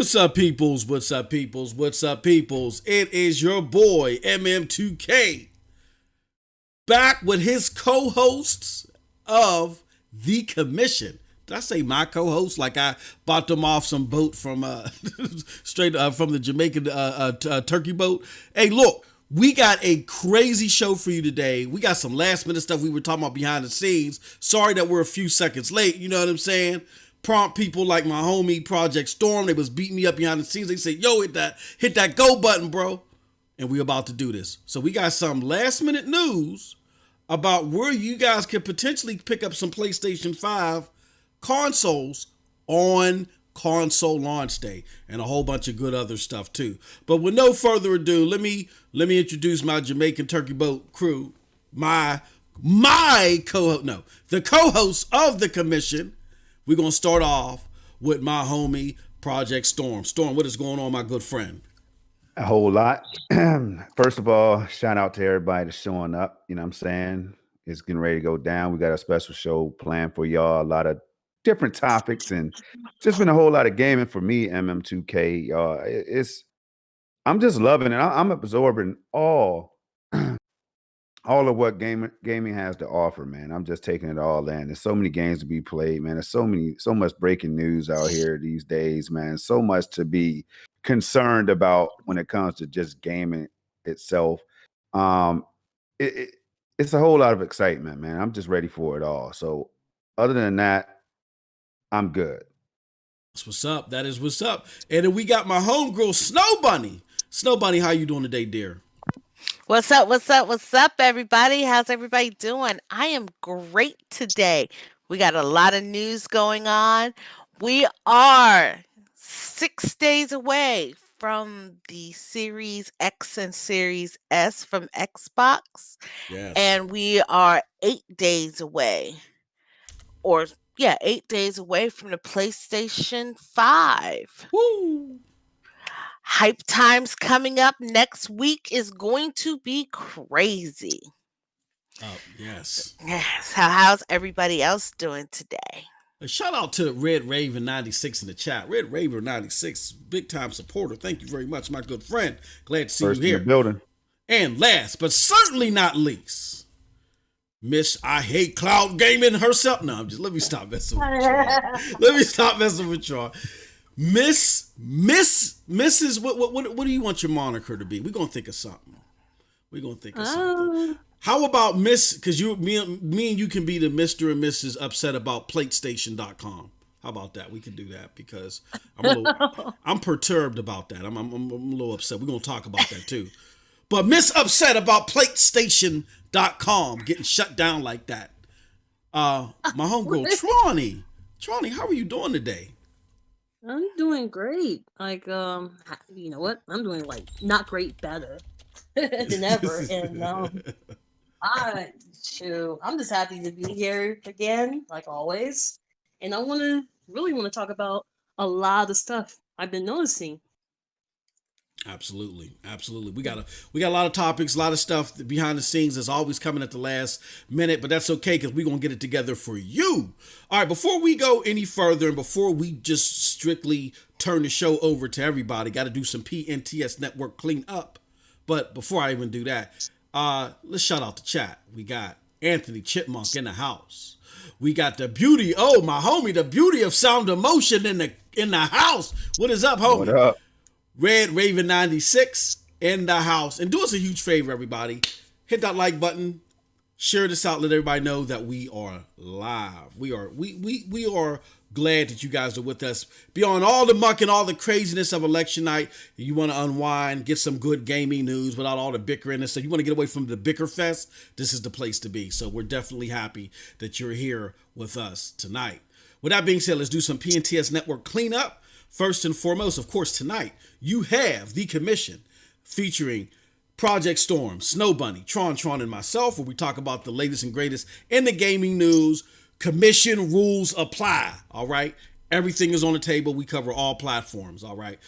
What's up, peoples? What's up, peoples? What's up, peoples? It is your boy, MM2K, back with his co-hosts of The Commission. Did I say my co-host? Like I bought them off some boat from straight from the Jamaican turkey boat. Hey, look, we got a crazy show for you today. We got some last minute stuff we were talking about behind the scenes. Sorry that we're a few seconds late. You know what I'm saying? Prompt people like my homie Project Storm. They was beating me up behind the scenes. They said, yo, hit that go button, bro. And we about to do this. So we got some last minute news about where you guys could potentially pick up some PlayStation 5 consoles on console launch day and a whole bunch of good other stuff too. But with no further ado, let me introduce my Jamaican turkey boat crew, the co-host of the commission. We're gonna start off with my homie Project Storm. Storm, what is going on, my good friend? A whole lot. First of all, shout out to everybody that's showing up. You know what I'm saying? It's getting ready to go down. We got a special show planned for y'all. A lot of different topics and just been a whole lot of gaming for me, MM2K. I'm just loving it. I'm absorbing all of what gaming has to offer, man. I'm just taking it all in. There's so many games to be played, man. There's so much breaking news out here these days, man. So much to be concerned about when it comes to just gaming itself. It's a whole lot of excitement, man. I'm just ready for it all. So other than that, I'm good. That's what's up. That is what's up. And then we got my homegirl, Snow Bunny. Snow Bunny, how you doing today, dear? What's up? What's up? What's up, everybody? How's everybody doing? I am great today. We got a lot of news going on. We are 6 days away from the Series X and Series S from Xbox. Yes. And we are 8 days away, 8 days away from the PlayStation 5. Woo! Hype time's coming up next week is going to be crazy. Oh, yes. So how's everybody else doing today? A shout out to Red Raven 96 in the chat. Red Raven 96, big time supporter. Thank you very much, my good friend. Glad to see First you here. in the building. And last, but certainly not least, Miss I Hate Cloud Gaming herself. No, let me stop messing with y'all. Mrs. What do you want your moniker to be? We're gonna think of something. How about Miss? Because me and you can be the Mr. and Mrs. upset about PlayStation.com. How about that? We can do that because I'm perturbed about that. I'm a little upset. We're gonna talk about that too. But Miss upset about PlayStation.com getting shut down like that. My homegirl Tronny, how are you doing today? I'm doing great. Like, you know what? I'm doing like not great, better than ever. And I'm just happy to be here again, like always. And I really want to talk about a lot of stuff I've been noticing. Absolutely. We got a lot of topics, a lot of stuff behind the scenes that's always coming at the last minute, but that's okay because we're gonna get it together for you. All right, before we go any further and before we just strictly turn the show over to everybody, got to do some PNTS network clean up. But before I even do that, let's shout out the chat. We got Anthony Chipmunk in the house. We got the beauty, my homie, the beauty of sound and motion in the house. What is up, homie? What up? Red Raven 96 in the house. And do us a huge favor, everybody. Hit that like button. Share this out. Let everybody know that we are live. We are glad that you guys are with us. Beyond all the muck and all the craziness of election night, you want to unwind, get some good gaming news without all the bickering and stuff. You want to get away from the bicker fest. This is the place to be. So we're definitely happy that you're here with us tonight. With that being said, let's do some PNTS network cleanup. First and foremost, of course, tonight, you have The Commission featuring Project Storm, Snow Bunny, Tron, and myself, where we talk about the latest and greatest in the gaming news. Commission rules apply, all right? Everything is on the table. We cover all platforms, all right?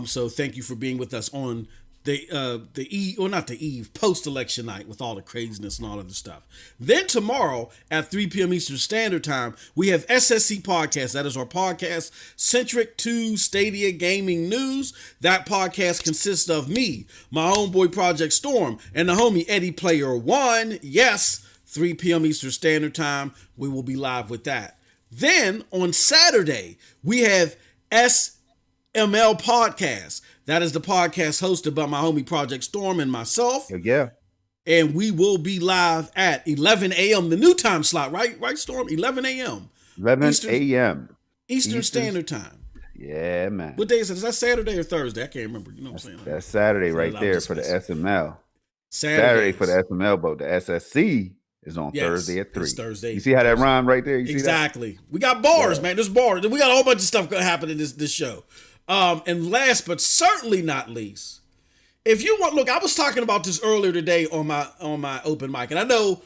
So thank you for being with us on not the eve, post-election night with all the craziness and all other stuff. Then tomorrow at 3 p.m. Eastern Standard Time, we have SSC Podcast. That is our podcast centric to Stadia gaming news. That podcast consists of me, my homeboy Project Storm, and the homie Eddie Player One. Yes, 3 p.m. Eastern Standard Time, we will be live with that. Then on Saturday, we have SML Podcast. That is the podcast hosted by my homie Project Storm and myself. Yeah. And we will be live at 11 a.m. the new time slot, right, Storm? 11 a.m. 11 a.m. Eastern Standard Time. Yeah, man. What day is it? Is that Saturday or Thursday? I can't remember. You know what I'm saying? That's Saturday right there for the SML. Saturday for the SML, but the SSC is on Thursday at 3. It's Thursday. You see how that rhyme right there? You exactly. See that? We got bars, man. There's bars. We got a whole bunch of stuff going to happen in this show. And last but certainly not least, if you want, look, I was talking about this earlier today on my open mic, and I know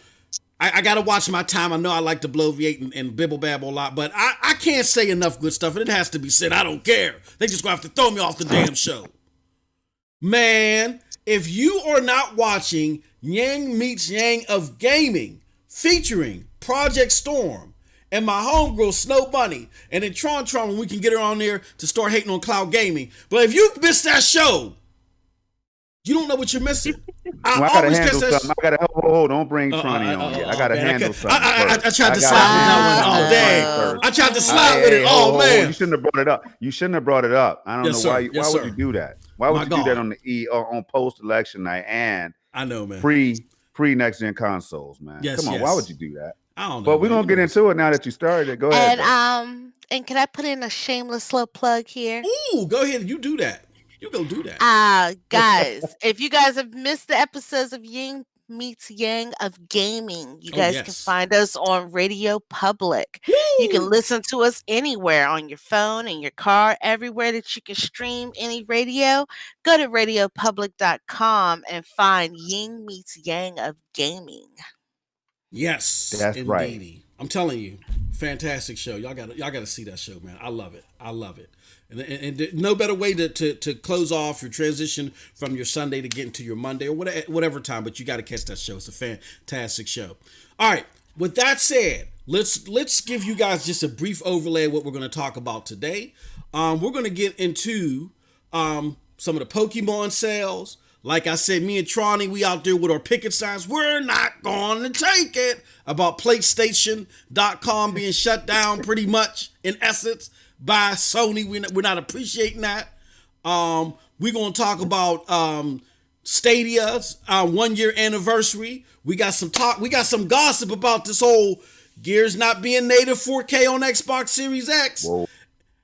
I got to watch my time. I know I like to bloviate and bibble babble a lot, but I can't say enough good stuff, and it has to be said. I don't care. They just gonna have to throw me off the damn show. Man, if you are not watching Yang Meets Yang of Gaming, featuring Project Storm, and my homegirl Snow Bunny, and then Tron when we can get her on there to start hating on cloud gaming. But if you missed that show, you don't know what you're missing. I gotta handle something. I gotta hold. Don't bring Tronny on here. I gotta handle something. I tried to slide with that one. Oh dang! I tried to slide with it. Oh man! You shouldn't have brought it up. You shouldn't have brought it up. I don't know why. Why would you do that? Why would you do that on post election night and I know, man. Pre next gen consoles, man. Come on, why would you do that? I don't know. But we're gonna get into it now that you started. Go ahead. And can I put in a shameless little plug here? Ooh, go ahead. You do that. You go do that. Guys, if you guys have missed the episodes of Yang Meets Yang of Gaming, you guys can find us on Radio Public. Woo! You can listen to us anywhere on your phone, in your car, everywhere that you can stream any radio. Go to radiopublic.com and find Yang Meets Yang of Gaming. Yes, that's indeedy. right. I'm telling you, fantastic show. Y'all gotta see that show, man. I love it. And no better way to close off your transition from your Sunday to get into your Monday or whatever time, but you got to catch that show. It's a fantastic show. All right. With that said, let's give you guys just a brief overlay of what we're going to talk about today. We're going to get into some of the Pokemon sales. Like I said, me and Tronny, we out there with our picket signs. We're not going to take it about PlayStation.com being shut down pretty much in essence by Sony. We're not appreciating that. We're going to talk about Stadia's 1 year anniversary. We got some talk. We got some gossip about this whole Gears not being native 4K on Xbox Series X. Whoa.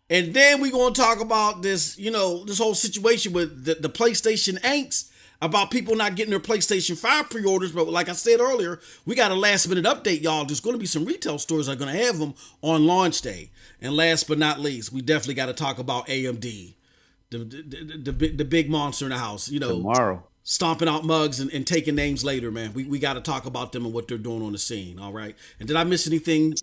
And then we're going to talk about this, this whole situation with the PlayStation angst about people not getting their PlayStation 5 pre-orders. But like I said earlier, we got a last minute update, y'all. There's going to be some retail stores that are going to have them on launch day. And last but not least, we definitely got to talk about AMD, the big monster in the house, tomorrow. Stomping out mugs and taking names later, man. We got to talk about them and what they're doing on the scene. All right. And did I miss anything,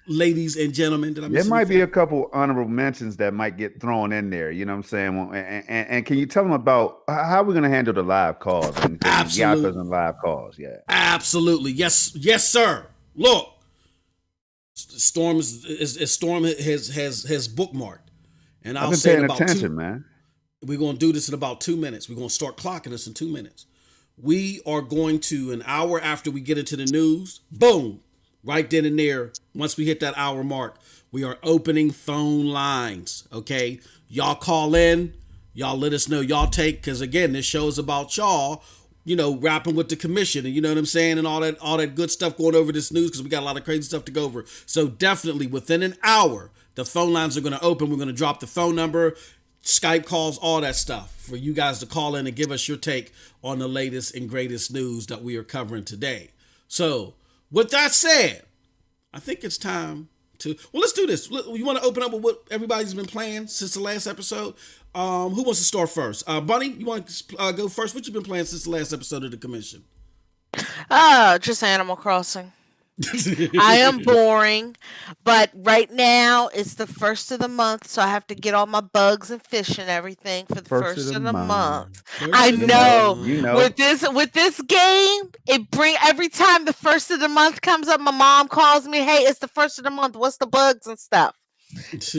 ladies and gentlemen? There might be a couple honorable mentions that might get thrown in there. You know what I'm saying? And can you tell them about how we're going to handle the live calls and Yakas and live calls? Yeah, absolutely. Yes, sir. Look, Storm has bookmarked, and I've been say paying about attention, man. We're going to do this in about 2 minutes. We're going to start clocking this in 2 minutes. We are going to, an hour after we get into the news, boom, right then and there, once we hit that hour mark, we are opening phone lines, okay? Y'all call in. Y'all let us know y'all take, because again, this show is about y'all, rapping with the commission, and you know what I'm saying, and all that good stuff going over this news, because we got a lot of crazy stuff to go over. So definitely within an hour, the phone lines are going to open. We're going to drop the phone number, Skype calls, all that stuff for you guys to call in and give us your take on the latest and greatest news that we are covering today. So with that said, I think it's time to, let's do this. You want to open up with what everybody's been playing since the last episode? Who wants to start first? Bunny, you want to go first? What you been playing since the last episode of the commission? Just Animal Crossing. I am boring, but right now it's the first of the month, so I have to get all my bugs and fish and everything for the First of first the of the month. month. First I of the know You month. know. with this game, it bring every time the first of the month comes up, my mom calls me, "Hey, it's the first of the month. What's the bugs and stuff?"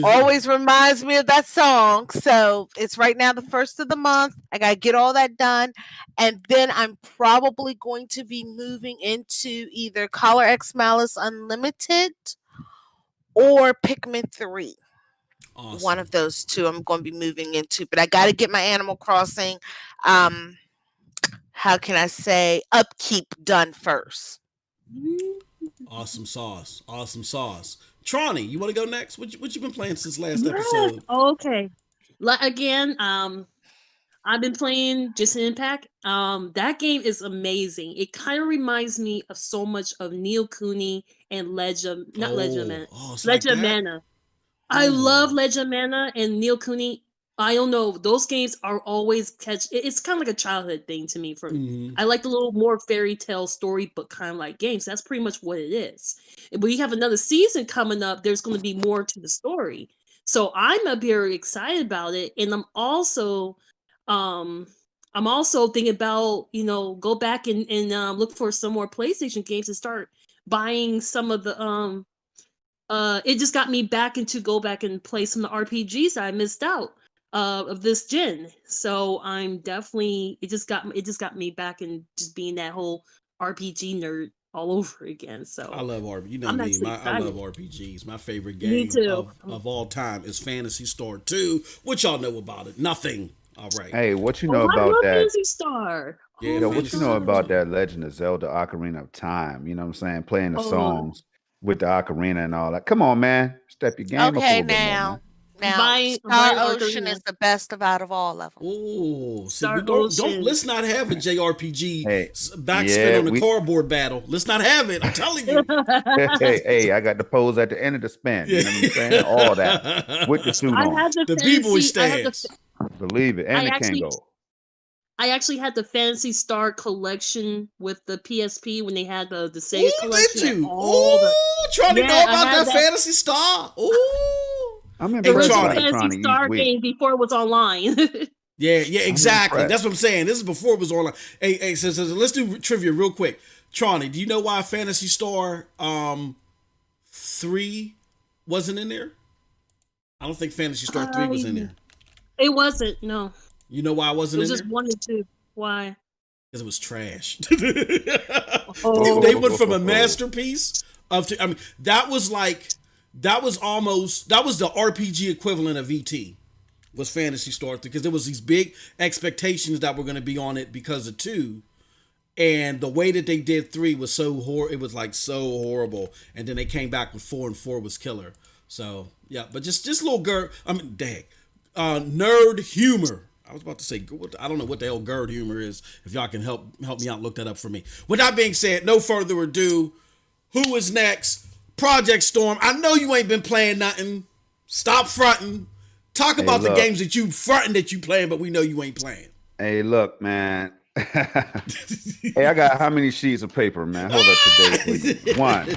Always reminds me of that song. So it's right now the first of the month. I gotta get all that done. And then I'm probably going to be moving into either Collar X Malice Unlimited or Pikmin 3. One Awesome. of those two I'm going to be moving into. But I gotta get my Animal Crossing um how can I say upkeep done first. Awesome sauce. Awesome sauce. Tronny, you want to go next? What you been playing since last Yes. episode? Okay. Again, I've been playing Just Impact. That game is amazing. It kind of reminds me of so much of Neo Cooney and It's like Legend of that? Mana. I love Ooh. Legend of Mana and Neo Cooney. I don't know. Those games are always catch. It's kind of like a childhood thing to me. Mhm. I like the little more fairy tale storybook kind of like games. That's pretty much what it is. When you have another season coming up, there's going to be more to the story. So I'm very excited about it, and um, I'm also thinking about go back and look for some more PlayStation games and start buying some of the it just got me back into go back and play some of the RPGs I missed out of this gen. So I'm definitely it just got me back and just being that whole RPG nerd all over again. I So love RPG. You know I'm me. actually I love excited. RPGs. My favorite Me game too. of all time is Fantasy Star 2. What y'all know about it? Nothing. All right. Hey, what you Oh, know I about love that? Fantasy Star. Yeah, Oh Yo, my what you Fantasy know Star about god. 2. that Legend of Zelda Ocarina of Time? You know what I'm saying? Playing the Oh, songs with the ocarina and all that. Come on, man. Step your game up a Okay, little bit more, man. now I'm Star buying Ocean Ocarina. is the best of out of all of them. Oh, see, we Star don't Ocean. let's not have a JRPG Hey, backspin yeah, on the we cardboard battle. Let's not have it. I'm telling you. hey, I got the pose at the end of the spin. Yeah. You know what I'm saying? All that with the suit I on. had the The B-boy fantasy. stance. Believe it. And I the actually Kango. I actually had the Fantasy Star collection with the PSP when they had the Sega Oh, did collection and you? all the Oh, trying to know yeah, I about had that that Fantasy Star. Oh, I'm hey, impressed by Tronny. it, Fantasy Tronny, each Star week. game before it was online. Yeah, I'm exactly. impressed. That's what I'm saying. This is before it was online. Hey, so let's do trivia real quick. Tronny, do you know why Fantasy Star 3 wasn't in there? I don't think Fantasy Star 3 was in there. It wasn't, no. You know why it It wasn't was in just there? 1 and 2. Why? Because it was trash. Oh, They went from a masterpiece I mean, that was the RPG equivalent of ET was Fantasy Star 3 because there was these big expectations that were going to be on it because of 2, and the way that they did 3 was it was like so horrible, and then they came back with 4 and 4 was killer. So yeah, but just little nerd humor. I was about to say, I don't know what the hell nerd humor is. If y'all can help me out, look that up for me. With that being said, no further ado, who is next? Project Storm. I know you ain't been playing nothing. Stop fronting. Talk Hey, about the look. games that you fronting that you playing, but we know you ain't playing. Hey, look, man. Hey, I got how many sheets of paper, man? Hold up today, please. 1.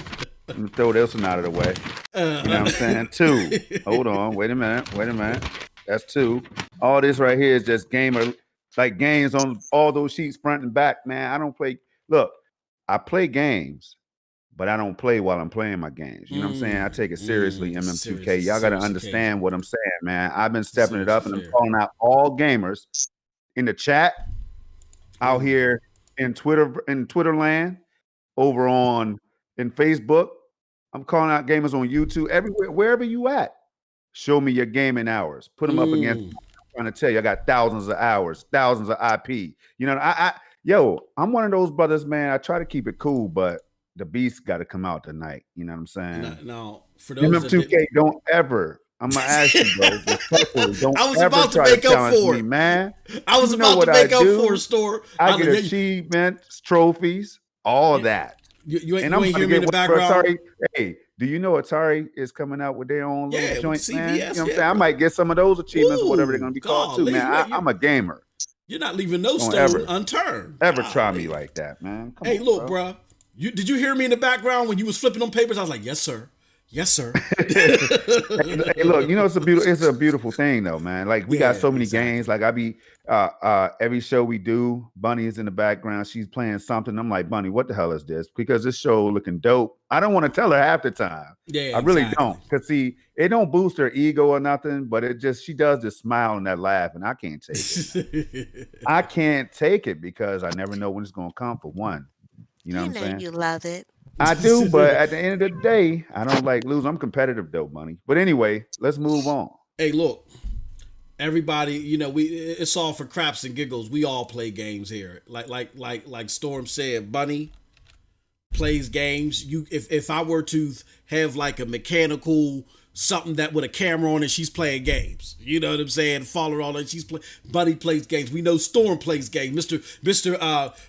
Let me throw this one out of the way. You know what I'm saying? 2. Hold on. Wait a minute. That's 2. All this right here is just games on all those sheets front and back, man. I don't play. Look, I play games, but I don't play while I'm playing my games. You know what I'm saying? I take it seriously, MM2K. Y'all got to understand what I'm saying, man. I've been stepping it up, and I'm calling out all gamers in the chat, out here in Twitter land, over in Facebook. I'm calling out gamers on YouTube, everywhere, wherever you at. Show me your gaming hours. Put them up against. I'm trying to tell you, I got thousands of hours, thousands of IP. You know, I'm one of those brothers, man. I try to keep it cool, but the beast got to come out tonight. You know what I'm saying? Now, for those MM2K, don't ever. I'm gonna ask you, bro. Don't I was ever about to try make to up challenge for me, it, man. I was You know about what to make I up do. for a store. I get achievements, trophies, all that. You and I'm I'm hear me in the background. Atari, hey, do you know Atari is coming out with their own little joint, man? You know what I'm saying? Bro. I might get some of those achievements or whatever they're going to be called too, man. I'm a gamer. You're not leaving no stone unturned. Ever try me like that, man. Come on, look, bro. Did you hear me in the background when you was flipping on papers? I was like, yes, sir. Yes, sir. Hey, look, it's a beautiful thing though, man. Like we got Yeah, so many exactly. games. Like I be every show we do, Bunny is in the background. She's playing something. I'm like, Bunny, what the hell is this? Because this show looking dope. I don't want to tell her half the time. Yeah, I really exactly. don't. Cause see, it don't boost her ego or nothing, but it just she does this smile and that laugh, and I can't take it. I can't take it because I never know when it's gonna come for one. You know what I'm saying? You love it. I do, but at the end of the day, I don't like lose. I'm competitive though, Bunny. But anyway, let's move on. Hey, look, everybody, it's all for craps and giggles. We all play games here. Like Storm said, Bunny plays games. If I were to have like a mechanical something that with a camera on it, she's playing games. You know what I'm saying? Follow her all that. Bunny plays games. We know Storm plays games. Mr.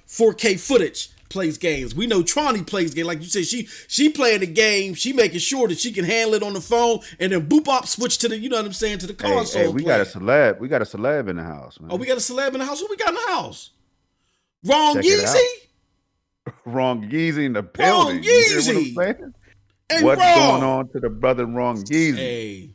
4K footage plays games. We know Tron plays games. Like you said, she playing the game. She making sure that she can handle it on the phone and then boop up switch to the, you know what I'm saying, to the console. Hey, we got a celeb. We got a celeb in the house, man. Oh, we got a celeb in the house. Who we got in the house? Wrong Yeezy? Wrong Yeezy in the building. Wrong Yeezy. Hey, what's going on to the brother Wrong Yeezy? Hey,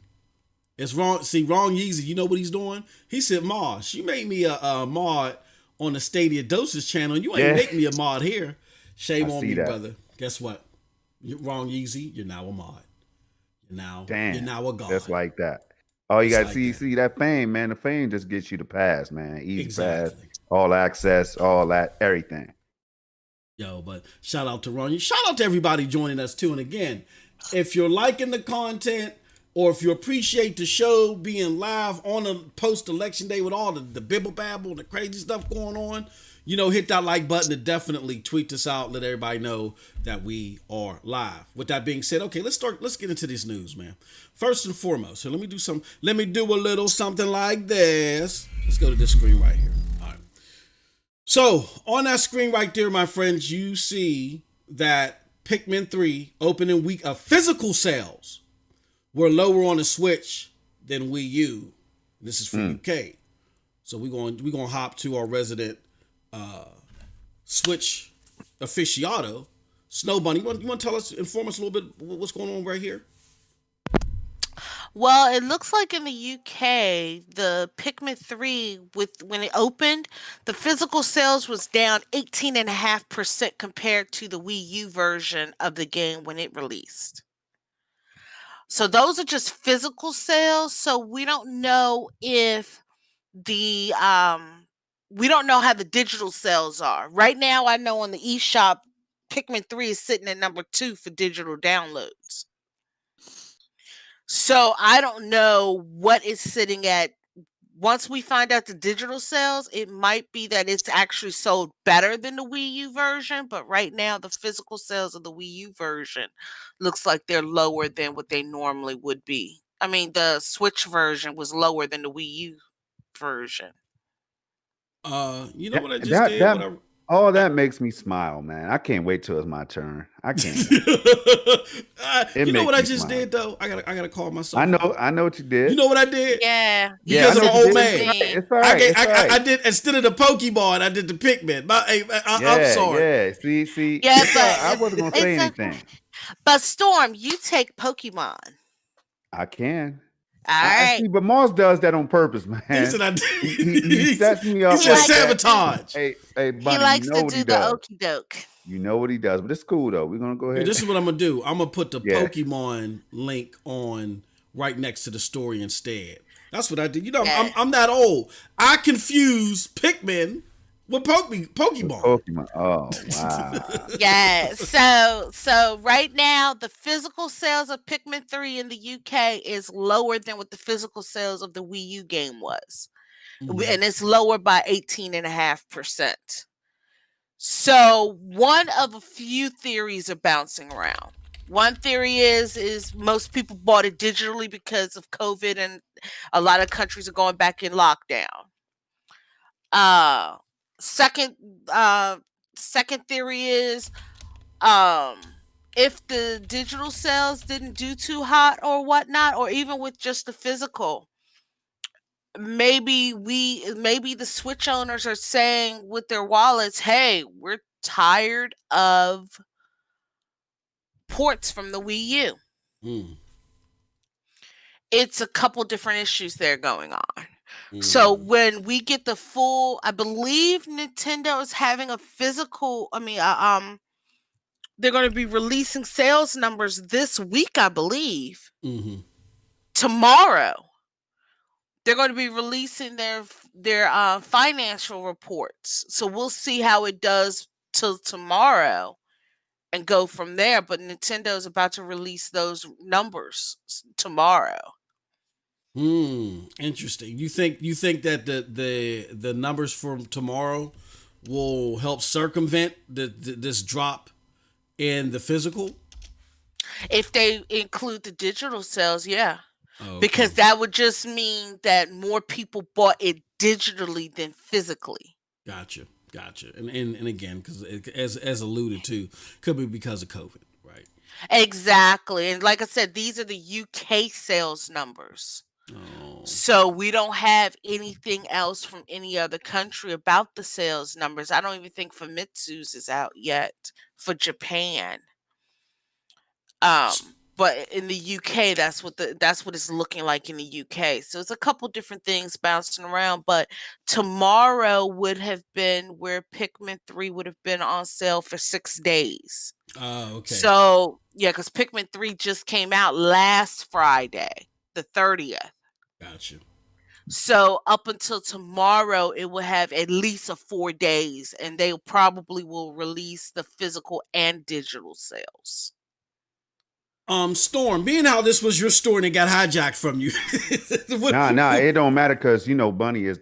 it's wrong. See, Wrong Yeezy, you know what he's doing? He said, Ma, she made me a mod on the Stadia Doses channel. You ain't make me a mod here. Shame on me, brother. Guess what? Wrong Yeezy, you're now a mod. You're now a god. Just like that. Oh, you got to see that fame, man. The fame just gets you the pass, man. Easy pass, all access, all that, everything. Yo, but shout out to Ron. Shout out to everybody joining us too. And again, if you're liking the content or if you appreciate the show being live on a post-election day with all the bibble babble, the crazy stuff going on, hit that like button and definitely tweet us out. Let everybody know that we are live. With that being said, okay, let's get into this news, man. First and foremost, so let me do a little something like this. Let's go to this screen right here. So, on that screen right there, my friends, you see that Pikmin 3 opening week of physical sales were lower on the Switch than Wii U. This is for UK. So we're going to hop to our resident Switch aficionado, Snow Bunny. You want to inform us a little bit what's going on right here? Well, it looks like in the UK, the Pikmin 3, when it opened, the physical sales was down 18.5% compared to the Wii U version of the game when it released. So those are just physical sales. So we don't know if we don't know how the digital sales are. Right now, I know on the eShop, Pikmin 3 is sitting at number 2 for digital downloads. So I don't know what it's sitting at. Once we find out the digital sales, it might be that it's actually sold better than the Wii U version. But right now, the physical sales of the Wii U version looks like they're lower than what they normally would be. I mean, the Switch version was lower than the Wii U version. You know what I just did? That makes me smile, man. I can't wait till it's my turn. I can't. You know what I just did though? I gotta call myself. I know what you did. You know what I did? Yeah. Because I'm an old man. It's all right. I did, instead of the Pokemon, I did the Pikmin. I'm sorry. Yeah. See. Yeah, but I wasn't gonna say anything. But Storm, you take Pokemon. I can. All right. See, but Moss does that on purpose, man. He said I did. He sets me up. He's just sabotage. Hey, Bunny, he likes to do the okie doke. You know what he does, but it's cool though. We're gonna go ahead. This is what I'm gonna do. I'm gonna put the Pokemon link on right next to the story instead. That's what I did. I'm that old. I confuse Pikmin with Pokemon. Oh wow. Yeah. So right now the physical sales of Pikmin 3 in the UK is lower than what the physical sales of the Wii U game was. Mm-hmm. And it's lower by 18.5%. So one of a few theories are bouncing around. One theory is most people bought it digitally because of COVID and a lot of countries are going back in lockdown. Second theory is if the digital sales didn't do too hot or whatnot, or even with just the physical, maybe the Switch owners are saying with their wallets, hey, we're tired of ports from the Wii U. Mm. It's a couple different issues there going on. So when we get the full, I believe Nintendo is having a physical. They're going to be releasing sales numbers this week, I believe. Mm-hmm. Tomorrow, they're going to be releasing their financial reports. So we'll see how it does till tomorrow and go from there. But Nintendo is about to release those numbers tomorrow. Interesting. You think that the numbers from tomorrow will help circumvent this drop in the physical? If they include the digital sales, yeah. Okay. Because that would just mean that more people bought it digitally than physically. Gotcha. And again, because as alluded to, could be because of COVID, right? Exactly. And like I said, these are the UK sales numbers. Oh. So we don't have anything else from any other country about the sales numbers. I don't even think Famitsu's is out yet for Japan. But in the UK, that's what it's looking like in the UK. So it's a couple different things bouncing around. But tomorrow would have been where Pikmin 3 would have been on sale for 6 days. Oh, okay. So yeah, because Pikmin 3 just came out last Friday, the 30th. Gotcha. So up until tomorrow, it will have at least 4 days, and they probably will release the physical and digital sales. Storm, being how this was your store and it got hijacked from you. Nah, it don't matter because Bunny is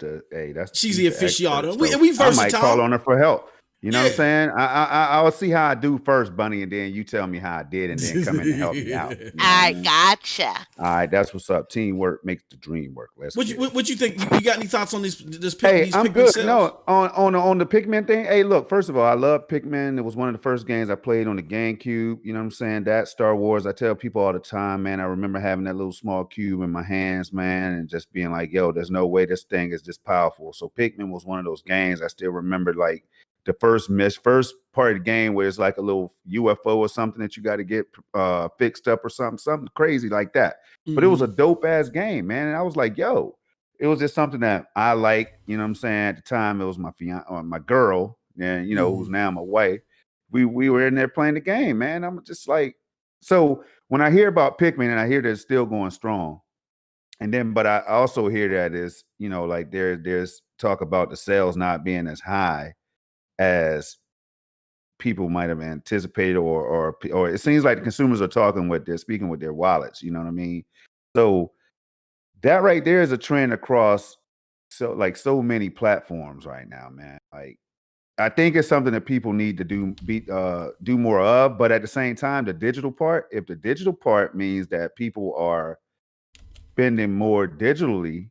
she's the aficionado. So we versatile. I might call on her for help. You know Yeah. what I'm saying? I'll see how I do first, Bunny, and then you tell me how I did, and then come in and help me out. You know what I mean? Gotcha. All right, that's what's up. Teamwork makes the dream work. What you think? You got any thoughts on this? Hey, these I'm Pikmin good. sales? No, on the Pikmin thing. Hey, look. First of all, I love Pikmin. It was one of the first games I played on the GameCube. You know what I'm saying? That Star Wars. I tell people all the time, man. I remember having that little small cube in my hands, man, and just being like, "Yo, there's no way this thing is this powerful." So Pikmin was one of those games I still remember, like the first part of the game where it's like a little UFO or something that you got to get fixed up or something crazy like that. But it was a dope ass game, man. And I was like, yo, it was just something that I like. You know what I'm saying? At the time, it was my fiance or my girl, and who's now my wife. We were in there playing the game, man. I'm just like, so when I hear about Pikmin and I hear that it's still going strong, and then but I also hear that is like there's talk about the sales not being as high as people might have anticipated, or it seems like the consumers are speaking with their wallets. You know what I mean? So that right there is a trend across so many platforms right now, man. Like I think it's something that people need to do more of. But at the same time, if the digital part means that people are spending more digitally,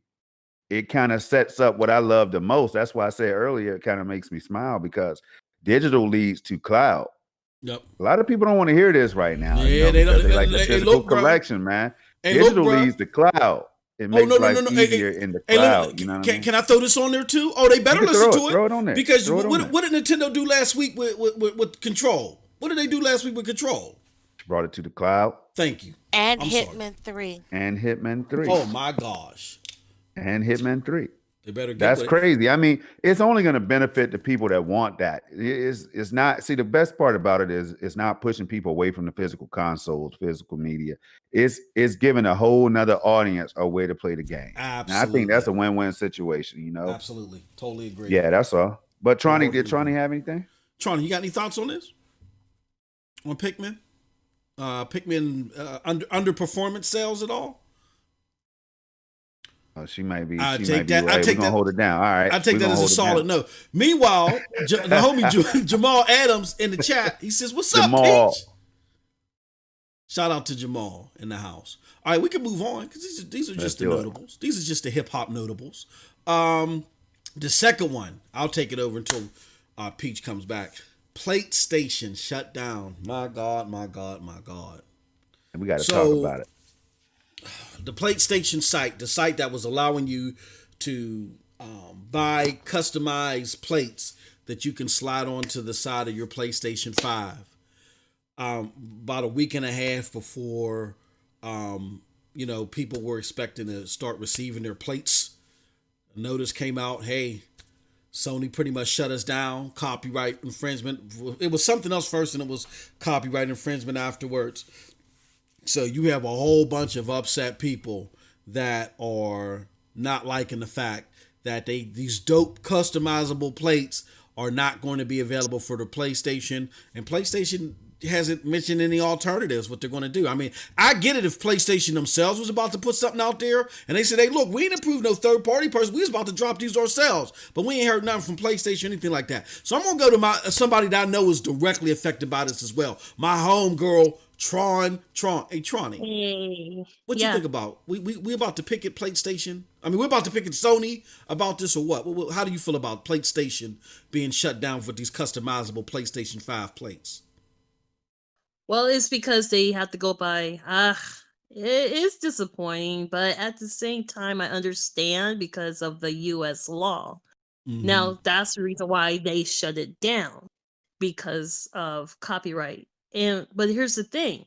it kind of sets up what I love the most. That's why I said earlier, it kind of makes me smile because digital leads to cloud. Yep. A lot of people don't want to hear this right now. Yeah, they like the physical collection, man. Digital leads to cloud. It makes life easier in the cloud. Can I throw this on there too? Oh, they better listen to it. Throw it on there. Because what did Nintendo do last week with Control? What did they do last week with Control? Brought it to the cloud. Thank you. And Hitman 3. And Hitman 3. Oh my gosh. And Hitman 3. They better get That's crazy. I mean, it's only going to benefit the people that want that. It's not. See, the best part about it is it's not pushing people away from the physical consoles, physical media. It's giving a whole nother audience a way to play the game. Absolutely. And I think that's a win-win situation. Absolutely, totally agree. Yeah, that's all. But Tronny, did Tronny have anything? Tronny, you got any thoughts on this? On Pikmin? Underperformance sales at all? She might be. I take that. Right. I take that. Gonna hold it down. All right. I take that as a solid no. Meanwhile, the homie Jamal Adams in the chat, he says, "What's up, Peach?" Shout out to Jamal in the house. All right, we can move on because these are just the notables. These are just the hip hop notables. The second one, I'll take it over until Peach comes back. PlayStation shut down. My God. And we got to talk about it. The PlayStation site, the site that was allowing you to buy customized plates that you can slide onto the side of your PlayStation 5. about a week and a half before, people were expecting to start receiving their plates. A notice came out, hey, Sony pretty much shut us down, copyright infringement. It was something else first, and it was copyright infringement afterwards. So you have a whole bunch of upset people that are not liking the fact that these dope customizable plates are not going to be available for the PlayStation, and PlayStation hasn't mentioned any alternatives what they're going to do. I mean, I get it if PlayStation themselves was about to put something out there and they said, hey, look, we ain't approved no third party person. We was about to drop these ourselves, but we ain't heard nothing from PlayStation or anything like that. So I'm going to go to somebody that I know is directly affected by this as well. My homegirl, Tron. Hey, Tronny. Hey, what you think about? We about to picket PlayStation? I mean, we're about to picket Sony about this or what? How do you feel about PlayStation being shut down for these customizable PlayStation 5 plates? Well, it's because they have to go by. It is disappointing, but at the same time, I understand because of the U.S. law. Mm-hmm. Now, that's the reason why they shut it down, because of copyright. But here's the thing: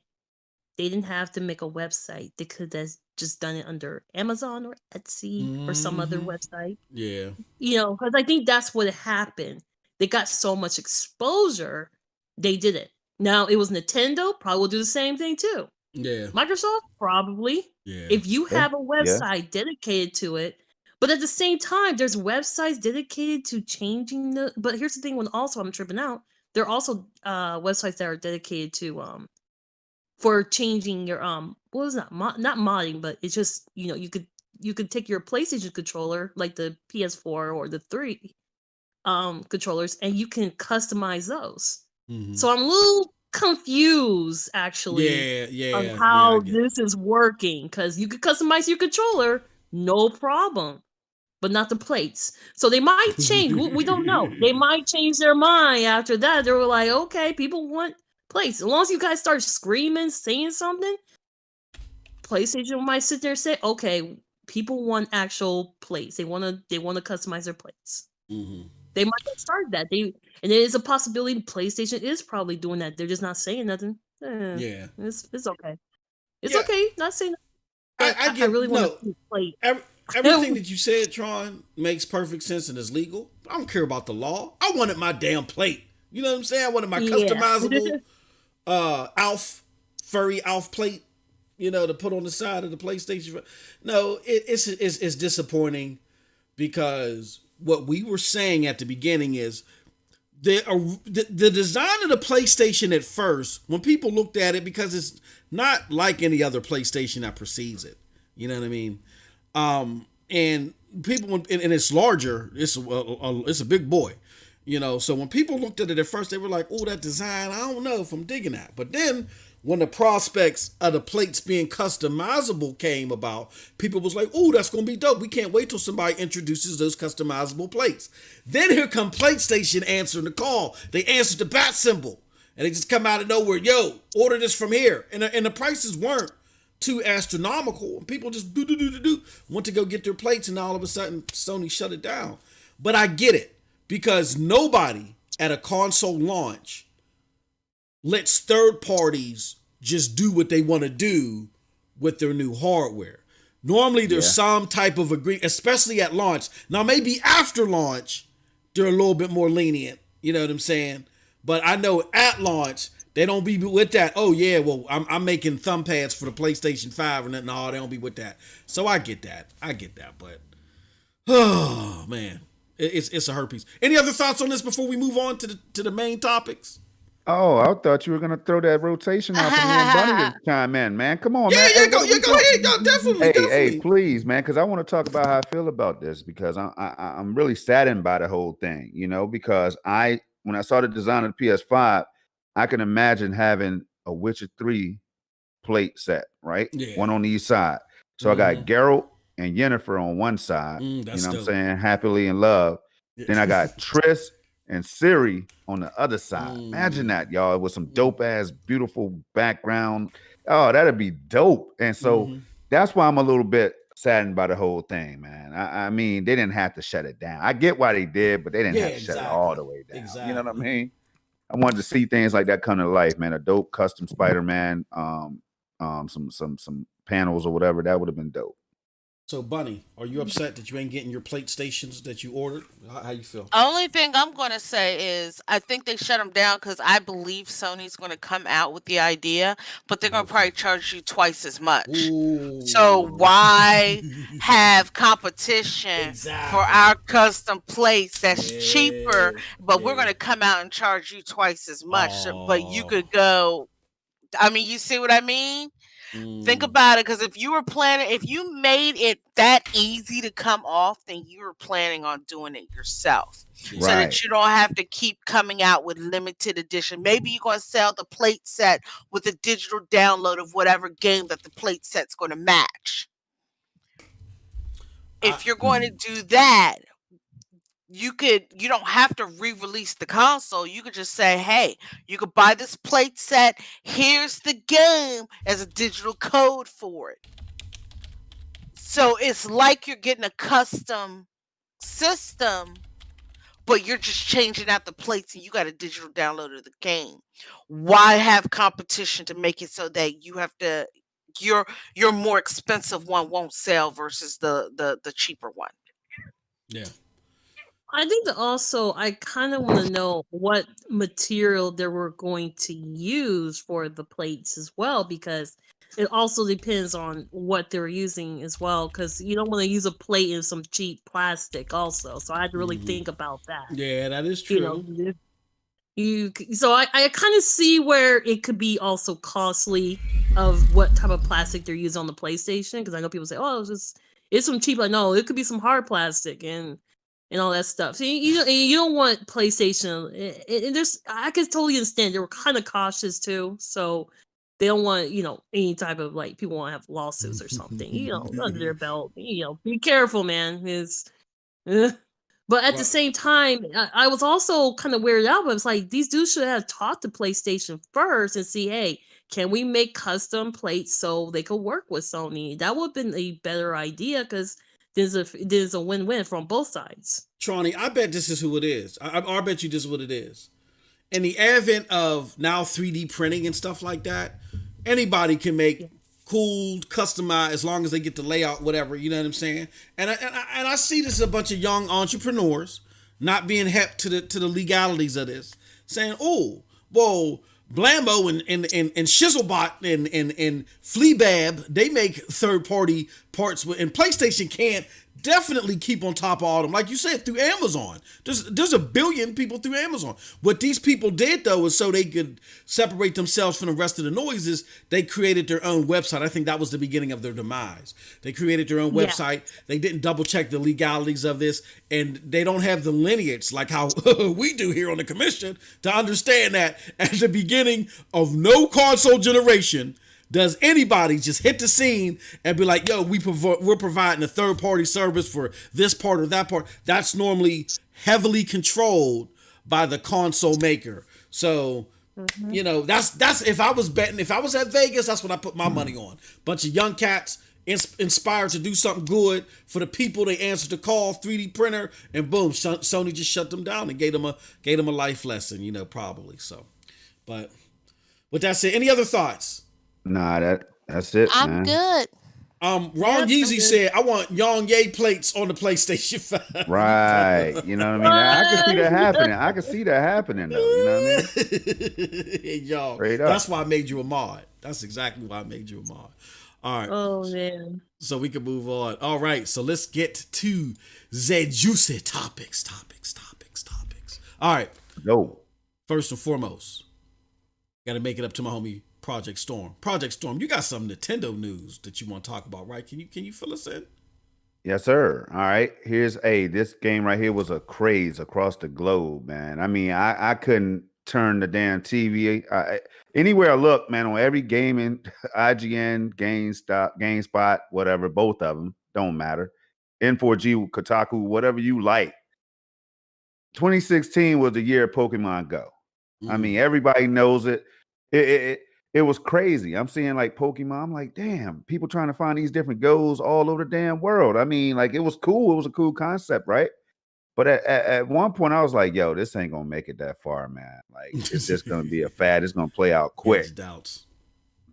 they didn't have to make a website. They could have just done it under Amazon or Etsy or some other website. Yeah, because I think that's what happened. They got so much exposure, they did it. Now, it was Nintendo, probably will do the same thing too. Yeah. Microsoft, probably. Yeah. If you have a website dedicated to it, but at the same time, there's websites dedicated to changing but here's the thing, when also I'm tripping out, there are also websites that are dedicated to for changing your what was that? Not modding, but it's just, you could take your PlayStation controller, like the PS4 or the 3 controllers, and you can customize those. Mm-hmm. So I'm a little confused, actually, on how this is working, because you could customize your controller, no problem, but not the plates. So they might change. We don't know. They might change their mind after that. They were like, okay, people want plates. As long as you guys start screaming, saying something, PlayStation might sit there and say, okay, people want actual plates. They want to customize their plates. Mm-hmm. They might have started that. And there is a possibility PlayStation is probably doing that. They're just not saying nothing. Yeah, it's okay. It's okay. Not saying nothing. I really want to play. Everything that you said, Tron, makes perfect sense and is legal. I don't care about the law. I wanted my damn plate. You know what I'm saying? I wanted my customizable furry Alf plate, to put on the side of the PlayStation. No, it's disappointing, because what we were saying at the beginning is the design of the PlayStation at first, when people looked at it, because it's not like any other PlayStation that precedes it. You know what I mean? And people, and it's larger. It's a big boy. So when people looked at it at first, they were like, "Oh, that design, I don't know if I'm digging that." But then, when the prospects of the plates being customizable came about, people was like, "Oh, that's gonna be dope. We can't wait till somebody introduces those customizable plates." Then here come PlayStation answering the call. They answered the bat symbol, and they just come out of nowhere. Yo, order this from here, and the prices weren't too astronomical. And people just went to go get their plates, and all of a sudden Sony shut it down. But I get it, because nobody at a console launch lets third parties just do what they want to do with their new hardware. Normally there's some type of agreement, especially at launch. Now maybe after launch, they're a little bit more lenient. You know what I'm saying? But I know at launch, they don't be with that. Oh yeah, well, I'm making thumb pads for the PlayStation 5 or nothing. No, they don't be with that. So I get that. But, oh man, it's a herpes. Any other thoughts on this before we move on to the main topics? Oh, I thought you were gonna throw that rotation out for me and Bunny to chime in, man. Come on, man. Yeah, go ahead. No, definitely. Hey, please, man, because I want to talk about how I feel about this, because I'm really saddened by the whole thing, because when I saw the design of the PS5, I can imagine having a Witcher 3 plate set, right? Yeah. One on each side. So I got Geralt and Yennefer on one side, what I'm saying, happily in love. Then I got Triss and Siri on the other side. Imagine that, y'all, with some dope ass, beautiful background. Oh, that'd be dope. And so that's why I'm a little bit saddened by the whole thing, man. I mean, they didn't have to shut it down. I get why they did, but they didn't have to shut it all the way down. Exactly. You know what I mean? I wanted to see things like that come to life, man. A dope custom Spider-Man, some panels or whatever. That would have been dope. So, Bunny, are you upset that you ain't getting your plate stations that you ordered? How you feel? Only thing I'm going to say is I think they shut them down because I believe Sony's going to come out with the idea, but they're going to probably charge you twice as much. So Ooh. why have competition for Exactly. our custom plates that's cheaper, Yeah, but we're yeah. going to come out and charge you twice as much? But you Oh. could go. I mean, you see what I mean? Think Mm. about it, because if you made it that easy to come off, then you were planning on doing it yourself, Yeah. so Right. that you don't have to keep coming out with limited edition. Maybe you're going to sell the plate set with a digital download of whatever game that the plate set's going to match. If you're going to do that, you don't have to re-release the console. You could just say, hey, you could buy this plate set, here's the game as a digital code for it. So it's like you're getting a custom system, but you're just changing out the plates and you got a digital download of the game. Why have competition to make it so that you have to your more expensive one won't sell versus the cheaper one? Yeah. I think that also I kind of want to know what material they were going to use for the plates as well, because it also depends on what they're using as well, because you don't want to use a plate in some cheap plastic also. So I had to really think about that. Yeah, that is You true. know, so I kind of see where it could be also costly of what type of plastic they're using on the PlayStation, because I know people say, oh, it's some cheap. Like, no, it could be some hard plastic and all that stuff. So you don't want PlayStation. And I could totally understand they were kind of cautious too, so they don't want any type of like people want to have lawsuits or something under their belt. Be careful, man. But at the same time, I was also kind of weirded out. But it's like these dudes should have talked to PlayStation first and see, hey, can we make custom plates so they could work with Sony? That would have been a better idea, because there's a win-win from both sides. Tronny, I bet this is who it is. I bet you this is what it is. In the advent of now 3D printing and stuff like that, anybody can make cool, customized, as long as they get the layout, whatever. You know what I'm saying? And I see this as a bunch of young entrepreneurs not being hep to the legalities of this, saying, "Oh, well, Blambo and Shizzlebot and Fleabab, they make third party parts, and PlayStation can't definitely keep on top of all of them. Like you said, through Amazon. There's a billion people through Amazon. What these people did, though, is so they could separate themselves from the rest of the noises, they created their own website. I think that was the beginning of their demise. They created their own website. They didn't double check the legalities of this, and they don't have the lineage like how we do here on the commission to understand that at the beginning of no console generation, does anybody just hit the scene and be like, yo, we're providing a third-party service for this part or that part? That's normally heavily controlled by the console maker. So, that's if I was betting, if I was at Vegas, that's what I put my money on. Bunch of young cats inspired to do something good for the people. They answered the call, 3D printer, and boom, Sony just shut them down and gave them a life lesson, probably. So, but with that said, any other thoughts? Nah, that's it, I'm man. good. Ron Yeezy said, I want Yang Ye plates on the PlayStation 5. Right. You know what I mean? I can see that happening. I can see that happening, though. You know what I mean? Hey, y'all, Straight up. that's why I made you a mod. That's exactly why I made you a mod. All right. Oh, man. So we can move on. All right. So let's get to the juicy topics. All right. Go. First and foremost, got to make it up to my homie Project Storm. Project Storm, you got some Nintendo news that you want to talk about, right? Can you fill us in? Yes, sir. All right. Here's this game right here was a craze across the globe, man. I mean, I couldn't turn the damn TV. Anywhere I look, man, on every gaming, IGN, GameSpot, whatever, both of them, don't matter. N4G, Kotaku, whatever you like. 2016 was the year of Pokemon Go. I mean, everybody knows it. It was crazy. I'm seeing like Pokemon. I'm like, damn, people trying to find these different goals all over the damn world. I mean, like, it was cool. It was a cool concept, right? But at one point, I was like, yo, this ain't going to make it that far, man. Like, it's just going to be a fad. It's going to play out quick. There's doubts.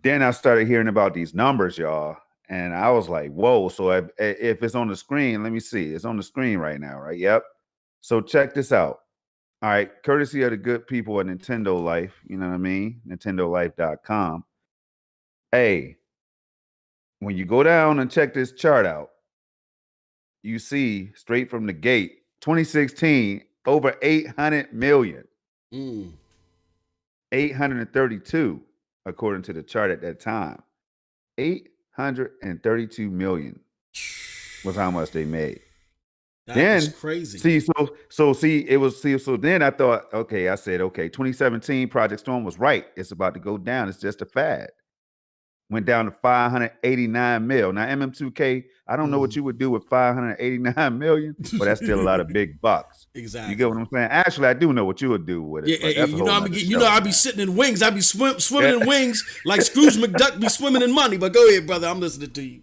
Then I started hearing about these numbers, y'all. And I was like, whoa. So if it's on the screen, let me see. It's on the screen right now, right? Yep. So check this out. All right. Courtesy of the good people at Nintendo Life, you know what I mean? NintendoLife.com. Hey, when you go down and check this chart out, you see straight from the gate, 2016, over 800 million. 832, according to the chart at that time. 832 million was how much they made. That's crazy. So then I thought, okay, I said, okay, 2017 Project Storm was right. It's about to go down. It's just a fad. Went down to 589 mil. Now, MM2K, I don't know what you would do with 589 million, but that's still a lot of big bucks. Exactly. You get what I'm saying? Actually, I do know what you would do with it. Yeah, I'd be sitting in wings. I'd be swimming in wings like Scrooge McDuck be swimming in money. But go ahead, brother. I'm listening to you.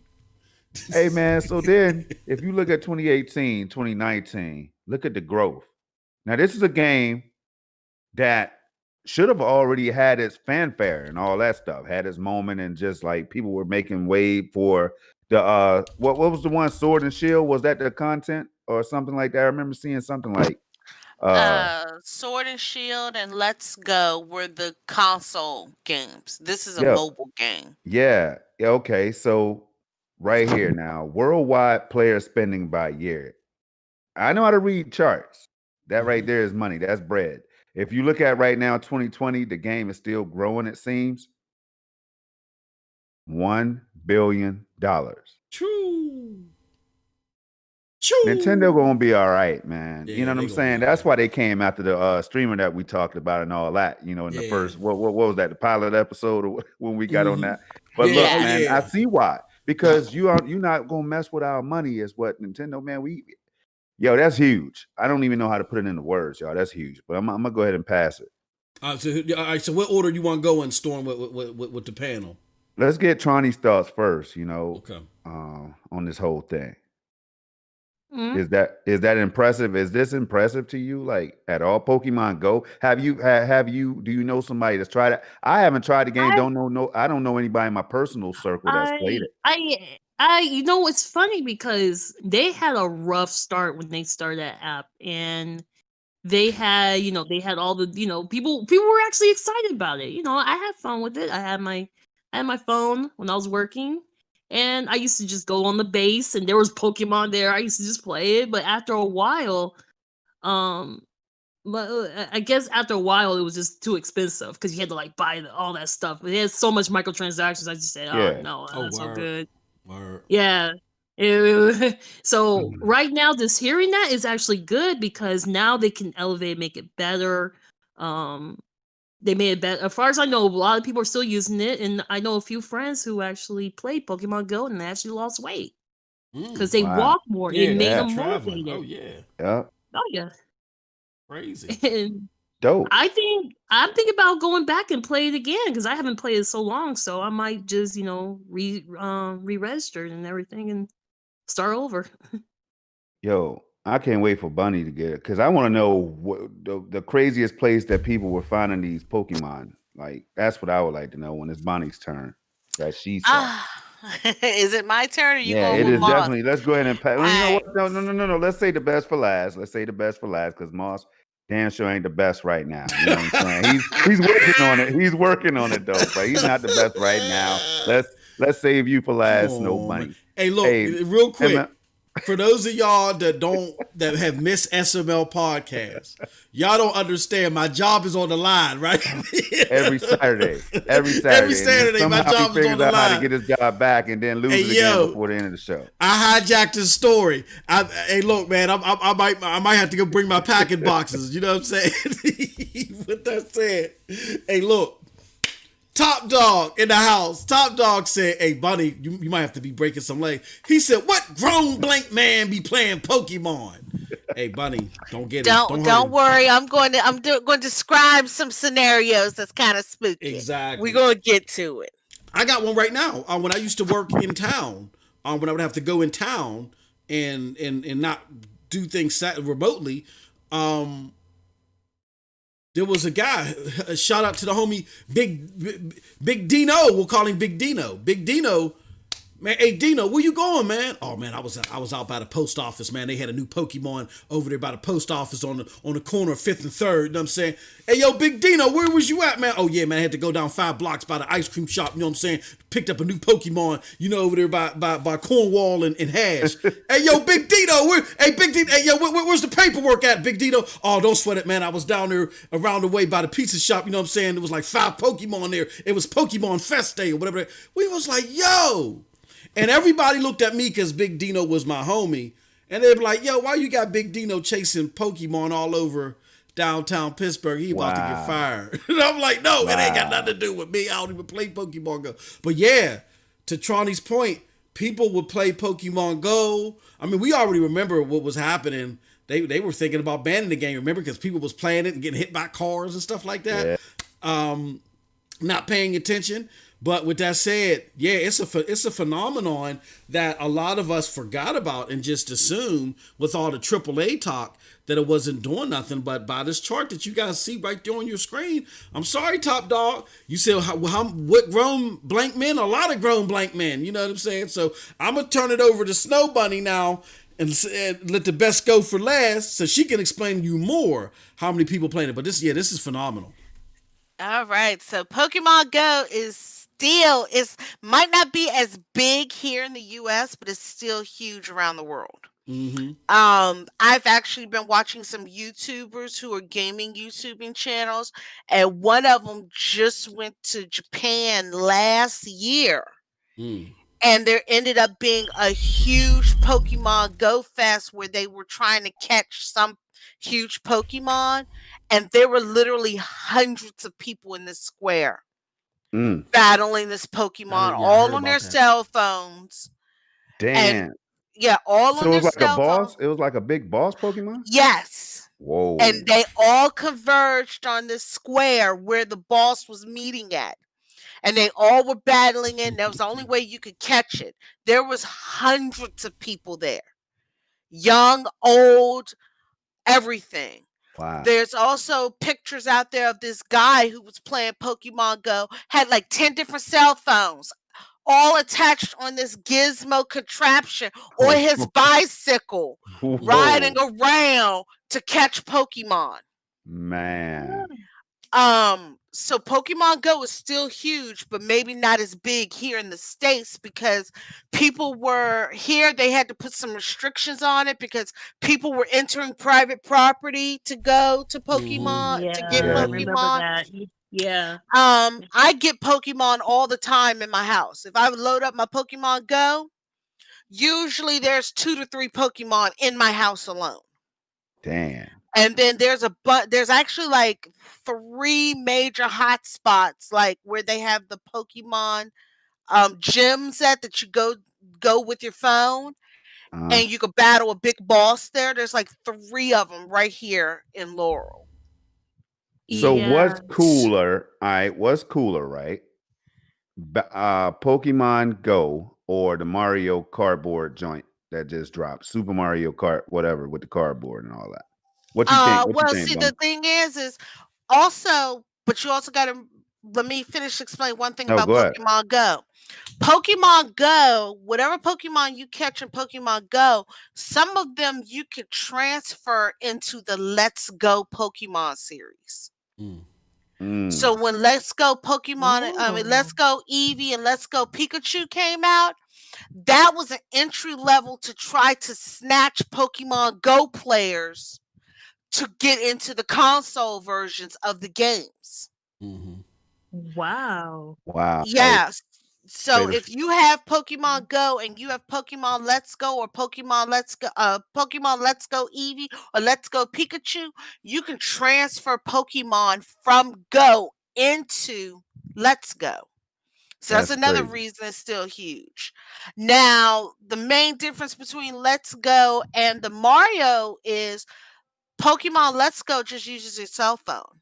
Hey, man. So then if you look at 2018, 2019, look at the growth. Now, this is a game that should have already had its fanfare and all that stuff, had its moment, and just like people were making way for the what was the one, Sword and Shield? Was that the content or something like that? I remember seeing something like Sword and Shield and Let's Go were the console games. This is a yeah, mobile game. yeah, okay. So right here now, worldwide player spending by year. I know how to read charts. That right there is money. That's bread. If you look at right now, 2020, the game is still growing, it seems. $1 billion. True. Nintendo gonna be all right, man. Yeah, you know what I'm saying? That's why they came after the streamer that we talked about and all that. You know, in the first what was that? The pilot episode or when we got on that. But look, man, I see why. Because you're not gonna mess with our money, is what Nintendo, man. Yo, that's huge. I don't even know how to put it into words, y'all. That's huge. But I'm gonna go ahead and pass it. All right. So what order you want to go in, Storm, with the panel? Let's get Tronny's thoughts first. You know, okay. On this whole thing. Is that impressive? Is this impressive to you, like at all? Pokemon Go. Have you? Do you know somebody that's tried it? I haven't tried the game. I don't know anybody in my personal circle that's played it. You know, it's funny because they had a rough start when they started that app, and they had all the, people were actually excited about it. I had fun with it. I had my phone when I was working, and I used to just go on the base, and there was Pokemon there. I used to just play it, but after a while, I guess after a while it was just too expensive because you had to like buy all that stuff. But it had so much microtransactions. I just said, "Oh no, that's so good." Word. Yeah. So right now, this hearing that is actually good because now they can elevate, make it better. They made it better. As far as I know, a lot of people are still using it, and I know a few friends who actually played Pokemon Go and they actually lost weight because they walk more. Yeah, it made them traveling. motivated. Oh yeah. Yeah. Oh yeah. Crazy. And dope. I'm thinking about going back and play it again because I haven't played it so long. So I might just re-register and everything and start over. Yo, I can't wait for Bunny to get it because I want to know what the craziest place that people were finding these Pokemon. Like that's what I would like to know when it's Bunny's turn that she saw. Is it my turn or you Yeah, going it with is Moss? definitely. Let's go ahead and pass. You know what? No. Let's say the best for last. Because Moss damn sure ain't the best right now. You know what I'm saying? He's working on it. He's working on it though, but he's not the best right now. Let's save you for last. No money. Hey, look, real quick. For those of y'all that have missed SML podcasts, y'all don't understand. My job is on the line, right? Every Saturday, my job is on the line. How to get his job back and then lose it again before the end of the show. I hijacked his story. Hey, look, man, I might have to go bring my packing boxes. You know what I'm saying? With that said, hey, look. Top Dog in the house. Top Dog said, "Hey, Bunny, you might have to be breaking some legs." He said, "What grown blank man be playing Pokemon?" Hey, Bunny, don't get it. Don't worry. I'm going to describe some scenarios that's kind of spooky. Exactly. We're going to get to it. I got one right now. When I used to work in town, when I would have to go in town and not do things remotely. There was a guy. A shout out to the homie Big Dino. We'll call him Big Dino. Big Dino. Man, hey Dino, where you going, man? Oh man, I was out by the post office, man. They had a new Pokemon over there by the post office on the corner of 5th and 3rd. You know what I'm saying? Hey yo, Big Dino, where was you at, man? Oh yeah, man, I had to go down 5 blocks by the ice cream shop. You know what I'm saying? Picked up a new Pokemon, over there by Cornwall and Hash. Hey yo, Big Dino, where's the paperwork at, Big Dino? Oh, don't sweat it, man. I was down there around the way by the pizza shop. You know what I'm saying? There was like 5 Pokemon there. It was Pokemon Fest Day or whatever. We was like, yo. And everybody looked at me because Big Dino was my homie. And they'd be like, yo, why you got Big Dino chasing Pokemon all over downtown Pittsburgh? He about to get fired. And I'm like, no, it ain't got nothing to do with me. I don't even play Pokemon Go. But yeah, to Tronny's point, people would play Pokemon Go. I mean, we already remember what was happening. They were thinking about banning the game, remember? Because people was playing it and getting hit by cars and stuff like that. Yeah. Not paying attention. But with that said, yeah, it's a phenomenon that a lot of us forgot about and just assumed with all the AAA talk that it wasn't doing nothing. But by this chart that you guys see right there on your screen, I'm sorry, Top Dog. You said what grown blank men? A lot of grown blank men. You know what I'm saying? So I'm gonna turn it over to Snow Bunny now and let the best go for last, so she can explain to you more how many people playing it. But this is phenomenal. All right, so Pokemon Go might not be as big here in the US, but it's still huge around the world. Mm-hmm. I've actually been watching some YouTubers who are gaming YouTubing channels, and one of them just went to Japan last year. And there ended up being a huge Pokemon Go fest where they were trying to catch some huge Pokemon, and there were literally hundreds of people in this square. Battling this Pokemon all on their cell phones. Damn. And yeah, all on their cell phones. So it was like a boss? It was like a big boss Pokemon? Yes. Whoa. And they all converged on this square where the boss was meeting at. And they all were battling it. And that was the only way you could catch it. There was hundreds of people there. Young, old, everything. Wow. There's also pictures out there of this guy who was playing Pokemon Go, had like 10 different cell phones, all attached on this gizmo contraption or his bicycle, riding around to catch Pokemon. Man. So Pokemon Go is still huge, but maybe not as big here in the States because people were here. They had to put some restrictions on it because people were entering private property to go to Pokemon to get Pokemon. I remember that. Yeah. I get Pokemon all the time in my house. If I load up my Pokemon Go, usually there's 2 to 3 Pokemon in my house alone. Damn. And then there's actually like 3 major hotspots, like where they have the Pokemon gyms that you go with your phone, and you could battle a big boss there. There's like 3 of them right here in Laurel. So what's cooler? What's cooler, right? Pokemon Go or the Mario cardboard joint that just dropped, Super Mario Kart, whatever, with the cardboard and all that. What you think? Well, see, the thing is also, but you also got to let me explain one thing about Pokemon Go. Pokemon Go, whatever Pokemon you catch in Pokemon Go, some of them you could transfer into the Let's Go Pokemon series. So when Let's Go Pokemon, Let's Go Eevee and Let's Go Pikachu came out, that was an entry level to try to snatch Pokemon Go players to get into the console versions of the games. Wow. Yes. So if you have Pokemon Go and you have Pokemon Let's Go or Pokemon Let's Go Eevee or Let's Go Pikachu, you can transfer Pokemon from Go into Let's Go. So that's another reason it's still huge. Now, the main difference between Let's Go and the Mario is Pokemon Let's Go just uses your cell phone.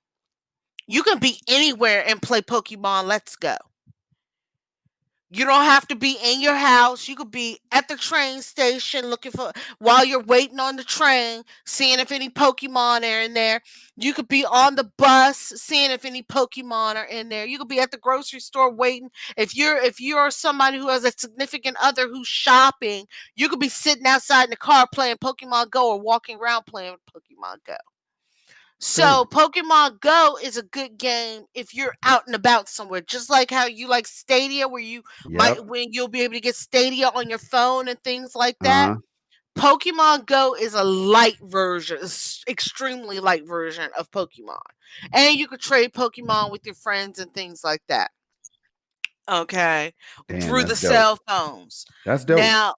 You can be anywhere and play Pokemon Let's Go. You don't have to be in your house. You could be at the train station looking for while you're waiting on the train, seeing if any Pokemon are in there. You could be on the bus, seeing if any Pokemon are in there. You could be at the grocery store waiting. If you're somebody who has a significant other who's shopping, you could be sitting outside in the car playing Pokemon Go or walking around playing Pokemon Go. So Crazy. Pokemon Go is a good game if you're out and about somewhere. Just like how you like Stadia, where you might Yep. when you'll be able to get Stadia on your phone and things like that. Uh-huh. Pokemon Go is a light version, extremely light version of Pokemon. And you could trade Pokemon with your friends and things like that. Okay. Damn, Through the that's dope. cell phones. That's dope. Now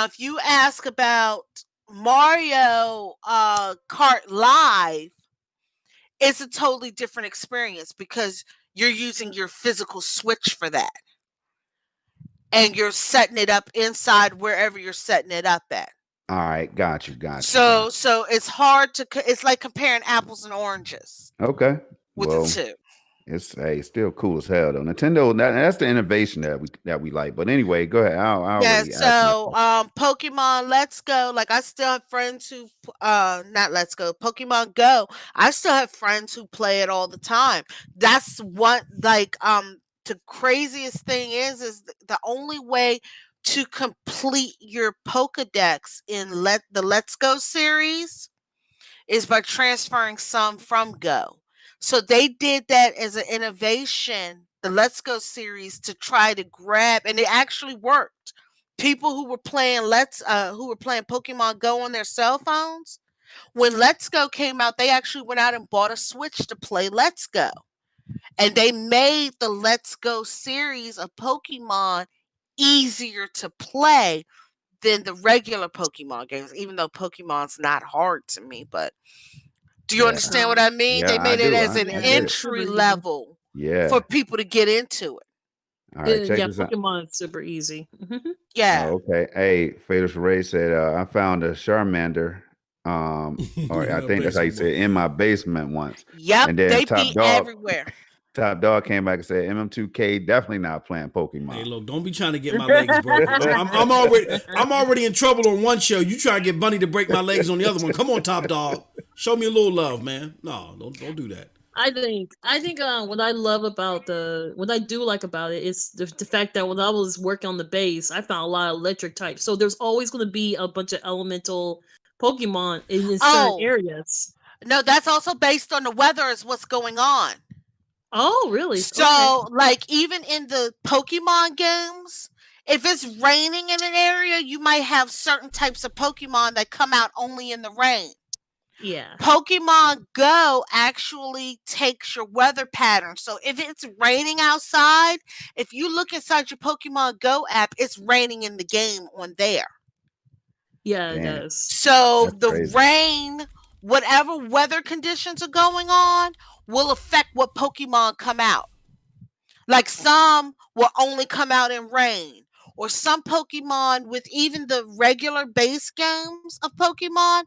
if you ask about Mario Kart Live, it's a totally different experience because you're using your physical Switch for that. And you're setting it up inside wherever you're setting it up at. All right, got you. So it's hard to it's like comparing apples and oranges Okay. with Well, the two. it's still cool as hell though. Nintendo, that's the innovation that we like. But anyway, go ahead. I'll Yeah, already ask my so question. Pokemon Let's Go, like I still have friends who not Let's Go, Pokemon Go. I still have friends who play it all the time. That's what like the craziest thing is the only way to complete your Pokédex in the Let's Go series is by transferring some from Go. So they did that as an innovation, the Let's Go series, to try to grab, and it actually worked. People who were playing Pokemon Go on their cell phones, when Let's Go came out, they actually went out and bought a Switch to play Let's Go. And they made the Let's Go series of Pokemon easier to play than the regular Pokemon games, even though Pokemon's not hard to me, but do you Yeah. understand what I mean? They Yeah, I made it do. as an I Yeah, get it. entry super easy. level Yeah. for people to get into it. All right, check Yeah, this out. Pokemon is super easy. Yeah. Oh, okay. Hey, Fatal Ray said, I found a Charmander. Or In I your think that's how you say basement. it, in my basement once. Yep, And then they Top be Dog, everywhere. Top Dog came back and said, MM2K definitely not playing Hey, Pokemon. look, don't be trying to get my legs broken. I'm already in trouble on one show. You try to get Bunny to break my legs on the other one. Come on, Top Dog. Show me a little love, man. No, don't do that. I think what I love about what I do like about it is the fact that when I was working on the base, I found a lot of electric types. So there's always going to be a bunch of elemental Pokemon in certain Oh, areas. no, that's also based on the weather is what's going on. Oh, really? Okay. So, like, even in the Pokemon games, if it's raining in an area, you might have certain types of Pokemon that come out only in the rain. Yeah. Pokemon Go actually takes your weather pattern. So if it's raining outside, if you look inside your Pokemon Go app, it's raining in the game on there. Yeah, it Damn, does. So that's the crazy. rain, whatever weather conditions are going on, will affect what Pokemon come out. Like some will only come out in rain. Or some Pokemon with even the regular base games of Pokemon,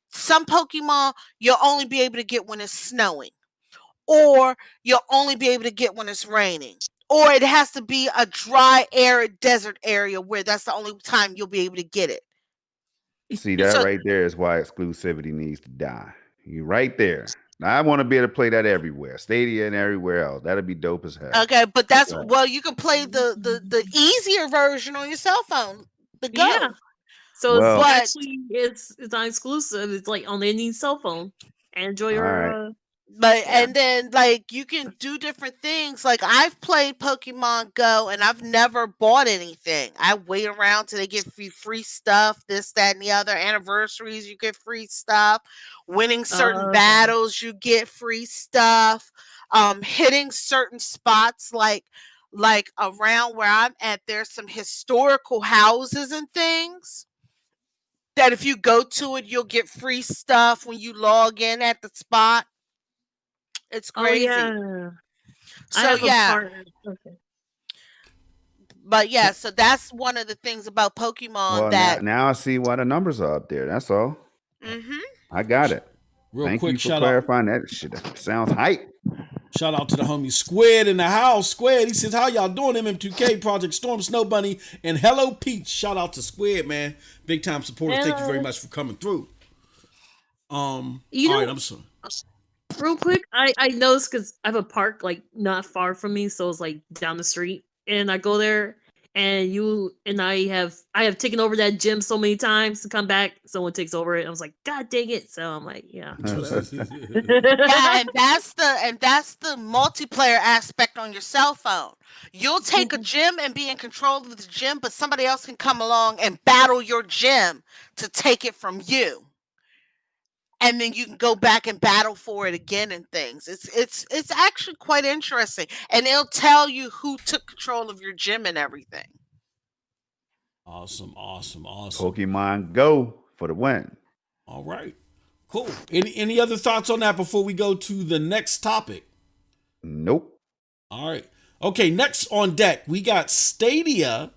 some Pokemon you'll only be able to get when it's snowing, or you'll only be able to get when it's raining, or it has to be a dry, arid desert area where that's the only time you'll be able to get it. See, that So, right there is why exclusivity needs to die. You right there. Now, I want to be able to play that everywhere, Stadia and everywhere else. That'd be dope as hell. okay, but that's Right. well, you can play the easier version on your cell phone, the Go. Yeah. So Well, But actually it's not exclusive. It's like on any cell phone. And enjoy all right. your But yeah. and then like you can do different things. Like I've played Pokemon Go and I've never bought anything. I wait around till they give free stuff, this, that, and the other. Anniversaries, you get free stuff. Winning certain Okay. battles, you get free stuff. Hitting certain spots like around where I'm at, there's some historical houses and things that if you go to it, you'll get free stuff when you log in at the spot. It's Oh crazy. yeah. I So have a yeah, partner. Okay. but yeah, so that's one of the things about Pokemon Well, that now I see why the numbers are up there. That's all. mhm. I got it. Real Thank quick you for shout out. clarifying that shit. Sounds hype. Shout out to the homie Squid in the house. Squid, he says, how y'all doing? MM2K, Project Storm, Snow Bunny, and Hello Peach. Shout out to Squid, man. Big time supporters. Thank you very much for coming through. All right, I'm sorry. Real quick, I noticed because I have a park like not far from me, so it's like down the street, and I go there, and I have taken over that gym so many times to come back. Someone takes over it. I was like, God dang it! So I'm like, yeah. Yeah, and that's the multiplayer aspect on your cell phone. You'll take a gym and be in control of the gym, but somebody else can come along and battle your gym to take it from you. And then you can go back and battle for it again and things. It's actually quite interesting. And it'll tell you who took control of your gym and everything. Awesome. Pokemon Go for the win. All right. Cool. Any other thoughts on that before we go to the next topic? Nope. All right. Okay, next on deck, we got Stadia,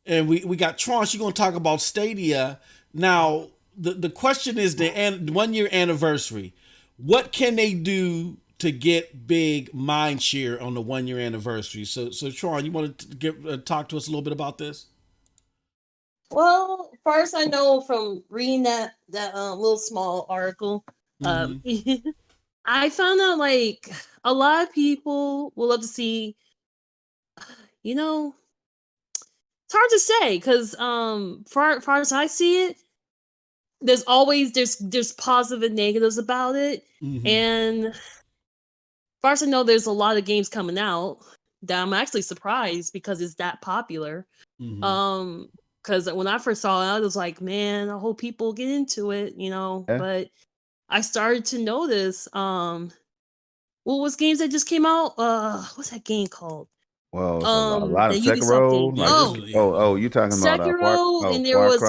and we got Tron. She's going to talk about Stadia. Now, the question is the 1 year anniversary. What can they do to get big mind share on the 1 year anniversary? So Tron, you want to talk to us a little bit about this? Well, first I know from reading that little small article, I found out like a lot of people will love to see. It's hard to say because far as I see it, there's always there's positive and negatives about it, and far as I know, there's a lot of games coming out that I'm actually surprised because it's that popular. Because when I first saw it, I was like, man, I hope people get into it, Yeah. But I started to notice, what was games that just came out? What's that game called? Well, a lot of the Ubisoft Sekiro. game. You talking about Sekiro, and there was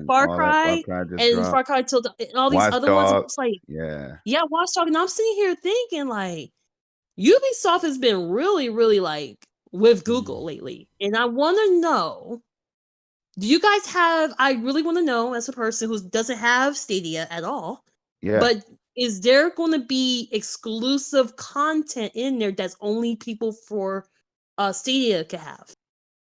Far Cry, and just Far Cry till and all these Watch other ones. It Dogs. was like, yeah, Watch Dogs. And I'm sitting here thinking like, Ubisoft has been really, really like with Google lately, and I want to know. Do you guys have? I really want to know, as a person who doesn't have Stadia at all. Yeah. But is there going to be exclusive content in there that's only people for Stadia can have?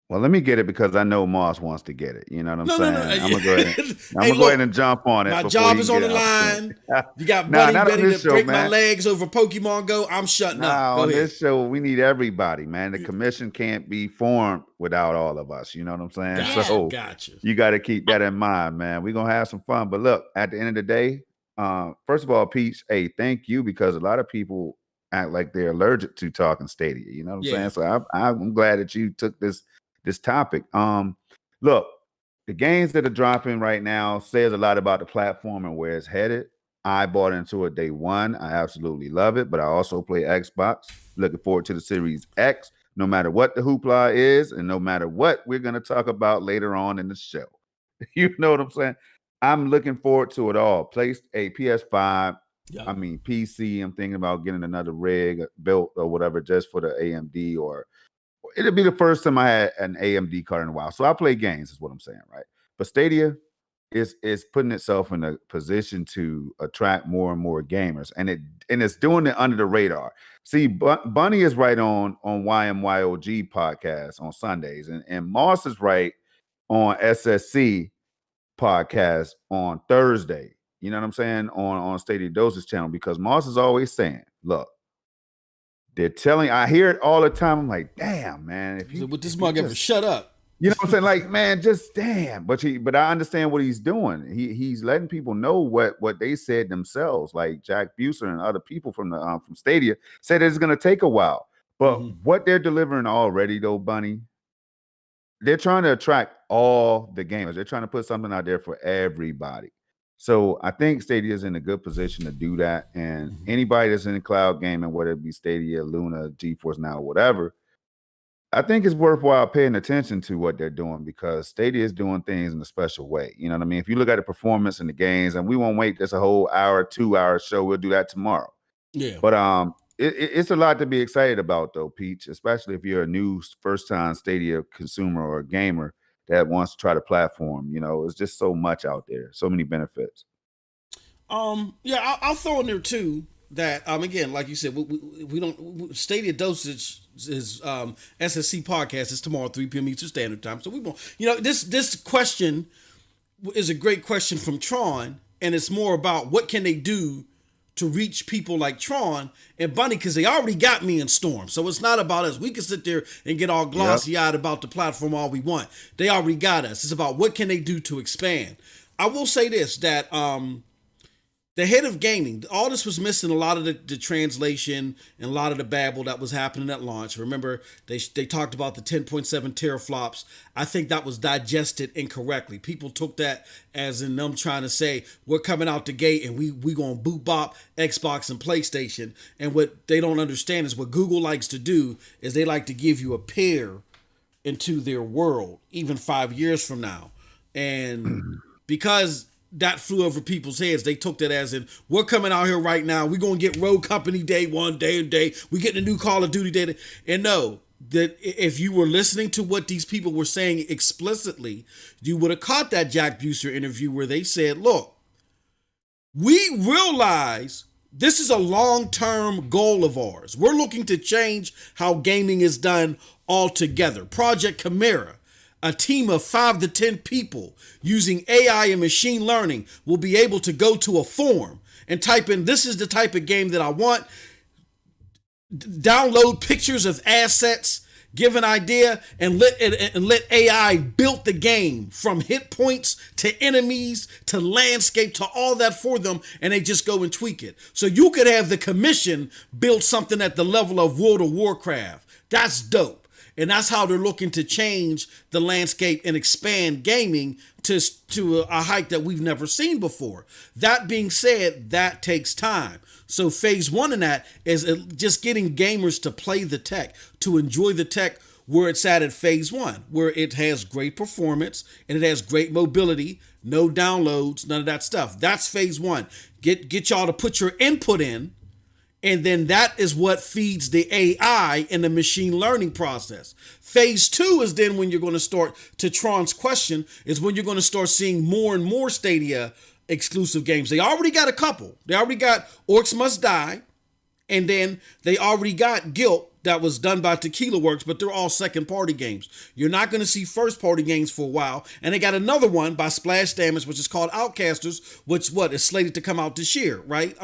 Well, let me get it because I know Moss wants to get it. You know what I'm saying? No. I'm gonna go ahead. Go ahead and jump on it. My job is on the line. You got Bunny ready to break my legs over Pokemon Go. I'm shutting up. Go on ahead. This show, we need everybody, man. The commission can't be formed without all of us. You know what I'm saying? Gotcha. You got to keep that in mind, man. We're gonna have some fun. But look, at the end of the day, first of all, Peach, hey, thank you, because a lot of people act like they're allergic to talking Stadia. You know what I'm saying? So I'm glad that you took this topic. Look, the games that are dropping right now says a lot about the platform and where it's headed. I bought into it day one. I absolutely love it, but I also play Xbox. Looking forward to the Series X, no matter what the hoopla is, and no matter what we're going to talk about later on in the show. You know what I'm saying? I'm looking forward to it all. Placed a PS5. I mean, PC. I'm thinking about getting another rig built or whatever just for the AMD, or it'll be the first time I had an AMD card in a while. So I play games, is what I'm saying, right? But Stadia is putting itself in a position to attract more and more gamers, and it's doing it under the radar. See, Bunny is right on YMYOG podcast on Sundays, and Moss is right on SSC podcast on Thursday. You know what I'm saying? On Stadia Doses channel, because Moss is always saying, look, they're telling, I hear it all the time. I'm like, damn, man. Would this mug ever shut up? You know what I'm saying? Like, man, just damn. But I understand what he's doing. He's letting people know what they said themselves. Like Jack Buser and other people from from Stadia said it's going to take a while. But what they're delivering already, though, Bunny, they're trying to attract all the gamers. They're trying to put something out there for everybody. So I think Stadia is in a good position to do that. And anybody that's in the cloud gaming, whether it be Stadia, Luna, GeForce Now, whatever, I think it's worthwhile paying attention to what they're doing, because Stadia is doing things in a special way. You know what I mean? If you look at the performance in the games, and we won't wait this a whole hour, 2 hour show, we'll do that tomorrow. Yeah. But it's a lot to be excited about, though, Peach, especially if you're a new first-time Stadia consumer or a gamer that wants to try the platform. You know, it's just so much out there, so many benefits. Yeah, I'll throw in there too. that again, like you said, we don't Stadia dosage is SSC podcast is tomorrow 3 p.m. Eastern Standard Time. So we won't. This question is a great question from Tron, and it's more about what can they do to reach people like Tron and Bunny, because they already got me and Storm. So it's not about us. We can sit there and get all glossy-eyed about the platform all we want. They already got us. It's about what can they do to expand. I will say this, that the head of gaming, all this was missing a lot of the translation and a lot of the babble that was happening at launch. Remember, they talked about the 10.7 teraflops. I think that was digested incorrectly. People took that as in them trying to say, we're coming out the gate and we going to boot bop Xbox and PlayStation. And what they don't understand is what Google likes to do is they like to give you a peer into their world, even 5 years from now. And because that flew over people's heads, they took that as in, we're coming out here right now, we're going to get Rogue Company day one, day and day, we getting a new Call of Duty day. And no, that if you were listening to what these people were saying explicitly, you would have caught that Jack Buser interview where they said, look, we realize this is a long-term goal of ours. We're looking to change how gaming is done altogether. Project Chimera, a team of 5 to 10 people using AI and machine learning will be able to go to a forum and type in, this is the type of game that I want, download pictures of assets, give an idea, and let AI build the game from hit points to enemies to landscape to all that for them, and they just go and tweak it. So you could have the commission build something at the level of World of Warcraft. That's dope. And that's how they're looking to change the landscape and expand gaming to a height that we've never seen before. That being said, that takes time. So phase one in that is just getting gamers to play the tech, to enjoy the tech where it's at phase one, where it has great performance and it has great mobility, no downloads, none of that stuff. That's phase one. Get y'all to put your input in. And then that is what feeds the AI and the machine learning process. Phase two is then when you're going to start, to Tron's question, is when you're going to start seeing more and more Stadia exclusive games. They already got a couple. They already got Orcs Must Die. And then they already got Guilt that was done by Tequila Works, but they're all second party games. You're not going to see first party games for a while. And they got another one by Splash Damage, which is called Outcasters, which is slated to come out this year, right?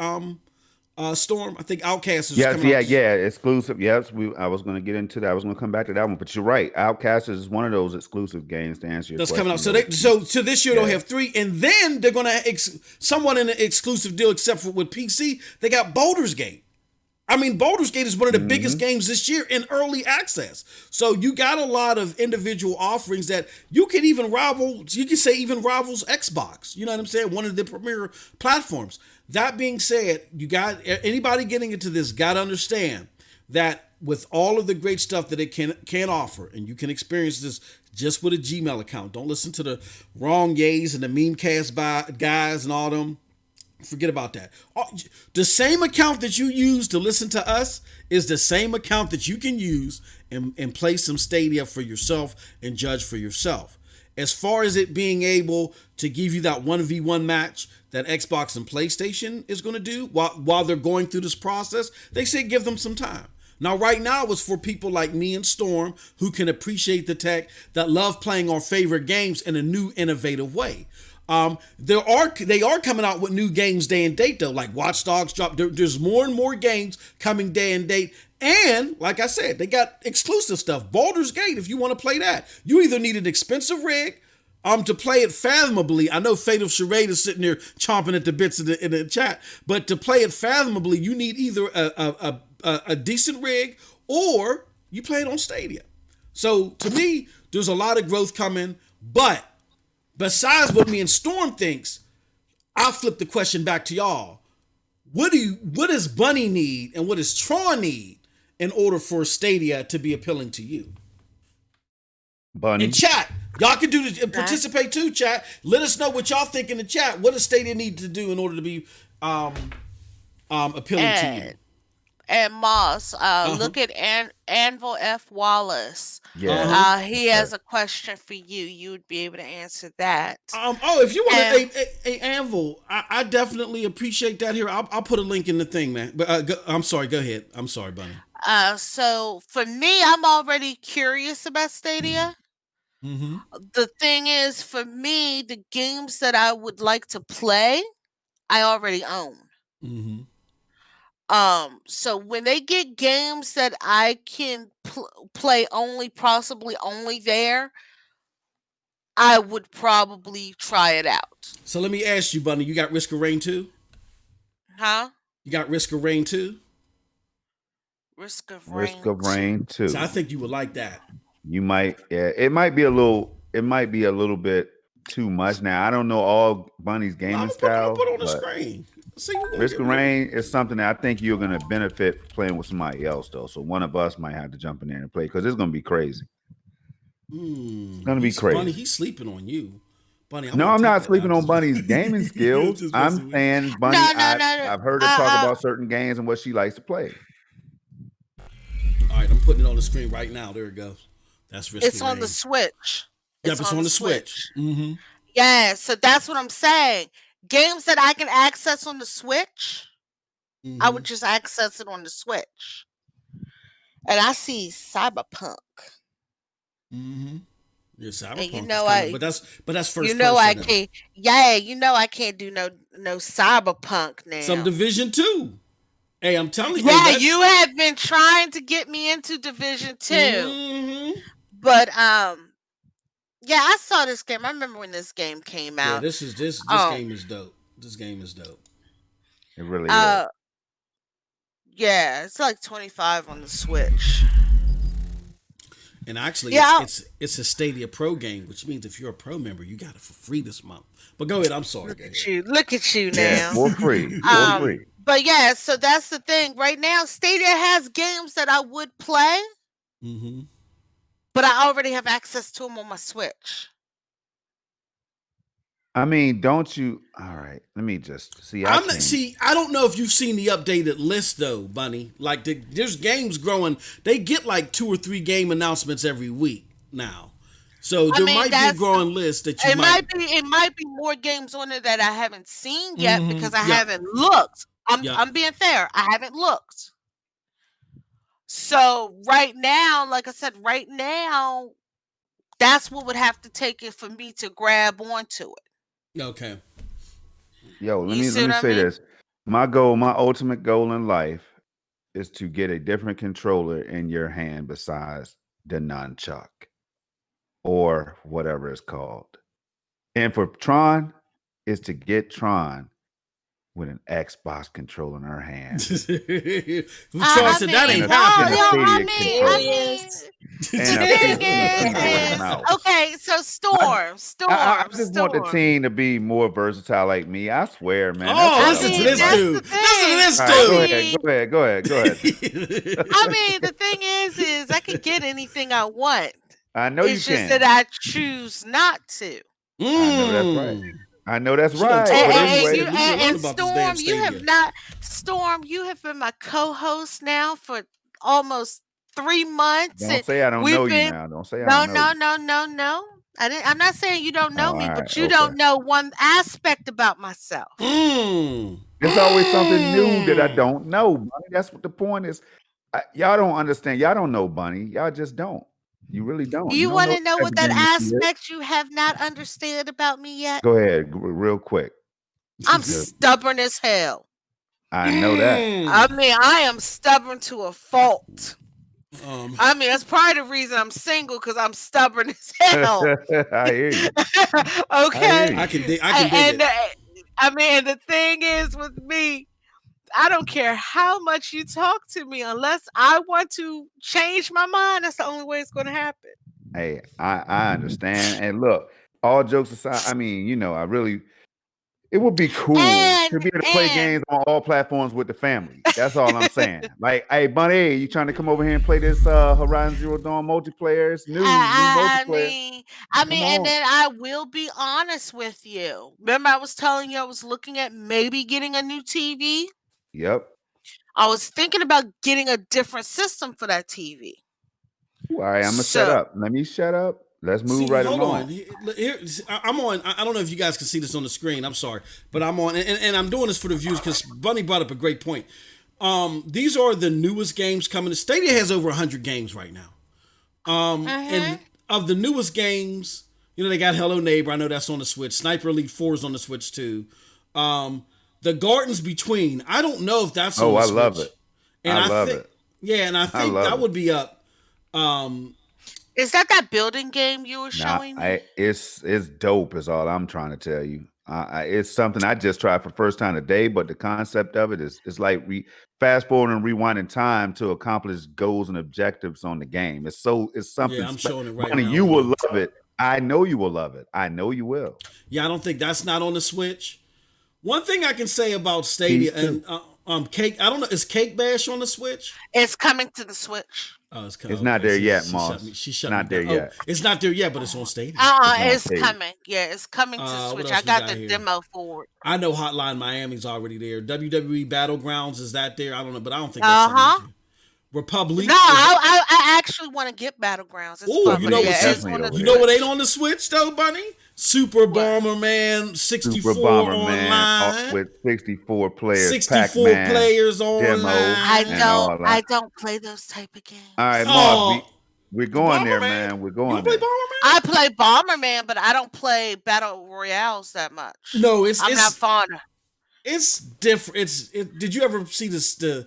Storm, I think Outcast is coming out. Exclusive. Yes, I was going to get into that. I was going to come back to that one, but you're right. Outcast is one of those exclusive games to answer your question. That's coming out. So this year they'll have 3, and then they're going to somewhat in an exclusive deal, except for with PC, they got Baldur's Gate. I mean, Baldur's Gate is one of the biggest games this year in early access. So you got a lot of individual offerings that you can even rivals Xbox. You know what I'm saying? One of the premier platforms. That being said, you got anybody getting into this got to understand that with all of the great stuff that it can offer, and you can experience this just with a Gmail account. Don't listen to the wrong yays and the memecast guys and all them. Forget about that. The same account that you use to listen to us is the same account that you can use and play some Stadia for yourself and judge for yourself. As far as it being able to give you that 1v1 match that Xbox and PlayStation is going to do while they're going through this process, they say give them some time. Now, right now, it's for people like me and Storm who can appreciate the tech, that love playing our favorite games in a new, innovative way. They are coming out with new games day and date though, like Watch Dogs drop. There's more and more games coming day and date. And like I said, they got exclusive stuff. Baldur's Gate, if you want to play that, you either need an expensive rig to play it fathomably. I know Fatal Charade is sitting there chomping at the bits in the chat, but to play it fathomably, you need either a decent rig or you play it on Stadia. So to me, there's a lot of growth coming, but besides what me and Storm thinks, I'll flip the question back to y'all. What does Bunny need and what does Tron need in order for Stadia to be appealing to you? Bunny. In chat, y'all can participate too, chat. Let us know what y'all think in the chat. What does Stadia need to do in order to be appealing to you? and Moss, Uh-huh. look at Anvil F. Wallace. Yeah. Uh-huh. He has a question for you. You would be able to answer that. If you want And a Anvil, I definitely appreciate that here. I'll put a link in the thing, man. But I'm sorry. Go ahead. I'm sorry, Bunny. so for me, I'm already curious about Stadia. Mm-hmm. The thing is, for me, the games that I would like to play, I already own. Mm-hmm. So when they get games that I can play possibly only there, I would probably try it out. So let me ask you, Bunny, you got Risk of Rain 2? Huh? You got Risk of Rain 2? Risk of Risk Rain of Rain 2. So I think you would like that. You might, yeah, it might be a little bit too much. Now, I don't know all Bunny's gaming I'll style, put on the but screen. See, Risk of Rain is something that I think you're going to benefit playing with somebody else, though. So one of us might have to jump in there and play because it's going to be crazy. It's going to be crazy. Bunny, he's sleeping on you. Bunny, No, I'm not sleeping on Bunny's gaming skills. I'm saying, Bunny, I've heard her talk about certain games and what she likes to play. All right, I'm putting it on the screen right now. There it goes. That's Risk It's of Rain. on the Switch. Yep, it's on the Switch. Mm-hmm. Yeah, so that's what I'm saying. Games that I can access on the Switch, I would just access it on the Switch. And I see Cyberpunk. Mm-hmm. Yeah, Cyberpunk. And but that's first. You know person I can't. Yeah, you know I can't do no Cyberpunk now. Some Division 2. Hey, I'm telling you. Yeah, you have been trying to get me into Division 2. Mm-hmm. But yeah, I saw this game. I remember when this game came out. Yeah, this game is dope. This game is dope. It really is. Yeah, it's like $25 on the Switch. And actually, it's a Stadia Pro game, which means if you're a Pro member, you got it for free this month. But go ahead. I'm sorry. Look at you now. Yeah, for free. For free. But yeah, so that's the thing. Right now, Stadia has games that I would play, but I already have access to them on my Switch. I mean, don't you? All right, let me just see. I don't know if you've seen the updated list though, Bunny. Like there's games growing. They get like 2 or 3 game announcements every week now. So there might be a growing list that you might. It might be more games on there that I haven't seen yet because I haven't looked. I'm being fair. I haven't looked. So right now, like I said, that's what would have to take it for me to grab onto it. Okay. Yo, let me say this. My ultimate goal in life is to get a different controller in your hand besides the nunchuck or whatever it's called. And for Tron, is to get Tron with an Xbox controller in her hand. Tron said that ain't happening. Okay, so Storm. I just want the team to be more versatile like me. I swear, man. Listen to this dude. Go ahead. I mean, the thing is I can get anything I want. I know you can. It's just that I choose not to. I know that's right. And Storm, you have been my co-host now for almost 3 months. Don't say I don't know you now. Don't say I don't know you. No. I'm not saying you don't know me, but you don't know one aspect about myself. There's always something new that I don't know, Bunny. That's what the point is. Y'all don't understand. Y'all don't know, Bunny. Y'all just don't. You really don't. You want to know what that aspect you have not understood about me yet? Go ahead, real quick. I'm stubborn as hell. I know that. I mean, I am stubborn to a fault. I mean, that's probably the reason I'm single, because I'm stubborn as hell. I hear you. Okay. I can dig it. I mean, the thing is with me, I don't care how much you talk to me, unless I want to change my mind. That's the only way it's going to happen. Hey, I understand. And look, all jokes aside, I mean, it would be cool to be able to play games on all platforms with the family. That's all I'm saying. Like, hey, Bunny, you trying to come over here and play this Horizon Zero Dawn multiplayer? It's new multiplayer. I mean, and then I will be honest with you. Remember, I was telling you I was looking at maybe getting a new TV? Yep. I was thinking about getting a different system for that TV. All right, I'm gonna shut up. Let me shut up. Let's move right hold along. on. Here, I'm on. I don't know if you guys can see this on the screen. I'm sorry, but I'm on, and I'm doing this for the views because Bunny brought up a great point. These are the newest games coming. Stadia has over 100 games right now. And of the newest games, they got Hello Neighbor. I know that's on the Switch. Sniper Elite 4 is on the Switch too. The Gardens Between. I don't know if that's on the Switch. I love it. And I love it. Yeah, and I think that would be up. Is that building game you were showing me? It's dope is all I'm trying to tell you. It's something I just tried for the first time today, but the concept of it is like fast forward and rewinding time to accomplish goals and objectives on the game. It's something. Yeah, I'm showing it right now. You will love it. I know you will love it. I know you will. Yeah, I don't think that's not on the Switch. One thing I can say about Stadia and Cake, I don't know, is Cake Bash on the Switch? It's coming to the Switch. Oh, it's coming. It's not there yet, Moss. She shut not there yet. It's not there yet, but it's on Stadia. It's coming. Yeah, it's coming to Switch. I got the demo for it. I know Hotline Miami's already there. WWE Battlegrounds, is that there? I don't know, but I don't think that's something. Republic. No, I actually want to get Battlegrounds. Oh, you know what ain't on the Switch though, Bunny? Super Bomberman 64 online with 64 players. 64 players online. I don't play those type of games. All right, Moss, we're going there, man. We're going there. I play Bomberman, but I don't play Battle Royales that much. No, I'm not fond. It's different. Did you ever see the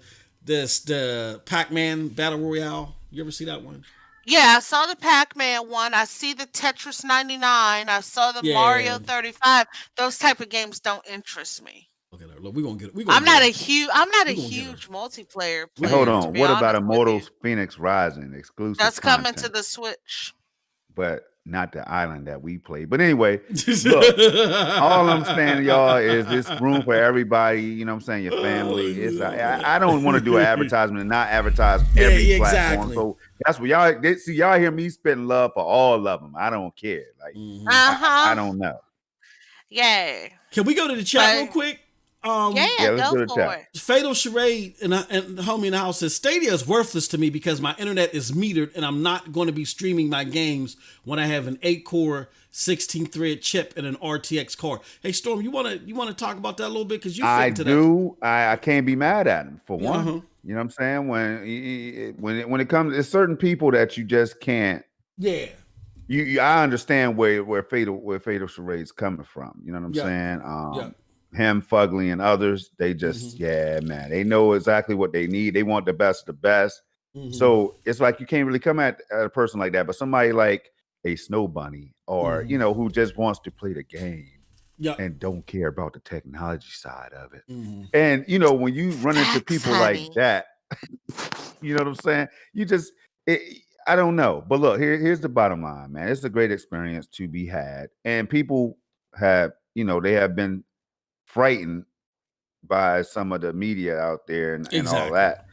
Pac-Man Battle Royale? You ever see that one? Yeah, I saw the Pac-Man one. I see the Tetris 99. I saw the Mario 35. Those type of games don't interest me. Okay, look, we're gonna get it. I'm not a huge multiplayer player. Hold on. What about Immortals Phoenix Rising exclusive? That's coming to the Switch. But not the island that we play. But anyway, look, all I'm saying, y'all, is this room for everybody. You know what I'm saying? Your family. I don't want to do an advertisement and not advertise every platform. So that's what y'all hear me spitting love for all of them. I don't care. Like, I don't know. Yeah. Can we go to the chat real quick? Let's go for it. Fatal Charade and homie in the house says Stadia is worthless to me because my internet is metered and I'm not going to be streaming my games when I have an 8-core 16-thread chip and an RTX card. Hey Storm, you want to talk about that a little bit because you fit into that. I can't be mad at him for one. You know what I'm saying? When it comes, there's certain people that you just can't. Yeah. I understand where Fatal Charade's coming from. You know what I'm saying? Him, Fugly, and others, they just, man, they know exactly what they need. They want the best of the best. So it's like you can't really come at a person like that, but somebody like a Snow Bunny or, who just wants to play the game and don't care about the technology side of it. And, when you run into people like that, you know what I'm saying? You just, I don't know. But look, here's the bottom line, man. It's a great experience to be had. And people have, they have been frightened by some of the media out there and all that.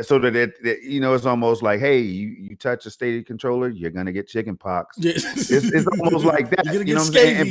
So that it's almost like, hey, you touch a Stadia controller, you're gonna get chicken pox. It's almost like that. You're you know what I'm saying?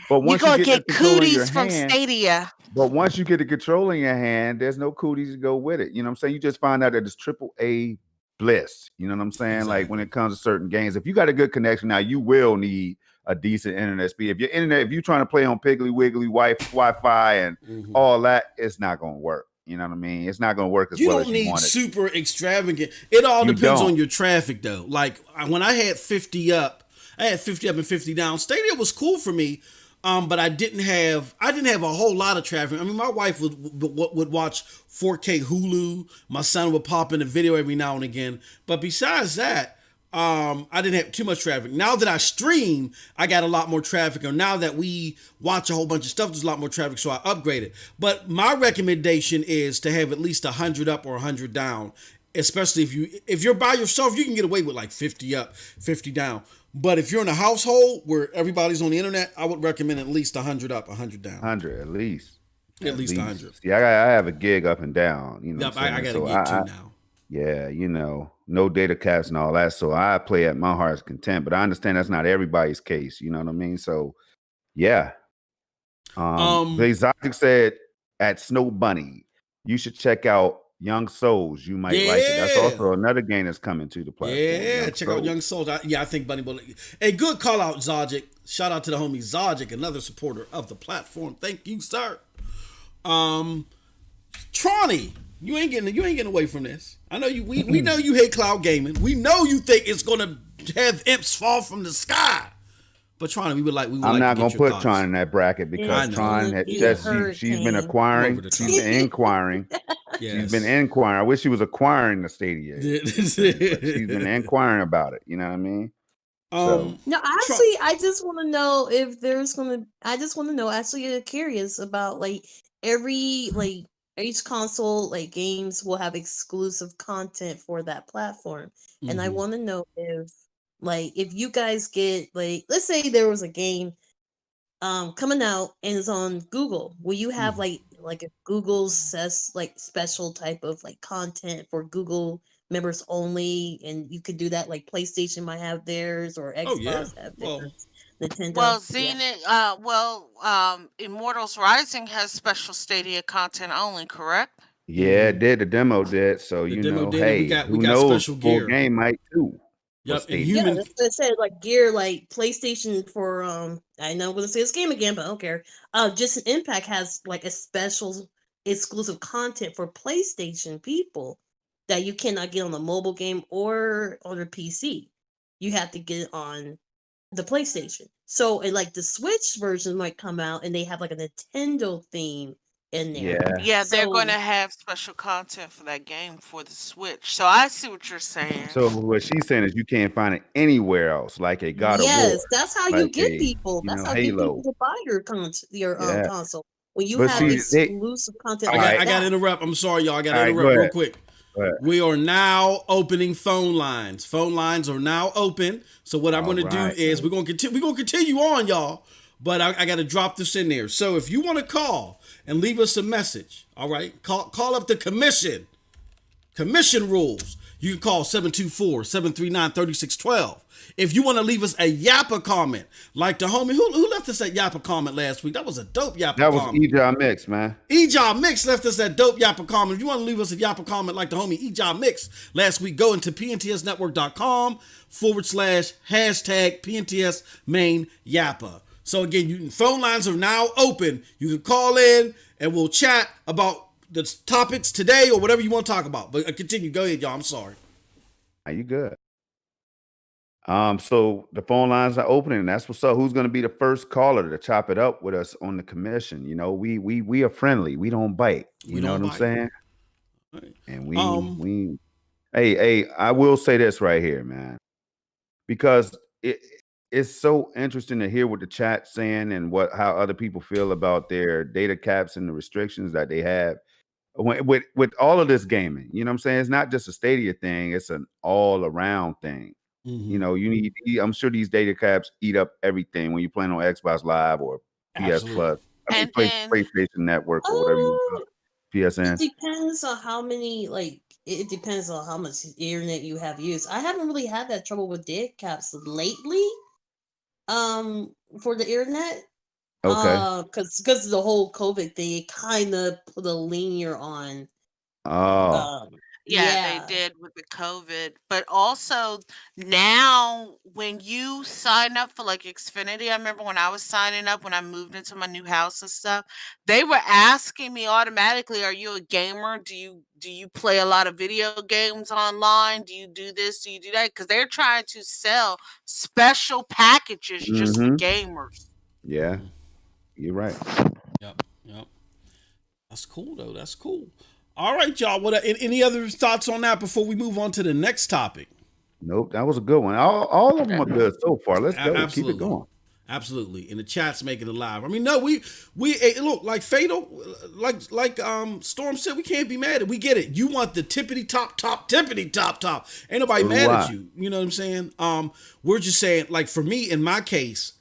But once you get cooties from Stadia. But once you get the controller in your hand, there's no cooties to go with it. You know what I'm saying? You just find out that it's AAA bliss. You know what I'm saying? Exactly. Like when it comes to certain games, if you got a good connection now, you will need a decent internet speed. If you're trying to play on Piggly Wiggly Wi-Fi and all that, it's not going to work. You know what I mean? It's not going to work as well as you want it. You don't need super extravagant. It all depends on your traffic, though. Like when I had 50 up and 50 down. Stadia was cool for me, but I didn't have a whole lot of traffic. I mean, my wife would watch 4K Hulu. My son would pop in a video every now and again. But besides that, I didn't have too much traffic. Now that I stream, I got a lot more traffic. Or now that we watch a whole bunch of stuff, there's a lot more traffic, so I upgraded. But my recommendation is to have at least 100 up or 100 down. Especially if you're by yourself, you can get away with like 50 up, 50 down. But if you're in a household where everybody's on the internet, I would recommend at least 100 up, 100 down. 100 at least. At least 100. Yeah, I have a gig up and down. I got a gig too now. Yeah, no data caps and all that. So I play at my heart's content, but I understand that's not everybody's case. You know what I mean? So, yeah. The Exotic said at Snow Bunny, you should check out Young Souls. You might like it. That's Yeah. also another game that's coming to the platform. Yeah, Young check out Souls. Young Souls. I think Bunny Bullet. A good call out, Zogic. Shout out to the homie Zogic, another supporter of the platform. Thank you, sir. Tronny, you ain't getting away from this. I know you. We know you hate cloud gaming. We know you think it's gonna have imps fall from the sky. But Tron, we would like. I'm not gonna put Tron in that bracket because Tron she's been acquiring. She's been inquiring. She's been inquiring. I wish she was acquiring the Stadia. She's been inquiring about it. You know what I mean? No, actually, I just want to know if there's gonna. I just want to know. Actually, curious about like each console games will have exclusive content for that platform, and I want to know if you guys get let's say there was a game coming out and it's on Google, will you have like a Google says special type of content for Google members only, and you could do that like PlayStation might have theirs or Xbox have theirs. Nintendo. Well, Zenith, Immortals Rising has special Stadia content only, correct? Yeah, it did. The demo did. So The you demo know, did, hey, we got who knows? special Full gear. game might too. Yep, and Yeah, that's what I said. Like gear, like PlayStation for I know I'm gonna say this game again, but I don't care. Just Impact has like a special exclusive content for PlayStation people that you cannot get on the mobile game or on the PC. You have to get it on the PlayStation. So and like the Switch version might come out and they have like a Nintendo theme in there. Yeah, they're going to have special content for that game for the Switch. So I see what you're saying. So what she's saying is you can't find it anywhere else, like a God of War. Yes, that's how you get people. You That's know, how you get Halo. people to buy your console. When you But have see, exclusive content I got to interrupt. I'm sorry, y'all. I got to interrupt real quick. We are now opening phone lines. Phone lines are now open. So what I'm going to do is we're going to continue on, y'all. But I got to drop this in there. So if you want to call and leave us a message, all right, call up the commission. Commission rules. You can call 724-739-3612. If you want to leave us a Yappa comment, like the homie who left us that Yappa comment last week. That was a dope Yappa comment. That was Ejob Mix, man. Ejob Mix left us that dope Yappa comment. If you want to leave us a Yappa comment like the homie Ejob Mix last week, go into pntsnetwork.com/hashtag PNTS main Yappa. So again, phone lines are now open. You can call in and we'll chat about the topics today or whatever you want to talk about. But continue. Go ahead, y'all. I'm sorry. Are you good? So the phone lines are opening, and that's what's up. Who's going to be the first caller to chop it up with us on the commission? You know, we are friendly. We don't bite. You know what I'm saying? Right. And we hey, I will say this right here, man, because it's so interesting to hear what the chat's saying and how other people feel about their data caps and the restrictions that they have with all of this gaming. You know what I'm saying? It's not just a Stadia thing; it's an all around thing. You know, I'm sure these data caps eat up everything when you're playing on Xbox Live or PS Plus, PlayStation Network or whatever you call it, PSN. It depends on how many, it depends on how much internet you have used. I haven't really had that trouble with data caps lately, for the internet. Okay. Because of the whole COVID thing, it kind of put a linear on. Yeah, they did with the COVID. But also now when you sign up for like Xfinity, I remember when I was signing up when I moved into my new house and stuff, they were asking me automatically, are you a gamer? Do you play a lot of video games online? Do you do this? Do you do that? Because they're trying to sell special packages just for gamers. Yeah, you're right. Yep. That's cool though. That's cool. All right, y'all. What any other thoughts on that before we move on to the next topic? Nope, that was a good one. All of them are good so far. Let's go. Absolutely. Keep it going. Absolutely. And the chat's making it live. I mean, no, we look like Fatal, like Storm said, we can't be mad at. We get it. You want the tippity top. Ain't nobody mad at you. You know what I'm saying? We're just saying, like for me, in my case,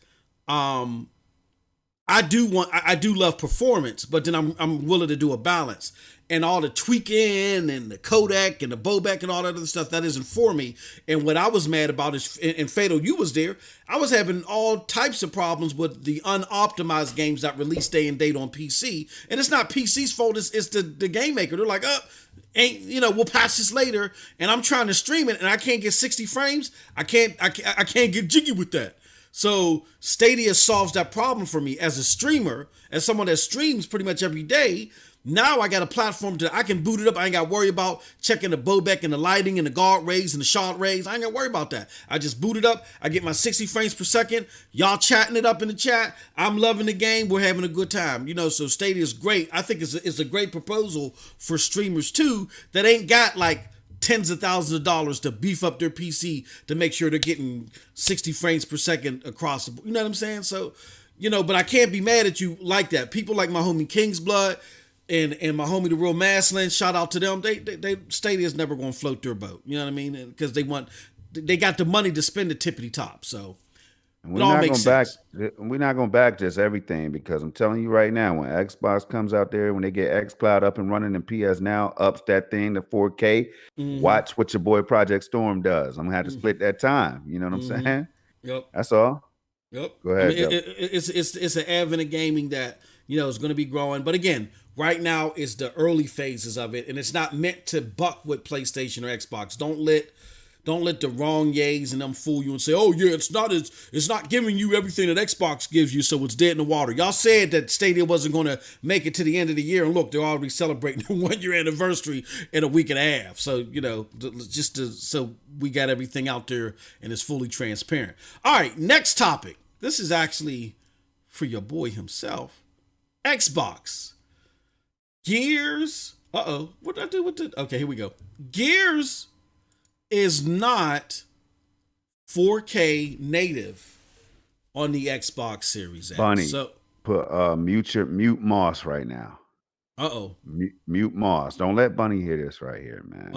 I do love performance, but then I'm willing to do a balance. And all the tweaking and the codec and the bowback and all that other stuff, that isn't for me. And what I was mad about is, and Fatal, you was there, I was having all types of problems with the unoptimized games that release day and date on PC. And it's not PC's fault, it's the game maker. They're like, we'll patch this later, and I'm trying to stream it and I can't get 60 frames. I can't get jiggy with that. So Stadia solves that problem for me as a streamer, as someone that streams pretty much every day. Now I got a platform I can boot it up. I ain't got to worry about checking the bowback and the lighting and the guard rays and the shot rays. I ain't got to worry about that. I just boot it up. I get my 60 frames per second. Y'all chatting it up in the chat. I'm loving the game. We're having a good time. So Stadia is great. I think it's a great proposal for streamers too that ain't got like tens of thousands of dollars to beef up their PC to make sure they're getting 60 frames per second across the board. You know what I'm saying? So, but I can't be mad at you like that. People like my homie King's Blood and my homie the Real Maslin, shout out to them. They Stadia's never going to float their boat. You know what I mean? Because they got the money to spend the tippity top. So we're not going to back just everything, because I'm telling you right now, when Xbox comes out there, when they get Xcloud up and running and PS Now ups that thing to 4K, watch what your boy Project Storm does. I'm going to have to split that time. You know what I'm saying? Yep. That's all. Yep. Go ahead. It's an advent of gaming that, is going to be growing. But again, right now is the early phases of it, and it's not meant to buck with PlayStation or Xbox. Don't let the wrong yays and them fool you and say, oh yeah, it's not giving you everything that Xbox gives you, so it's dead in the water. Y'all said that Stadia wasn't going to make it to the end of the year, and look, they're already celebrating the 1 year anniversary in a week and a half. So, so we got everything out there and it's fully transparent. All right, next topic. This is actually for your boy himself. Xbox. Gears. What did I do with it? Okay, here we go. Gears is not 4K native on the Xbox Series X. Bunny, so put mute Moss right now. Mute Moss. Don't let Bunny hear this right here, man.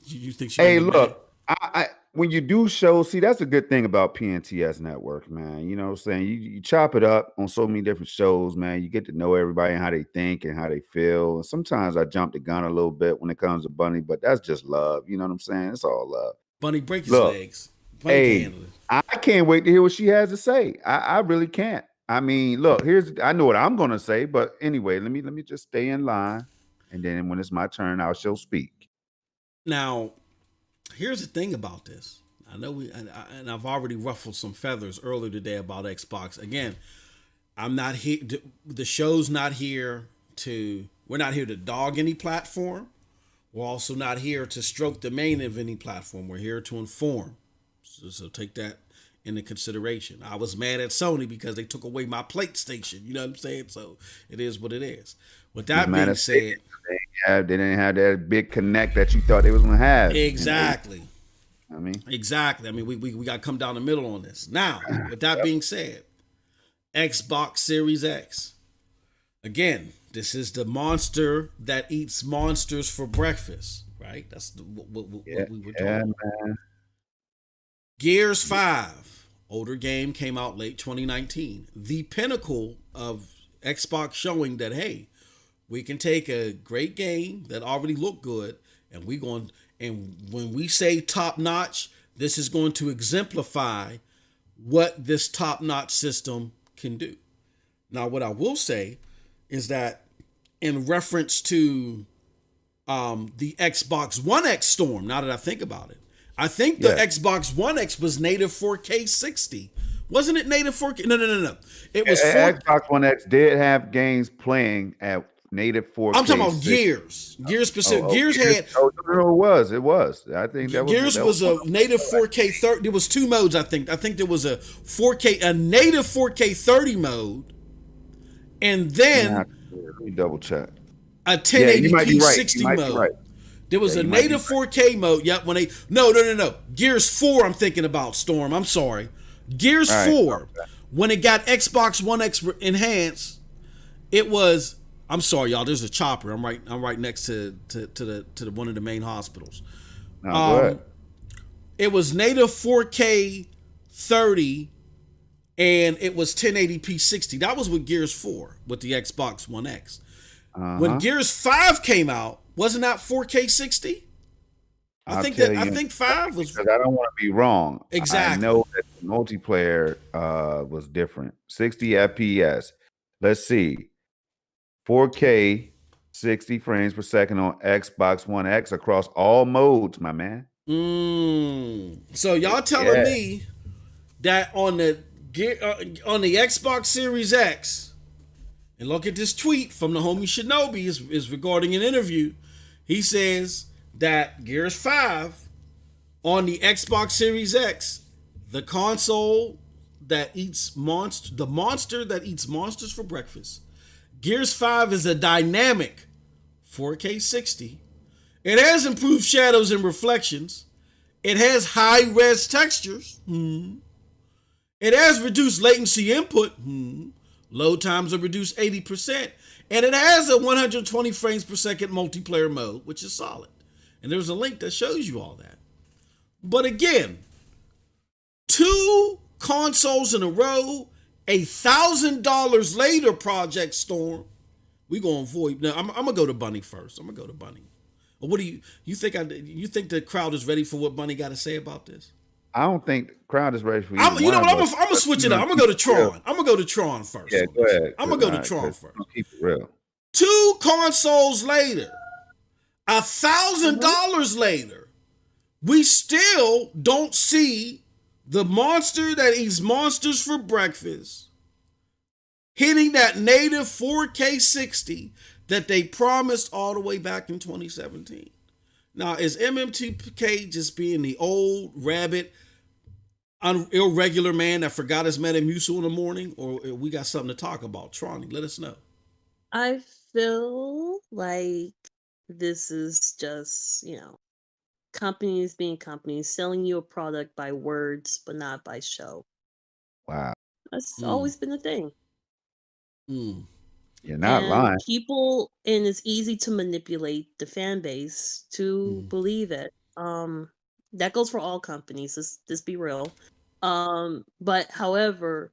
You think she? Hey, look, I when you do shows, see, that's a good thing about PNTS Network, man. You know what I'm saying? You chop it up on so many different shows, man. You get to know everybody and how they think and how they feel. And sometimes I jump the gun a little bit when it comes to Bunny, but that's just love. You know what I'm saying? It's all love. Bunny, break his legs. Bunny I can't wait to hear what she has to say. I really can't. I mean, look, I know what I'm gonna say, but anyway, let me just stay in line, and then when it's my turn, she'll speak. Now, here's the thing about this. I know and I've already ruffled some feathers earlier today about Xbox. Again, I'm not here. The show's not here we're not here to dog any platform. We're also not here to stroke the mane of any platform. We're here to inform. So take that into consideration. I was mad at Sony because they took away my PlayStation. You know what I'm saying? So it is what it is. With that being said, they didn't have that big connect that you thought they was gonna have. Exactly. Exactly. I mean, we got to come down the middle on this. Now, with that being said, Xbox Series X. Again, this is the monster that eats monsters for breakfast, right? That's what we were talking about. Gears 5, older game, came out late 2019. The pinnacle of Xbox showing that, hey, we can take a great game that already looked good, and when we say top notch, this is going to exemplify what this top notch system can do. Now, what I will say is that in reference to the Xbox One X storm, now that I think about it, I think the Xbox One X was native 4K 60. Wasn't it native 4K? No. It was Xbox One X did have games playing at native 4K. I'm talking about Gears. Gears specific. Gears had. No, it was. I think that Gears was a native 4K 30. There was two modes. I think there was a native 4K 30 mode, and then let me double check. A 1080p 60 mode. Right. There was a native 4K mode. Yep. When they no. Gears 4. I'm thinking about Storm. I'm sorry. Gears 4. Okay. When it got Xbox One X enhanced, it was. I'm sorry, y'all. There's a chopper. I'm right next to the one of the main hospitals. No, go ahead. It was native 4K 30, and it was 1080p 60. That was with Gears 4 with the Xbox One X. When Gears 5 came out, wasn't that 4K 60? I think 5 was. Because I don't want to be wrong. Exactly. I know that the multiplayer was different. 60 FPS. Let's see. 4K 60 frames per second on Xbox One X across all modes, my man. So y'all telling me that on the Xbox Series X, and look at this tweet from the homie Shinobi is regarding an interview. He says that Gears 5 on the Xbox Series X, the console that eats the monster that eats monsters for breakfast. Gears 5 is a dynamic 4K 60. It has improved shadows and reflections. It has high-res textures. It has reduced latency input. Load times are reduced 80%. And it has a 120 frames per second multiplayer mode, which is solid. And there's a link that shows you all that. But again, 2 consoles in a row, $1,000 later, Project Storm. We gonna avoid. Now I'm gonna go to Bunny first. I'm gonna go to Bunny. What do you think? You think the crowd is ready for what Bunny got to say about this? I don't think the crowd is ready for you. I'm gonna switch it up. I'm gonna go to Tron. I'm gonna go to Tron first. Yeah, go ahead. I'm gonna go to Tron first. Keep it real. 2 consoles later, $1,000 later, we still don't see the monster that eats monsters for breakfast hitting that native 4K 60 that they promised all the way back in 2017. Now, is MM2K just being the old rabbit, irregular man that forgot his Metamucil in the morning, or we got something to talk about? Tronny, let us know. I feel like this is just, companies being companies, selling you a product by words, but not by show. Wow. That's always been the thing. You're not lying. People, and it's easy to manipulate the fan base to believe it. That goes for all companies. Let's be real. But however,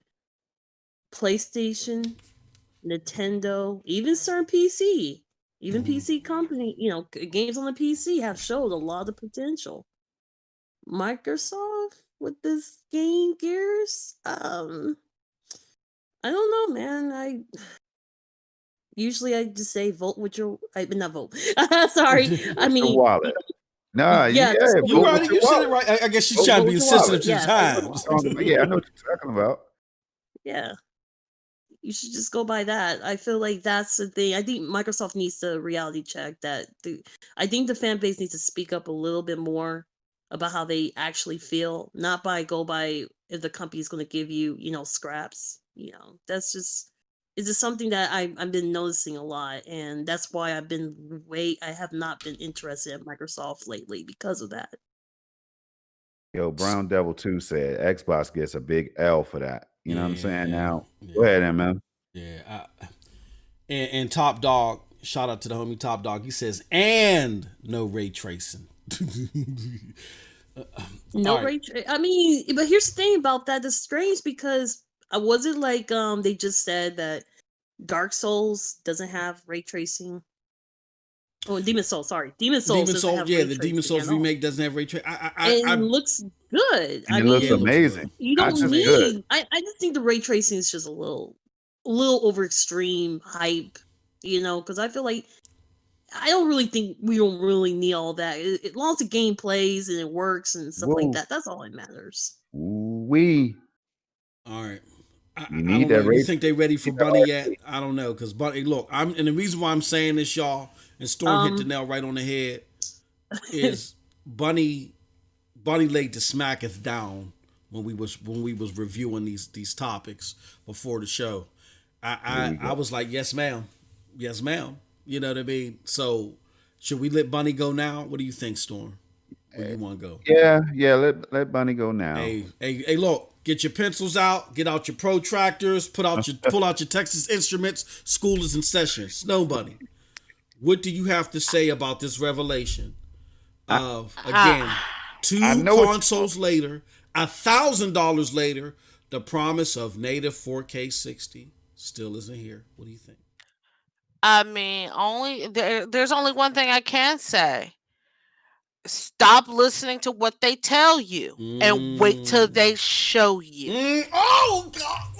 PlayStation, Nintendo, even certain PC, PC company, games on the PC have showed a lot of potential. Microsoft with this game Gears, I don't know, man. Usually I just say vote with your, not vote. Sorry, I mean your wallet. No, you right. You said it right. I guess she's trying to be sensitive to the times. Yeah, I know what you're talking about. Yeah, you should just go by that. I feel like that's the thing. I think Microsoft needs to reality check that. I think the fan base needs to speak up a little bit more about how they actually feel, not go by if the company's going to give you, scraps. That's just. Is it something that I've been noticing a lot, and that's why I have not been interested in Microsoft lately because of that. Yo, Brown Devil 2 said Xbox gets a big L for that. You know what I'm saying? Now, go ahead, MM. Yeah. And Top Dog, shout out to the homie Top Dog. He says, and no ray tracing. Ray tracing. I mean, but here's the thing about that. It's strange because was it like they just said that Dark Souls doesn't have ray tracing? Oh, Demon Souls, sorry. Demon Souls, the Demon Souls remake doesn't have ray tracing. It looks good. It looks amazing. You don't need. I just think the ray tracing is just a little over extreme hype, because I feel like I don't really think we don't really need all that. As long as the game plays and it works and stuff like that, that's all that matters. All right. You need that. You think they ready for Bunny yet? I don't know, because Bunny. Look, and the reason why I'm saying this, y'all, and Storm hit the nail right on the head, is Bunny laid the smacketh down when we was reviewing these topics before the show. I was like, yes, ma'am. You know what I mean? So should we let Bunny go now? What do you think, Storm? Where you want to go? Yeah. Let Bunny go now. Hey, look. Get your pencils out. Get out your protractors. Pull out your Texas Instruments. School is in session. Snow Bunny, what do you have to say about this revelation of, again, 2 consoles later, $1,000 later, the promise of native 4K 60 still isn't here? What do you think? I mean, there's only one thing I can say. Stop listening to what they tell you and wait till they show you. Oh God!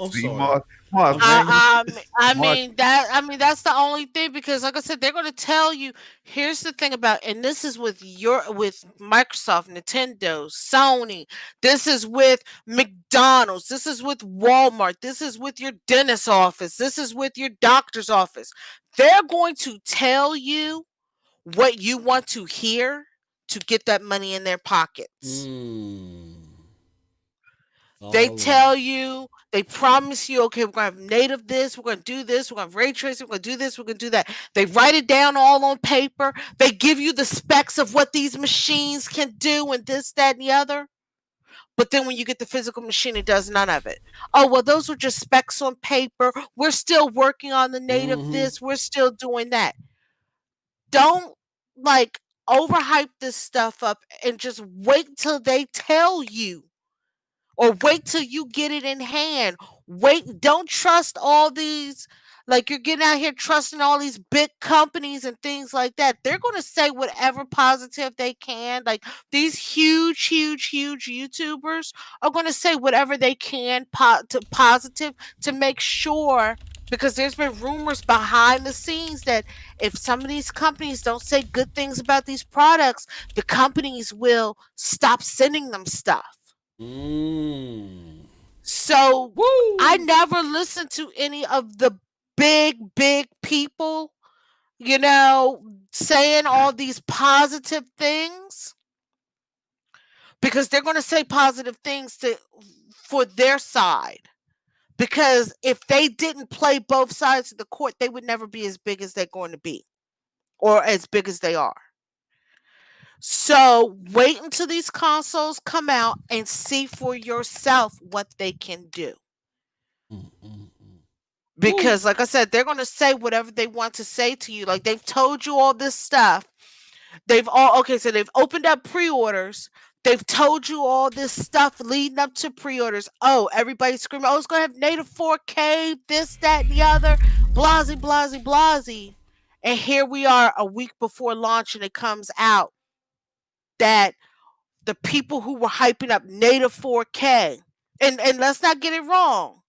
I'm See, sorry. Mars, I'm man. That's the only thing because, like I said, they're going to tell you. Here's the thing about, and this is with Microsoft, Nintendo, Sony. This is with McDonald's. This is with Walmart. This is with your dentist's office. This is with your doctor's office. They're going to tell you what you want to hear to get that money in their pockets. They tell you, they promise you, okay, we're going to have native this, we're going to do this, we're going to have ray tracing, we're going to do this, we're going to do that. They write it down all on paper. They give you the specs of what these machines can do and this, that, and the other. But then when you get the physical machine, it does none of it. Oh, well, those were just specs on paper. We're still working on the native this, we're still doing that. Don't like overhype this stuff up and just wait till they tell you. Or wait till you get it in hand. Don't trust all these, like you're getting out here trusting all these big companies and things like that. They're going to say whatever positive they can. Like these huge YouTubers are going to say whatever they can positive to make sure, because there's been rumors behind the scenes that if some of these companies don't say good things about these products, the companies will stop sending them stuff. So I never listened to any of the big people, saying all these positive things, because they're going to say positive things for their side. Because if they didn't play both sides of the court, they would never be as big as they're going to be, or as big as they are. So wait until these consoles come out and see for yourself what they can do. Because, like I said, they're going to say whatever they want to say to you. Like they've told you all this stuff. So they've opened up pre-orders. They've told you all this stuff leading up to pre-orders. Oh, everybody's screaming, oh, it's going to have native 4K, this, that, and the other, blasey. And here we are a week before launch and it comes out that the people who were hyping up native 4K, and let's not get it wrong,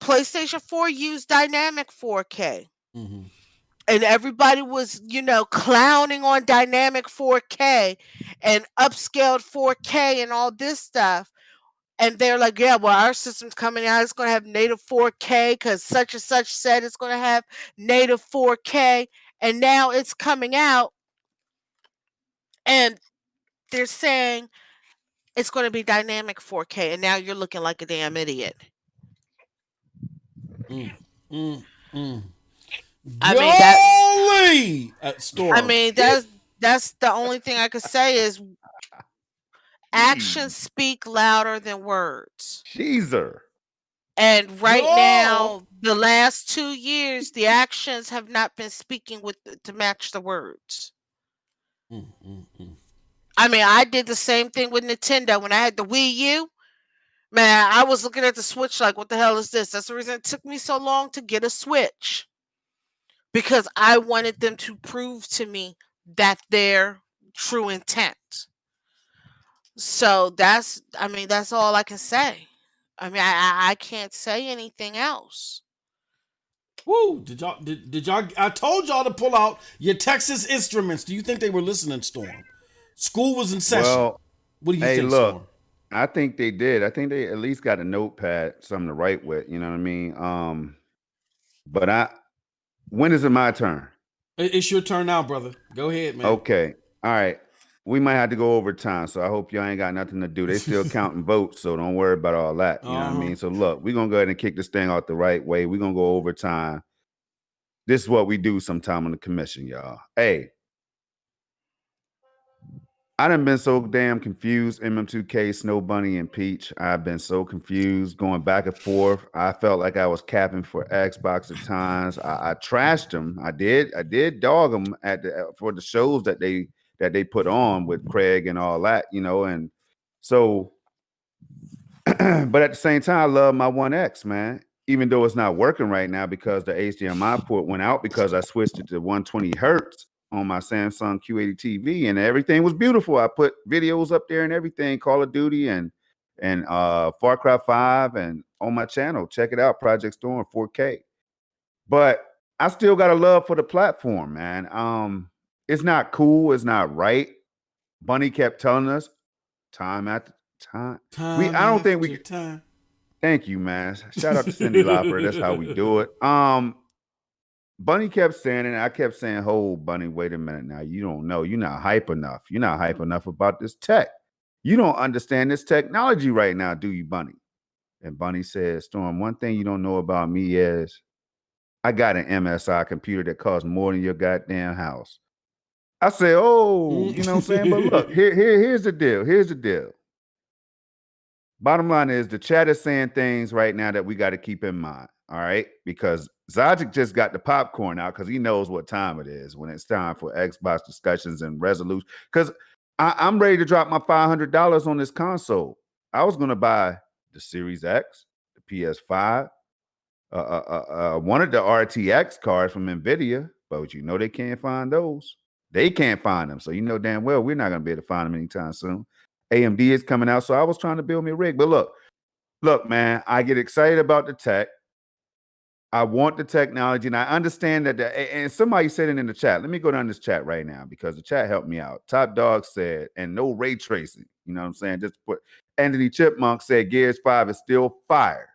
PlayStation 4 used dynamic 4K. And everybody was, clowning on dynamic 4K and upscaled 4K and all this stuff. And they're like, yeah, well, our system's coming out. It's going to have native 4K because such and such said it's going to have native 4K. And now it's coming out. And they're saying it's going to be dynamic 4K. And now you're looking like a damn idiot. That's the only thing I could say is actions speak louder than words. Jeezer. And right now, the last 2 years, the actions have not been speaking to match the words. I mean, I did the same thing with Nintendo when I had the Wii U. Man, I was looking at the Switch like, what the hell is this? That's the reason it took me so long to get a Switch. Because I wanted them to prove to me that their true intent. So that's all I can say. I mean, I can't say anything else. Woo! Did y'all? I told y'all to pull out your Texas Instruments. Do you think they were listening, Storm? School was in session. Well, what do you think, Storm? I think they did. I think they at least got a notepad, something to write with. You know what I mean? But when is it my turn? It's your turn now, brother. Go ahead, man. Okay. All right. We might have to go over time, so I hope y'all ain't got nothing to do. They still counting votes, so don't worry about all that. You know what I mean? So look, we're going to go ahead and kick this thing out the right way. We're going to go overtime. This is what we do sometime on the commission, y'all. Hey, I done been so damn confused, MM2K, Snow Bunny, and Peach. I've been so confused, going back and forth. I felt like I was capping for Xbox at times. I trashed them. I did dog them for the shows that they put on with Craig and all that, and so, but at the same time, I love my 1X, man, even though it's not working right now because the HDMI port went out because I switched it to 120 hertz on my Samsung Q80 TV and everything was beautiful. I put videos up there and everything, Call of Duty and and Far Cry 5 and on my channel. Check it out, Project Storm 4K. But I still got a love for the platform, man. It's not cool, it's not right. Bunny kept telling us time after time. I don't think we time. Thank you, man. Shout out to Cindy Lauper. That's how we do it. Bunny kept saying it, and I kept saying, "Hold, Bunny, wait a minute now. You don't know. You're not hype enough. You're not hype enough about this tech. You don't understand this technology right now, do you, Bunny?" And Bunny said, "Storm, one thing you don't know about me is I got an MSI computer that costs more than your goddamn house." I said, "Oh, you know what I'm saying? But look, here's the deal. Here's the deal. Bottom line is the chat is saying things right now that we got to keep in mind, all right? Because Zajic just got the popcorn out because he knows what time it is when it's time for Xbox discussions and resolution. Because I'm ready to drop my $500 on this console. I was going to buy the Series X, the PS5, one of the RTX cards from NVIDIA, but you know they can't find those. They can't find them. So you know damn well we're not going to be able to find them anytime soon. AMD is coming out, so I was trying to build me a rig. But look, man, I get excited about the tech. I want the technology, and I understand that. And somebody said it in the chat. Let me go down this chat right now because the chat helped me out. Top Dog said, and no ray tracing. You know what I'm saying? Just put Anthony Chipmunk said Gears 5 is still fire.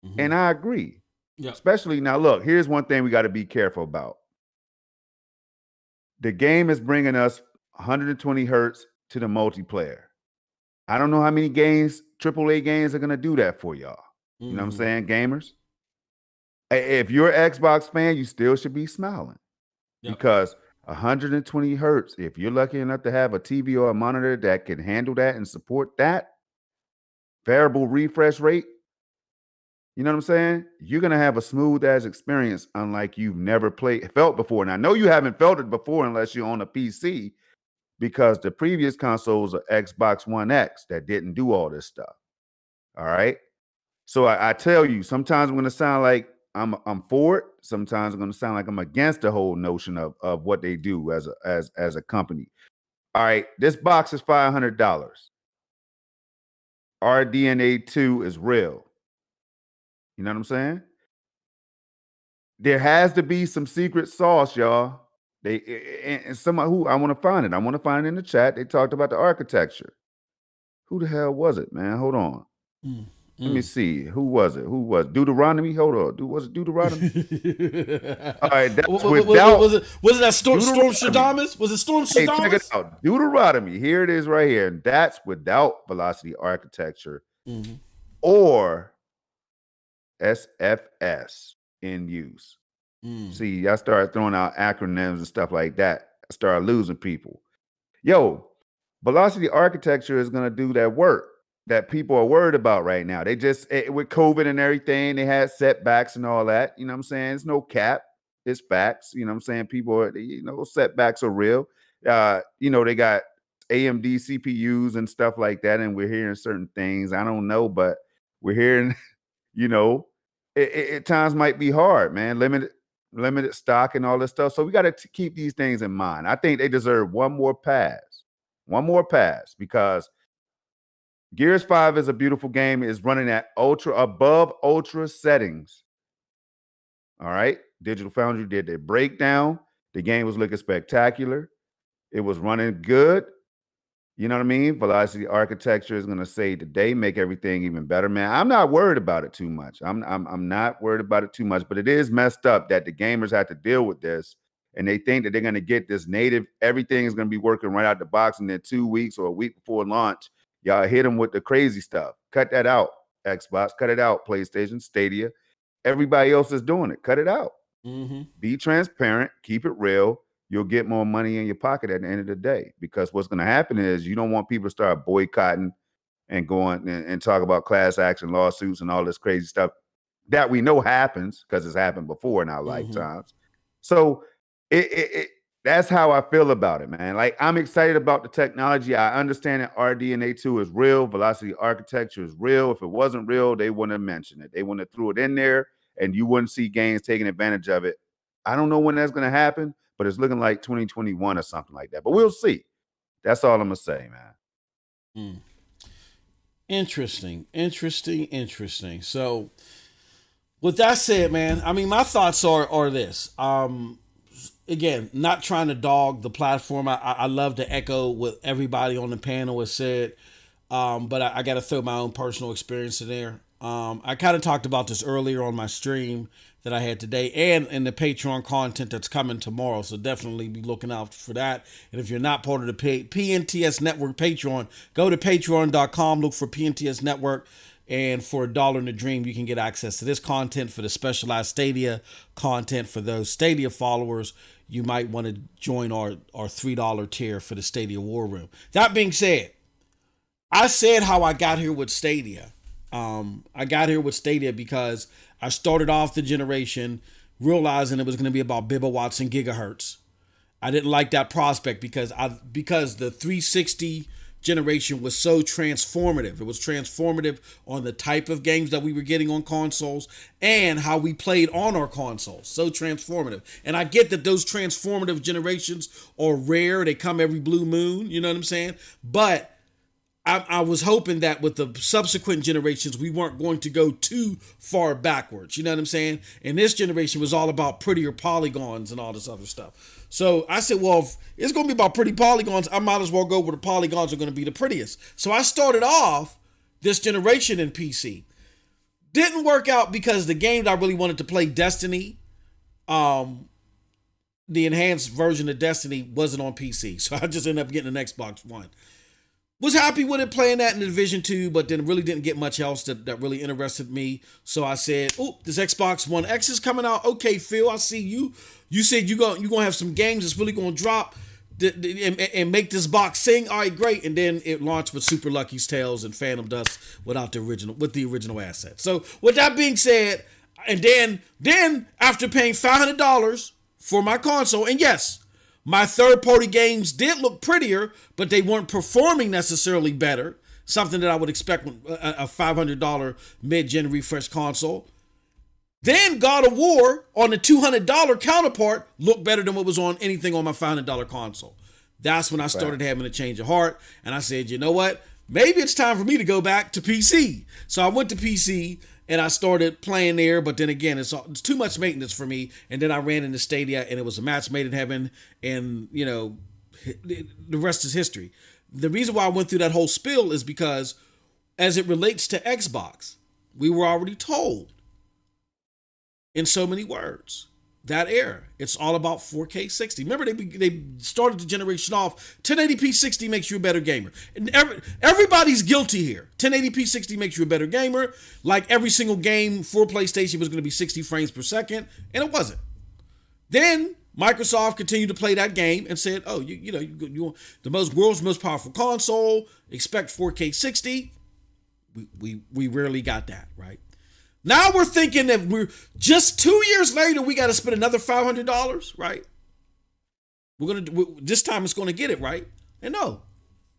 Mm-hmm. And I agree. Yep. Especially now, look, here's one thing we got to be careful about. The game is bringing us 120 hertz to the multiplayer. I don't know how many games, AAA games, are going to do that for y'all. Mm-hmm. You know what I'm saying, gamers? If you're an Xbox fan, you still should be smiling. Yep. Because 120 hertz, if you're lucky enough to have a TV or a monitor that can handle that and support that variable refresh rate, you know what I'm saying? You're going to have a smooth as experience unlike you've never felt before. And I know you haven't felt it before unless you're on a PC, because the previous consoles are Xbox One X that didn't do all this stuff. All right. So I tell you, sometimes I'm going to sound like I'm for it. Sometimes I'm going to sound like I'm against the whole notion of what they do as a company. All right. This box is $500. RDNA 2 is real. You know what I'm saying? There has to be some secret sauce, y'all. And somebody who I want to find it. I want to find it in the chat. They talked about the architecture. Who the hell was it, man? Hold on. Let me see. Who was it? Deuteronomy? Hold on. Was it Deuteronomy? All right. That's was it that Storm Stradamus? Was it Storm Stradamus? Hey, check it out. Deuteronomy. Here it is right here. And that's without velocity architecture or SFS in use. See, I started throwing out acronyms and stuff like that. I started losing people. Yo, velocity architecture is going to do that work that people are worried about right now. They just, with COVID and everything, they had setbacks and all that. You know what I'm saying? It's no cap. It's facts. You know what I'm saying? People are, setbacks are real. They got AMD CPUs and stuff like that, and we're hearing certain things. I don't know, but we're hearing, at times might be hard, man. Limited stock and all this stuff. So we got to keep these things in mind. I think they deserve one more pass because Gears 5 is a beautiful game. It's running at above ultra settings. All right. Digital Foundry did their breakdown. The game was looking spectacular. It was running good. You know what I mean? Velocity architecture is going to save the day, make everything even better, man. I'm not worried about it too much. I'm not worried about it too much, but it is messed up that the gamers have to deal with this, and they think that they're going to get this native. Everything is going to be working right out the box, and then 2 weeks or a week before launch, y'all hit them with the crazy stuff. Cut that out, Xbox. Cut it out, PlayStation, Stadia. Everybody else is doing it. Cut it out. Be transparent. Keep it real. You'll get more money in your pocket at the end of the day, because what's going to happen is you don't want people to start boycotting and going and talk about class action lawsuits and all this crazy stuff that we know happens because it's happened before in our lifetimes. So that's how I feel about it, man. Like, I'm excited about the technology. I understand that RDNA 2 is real. Velocity architecture is real. If it wasn't real, they wouldn't have mentioned it. They wouldn't have threw it in there, and you wouldn't see games taking advantage of it. I don't know when that's going to happen, but it's looking like 2021 or something like that. But we'll see. That's all I'm going to say, man. Interesting. So, with that said, man, I mean, my thoughts are this. Again, not trying to dog the platform. I love to echo what everybody on the panel has said, but I got to throw my own personal experience in there. I kind of talked about this earlier on my stream that I had today and in the Patreon content that's coming tomorrow. So definitely be looking out for that. And if you're not part of the PNTS Network Patreon, go to patreon.com, look for PNTS Network. And for $1 in a dream, you can get access to this content for the specialized Stadia content. For those Stadia followers, you might want to join our $3 tier for the Stadia War Room. That being said, I said how I got here with Stadia. I got here with Stadia because I started off the generation realizing it was going to be about bibawatts and gigahertz. I didn't like that prospect because the 360 generation was so transformative. It was transformative on the type of games that we were getting on consoles and how we played on our consoles. So transformative. And I get that those transformative generations are rare. They come every blue moon. You know what I'm saying? But I was hoping that with the subsequent generations, we weren't going to go too far backwards. You know what I'm saying? And this generation was all about prettier polygons and all this other stuff. So I said, well, if it's going to be about pretty polygons, I might as well go where the polygons are going to be the prettiest. So I started off this generation in PC. Didn't work out because the game that I really wanted to play, Destiny, the enhanced version of Destiny, wasn't on PC. So I just ended up getting an Xbox One. Was happy with it, playing that in the Division 2, but then really didn't get much else that really interested me. So I said, oh, this Xbox One X is coming out. Okay, Phil, I see you. You said you're going to have some games that's really going to drop and make this box sing. All right, great. And then it launched with Super Lucky's Tales and Phantom Dust with the original asset. So with that being said, and then after paying $500 for my console, and yes, my third-party games did look prettier, but they weren't performing necessarily better. Something that I would expect with a $500 mid-gen refresh console. Then God of War on the $200 counterpart looked better than what was on anything on my $500 console. That's when I started having a change of heart, and I said, you know what? Maybe it's time for me to go back to PC. So I went to PC, and I started playing there, but then again, it's too much maintenance for me. And then I ran into Stadia, and it was a match made in heaven, and, you know, the rest is history. The reason why I went through that whole spiel is because as it relates to Xbox, we were already told in so many words that era. It's all about 4K 60. Remember, they started the generation off. 1080p 60 makes you a better gamer. And everybody's guilty here. 1080p 60 makes you a better gamer. Like every single game for PlayStation was going to be 60 frames per second, and it wasn't. Then Microsoft continued to play that game and said, "Oh, you want the world's most powerful console. Expect 4K 60." We rarely got that, right? Now we're thinking that we're just 2 years later, we got to spend another $500, right? This time it's going to get it, right? And no,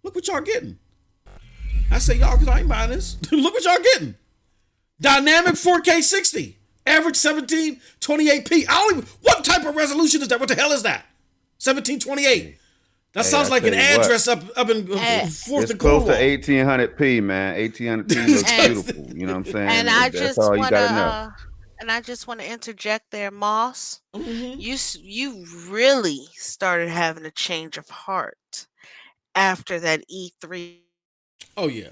look what y'all getting. I say y'all because I ain't buying this. Look what y'all getting. Dynamic 4K 60, average 1728p. What type of resolution is that? What the hell is that? 1728. That sounds like an address up in 4th it's and close Cornwall. to 1800p, man. 1800p looks beautiful. You know what I'm saying? And I That's just all you want gotta know. to, and I just want to interject there, Moss. Mhm. You really started having a change of heart after that E3. Oh yeah.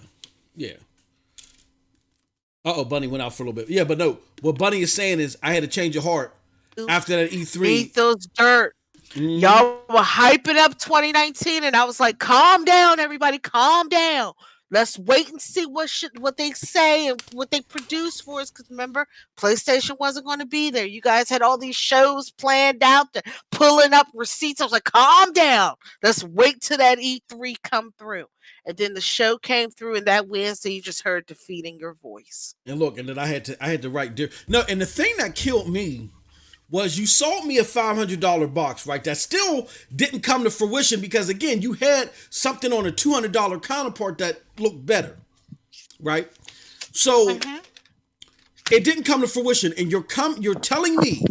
Bunny went out for a little bit. Yeah, but no. What Bunny is saying is I had a change of heart after that E3. Beat those dirt. Mhm. Y'all were hyping up 2019, and I was like, "Calm down, everybody, calm down. Let's wait and see what they say and what they produce for us." Because remember, PlayStation wasn't going to be there. You guys had all these shows planned out, they're pulling up receipts. I was like, "Calm down. Let's wait till that E3 come through." And then the show came through, and that Wednesday, you just heard defeat in your voice. And look, and then I had to write no, and the thing that killed me was you sold me a $500 box, right? That still didn't come to fruition because, again, you had something on a $200 counterpart that looked better, right? So it didn't come to fruition, and you're telling me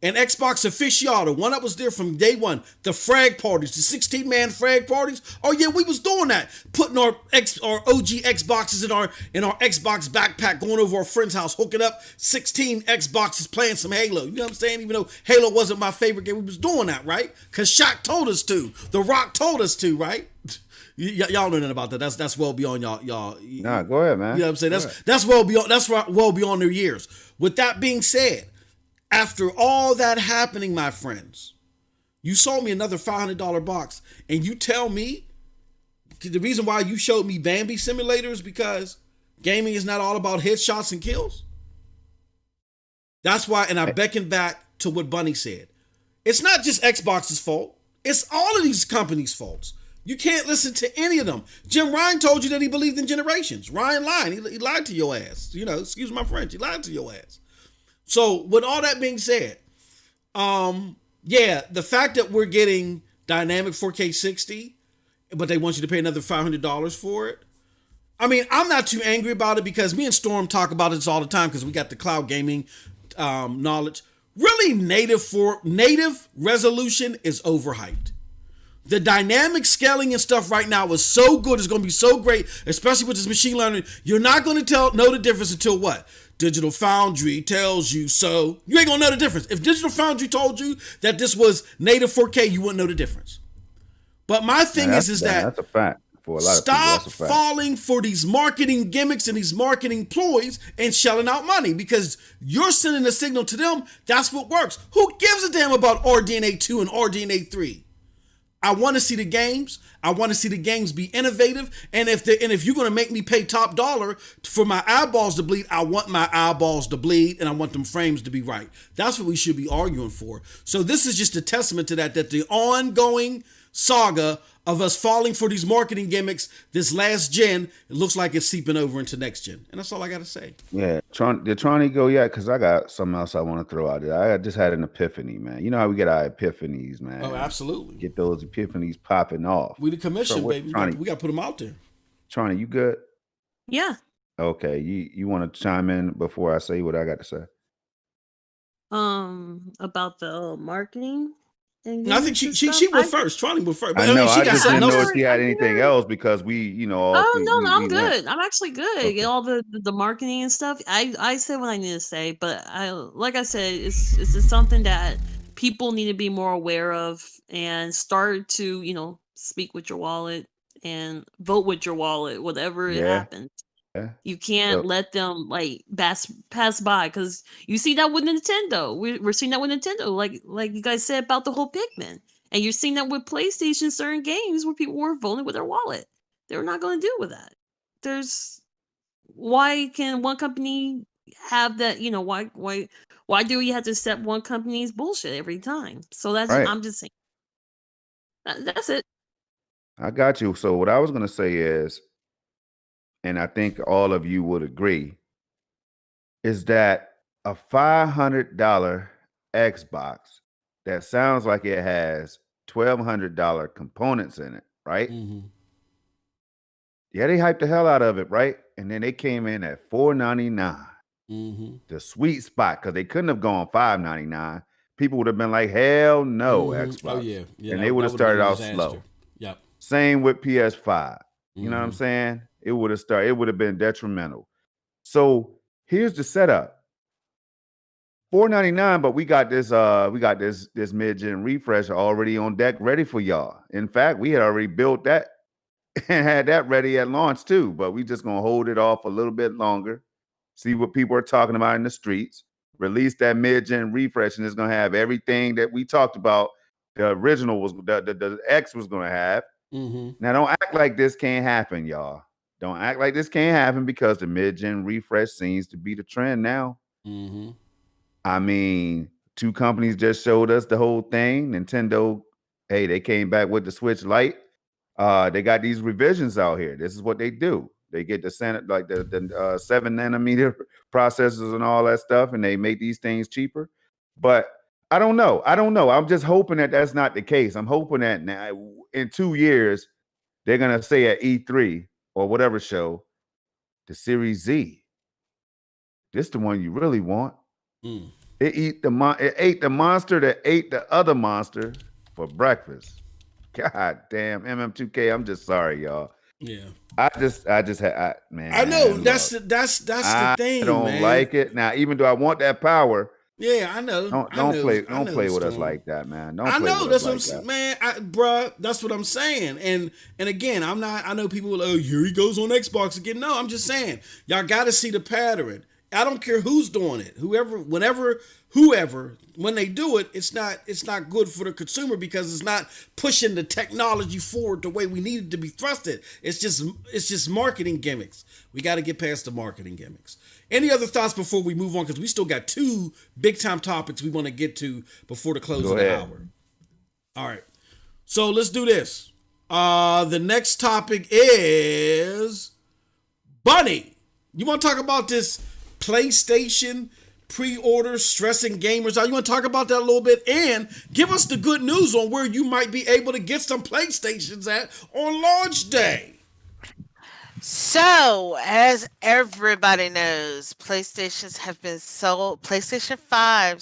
and Xbox aficionado, one that was there from day one, the frag parties, the 16-man frag parties. Oh yeah, we was doing that, putting our OG Xboxes in our Xbox backpack, going over our friend's house, hooking up 16 Xboxes, playing some Halo. You know what I'm saying? Even though Halo wasn't my favorite game, we was doing that, right? Because Shaq told us to, The Rock told us to, right? Y'all know nothing about that. That's well beyond y'all. Nah, go ahead, man. You know what I'm saying? That's well beyond their years. With that being said, after all that happening, my friends, you sold me another $500 box, and you tell me the reason why you showed me Bambi Simulator is because gaming is not all about headshots and kills? That's why, and I beckon back to what Bunny said. It's not just Xbox's fault. It's all of these companies' faults. You can't listen to any of them. Jim Ryan told you that he believed in generations. Ryan lied. He lied to your ass. You know, excuse my French. He lied to your ass. So with all that being said, yeah, the fact that we're getting dynamic 4K 60, but they want you to pay another $500 for it. I mean, I'm not too angry about it because me and Storm talk about this all the time because we got the cloud gaming knowledge. Really, native resolution is overhyped. The dynamic scaling and stuff right now is so good. It's going to be so great, especially with this machine learning. You're not going to know the difference until what? Digital Foundry tells you so. You ain't going to know the difference. If Digital Foundry told you that this was native 4K, you wouldn't know the difference. But my thing is that that's a fact for a lot of stop people. falling for these marketing gimmicks and these marketing ploys and shelling out money because you're sending a signal to them. That's what works. Who gives a damn about RDNA 2 and RDNA 3? I want to see the games. I want to see the games be innovative. And if you're going to make me pay top dollar for my eyeballs to bleed, I want my eyeballs to bleed and I want them frames to be right. That's what we should be arguing for. So this is just a testament to that the ongoing saga of us falling for these marketing gimmicks this last gen, it looks like it's seeping over into next gen. And that's all I got to say. Yeah. Did Tron go yet? Because I got something else I want to throw out there. I just had an epiphany, man. You know how we get our epiphanies, man. Oh, absolutely. Get those epiphanies popping off. We the commission, baby. We got to put them out there. Tron, you good? Yeah. Okay. You want to chime in before I say what I got to say? About the marketing. I think she went first. Tron went first. But I know. I just didn't know if she had anything else because we, no, I'm good. I'm actually good. Okay. All the marketing and stuff. I said what I need to say, but like I said, it's something that people need to be more aware of and start to speak with your wallet and vote with your wallet, whatever it happens. Yeah. You can't let them pass by because you see that with Nintendo. We're seeing that with Nintendo, like you guys said about the whole Pikmin, and you're seeing that with PlayStation, certain games where people were voting with their wallet. They're not going to deal with that. Why can one company have that? Why do you have to accept one company's bullshit every time? So that's right. I'm just saying. That's it. I got you. So what I was going to say is, and I think all of you would agree, is that a $500 Xbox that sounds like it has $1,200 components in it, right? Mm-hmm. Yeah, they hyped the hell out of it, right? And then they came in at $499, the sweet spot, because they couldn't have gone $599. People would have been like, hell no, Xbox. Oh, yeah. And they would have started out slow. Yep. Same with PS5. You know what I'm saying? It would have been detrimental. So here's the setup. $499, but we got this mid-gen refresh already on deck ready for y'all. In fact, we had already built that and had that ready at launch too, but we just gonna hold it off a little bit longer, see what people are talking about in the streets, release that mid-gen refresh, and it's gonna have everything that we talked about. The original was the X was gonna have. Now don't act like this can't happen, y'all. Don't act like this can't happen because the mid-gen refresh seems to be the trend now. I mean, two companies just showed us the whole thing. Nintendo, hey, they came back with the Switch Lite. They got these revisions out here. This is what they do. They get the 7 nanometer processors and all that stuff, and they make these things cheaper. But I don't know. I'm just hoping that that's not the case. I'm hoping that now in 2 years, they're going to say at E3 or whatever show, the Series Z, this the one you really want. It ate the monster that ate the other monster for breakfast. God damn, MM2K. I'm just sorry, y'all. Yeah. I just had man. I know that's Look, the I thing, don't man. like it. Now, even though I want that power, Yeah, I know. I know. I don't know, play with us Storm. like that, man. Don't I play know with us that's what I'm like saying, that. man. Bruh, that's what I'm saying. And again, I'm not. I know people will. Oh, here he goes on Xbox again. No, I'm just saying, y'all got to see the pattern. I don't care who's doing it. Whoever, when they do it, it's not good for the consumer because it's not pushing the technology forward the way we need it to be thrusted. It's just marketing gimmicks. We got to get past the marketing gimmicks. Any other thoughts before we move on? Because we still got 2 big time topics we want to get to before the close Go of the ahead. hour. All right. So let's do this. The next topic is Bunny. You want to talk about this PlayStation pre-order stressing gamers out? You want to talk about that a little bit and give us the good news on where you might be able to get some PlayStations at on launch day. So, as everybody knows, PlayStation 5s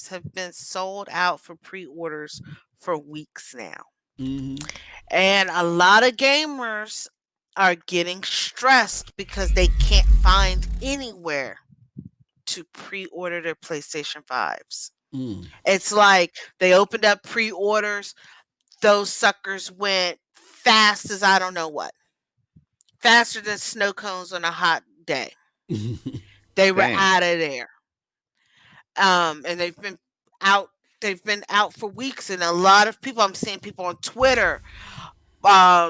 have been sold out for pre-orders for weeks now. Mm-hmm. And a lot of gamers are getting stressed because they can't find anywhere to pre-order their PlayStation 5s. It's like they opened up pre-orders, those suckers went fast as I don't know what. Faster than snow cones on a hot day. They were Damn. out of there. And out they've been out for weeks, and a lot of people, I'm seeing people on Twitter,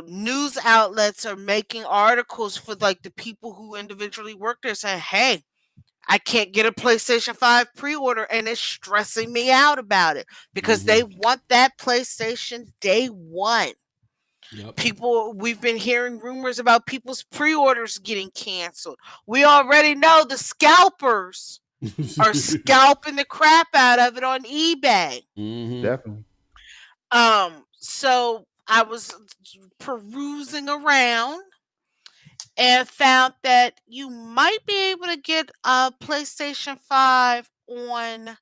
news outlets are making articles for like the people who individually work there saying, hey, I can't get a PlayStation 5 pre-order and it's stressing me out about it because they want that PlayStation day one. Yep. We've been hearing rumors about people's pre-orders getting canceled. We already know the scalpers are scalping the crap out of it on eBay. Definitely. So I was perusing around and found that you might be able to get a PlayStation 5 on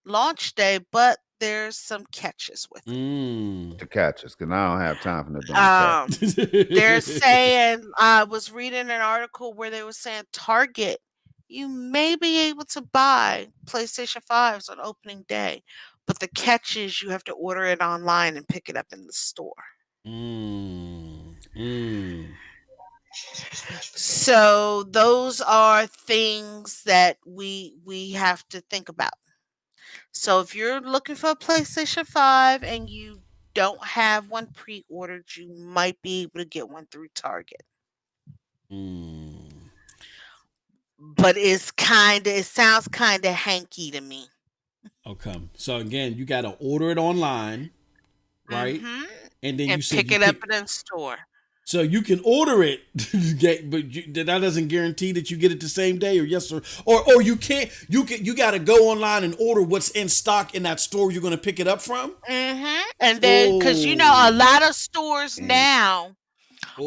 launch day, but there's some catches with it. To catch us, because I don't have time for no damn catch. They're saying, I was reading an article where they were saying Target, you may be able to buy PlayStation 5s on opening day, but the catch is you have to order it online and pick it up in the store. So those are things that we have to think about. So if you're looking for a PlayStation 5 and you don't have one pre-ordered, you might be able to get one through Target. But it sounds kind of hanky to me. Okay. So again, you got to order it online, right? And then and you said pick you it up in the store. So you can order it, but that doesn't guarantee that you get it the same day, or yes, or you can't. You got to go online and order what's in stock in that store you're going to pick it up from. And then, because a lot of stores now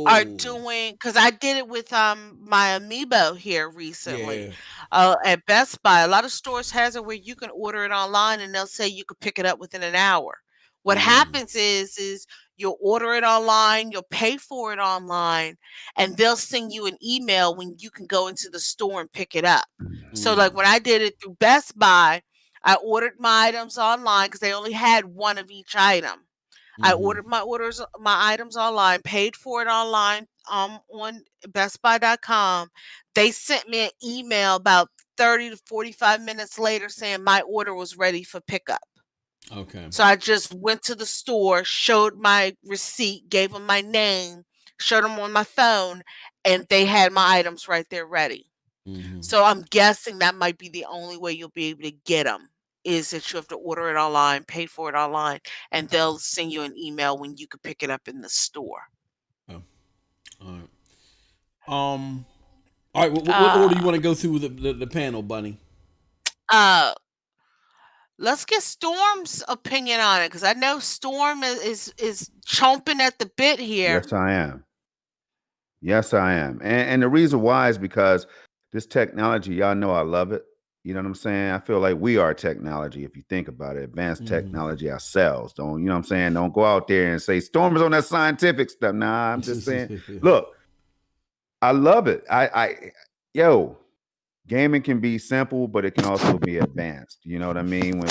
are doing. Because I did it with my Amiibo here recently. At Best Buy, a lot of stores has it where you can order it online, and they'll say you could pick it up within an hour. What happens is you'll order it online, you'll pay for it online, and they'll send you an email when you can go into the store and pick it up. So like when I did it through Best Buy, I ordered my items online because they only had one of each item. I ordered my items online, paid for it online on bestbuy.com. They sent me an email about 30 to 45 minutes later saying my order was ready for pickup. Okay. So I just went to the store, showed my receipt, gave them my name, showed them on my phone, and they had my items right there ready. So I'm guessing that might be the only way you'll be able to get them, is that you have to order it online, pay for it online, and they'll send you an email when you can pick it up in the store. Oh. All right. What order you want to go through with the panel, Bunny? Let's get Storm's opinion on it, because I know Storm is chomping at the bit here. Yes, I am. And the reason why is because this technology, y'all know I love it. You know what I'm saying? I feel like we are technology. If you think about it, advanced technology ourselves. Don't, you know what I'm saying? Don't go out there and say Storm's on that scientific stuff. Nah, I'm just saying. Look, I love it. Yo, gaming can be simple, but it can also be advanced. You know what I mean? When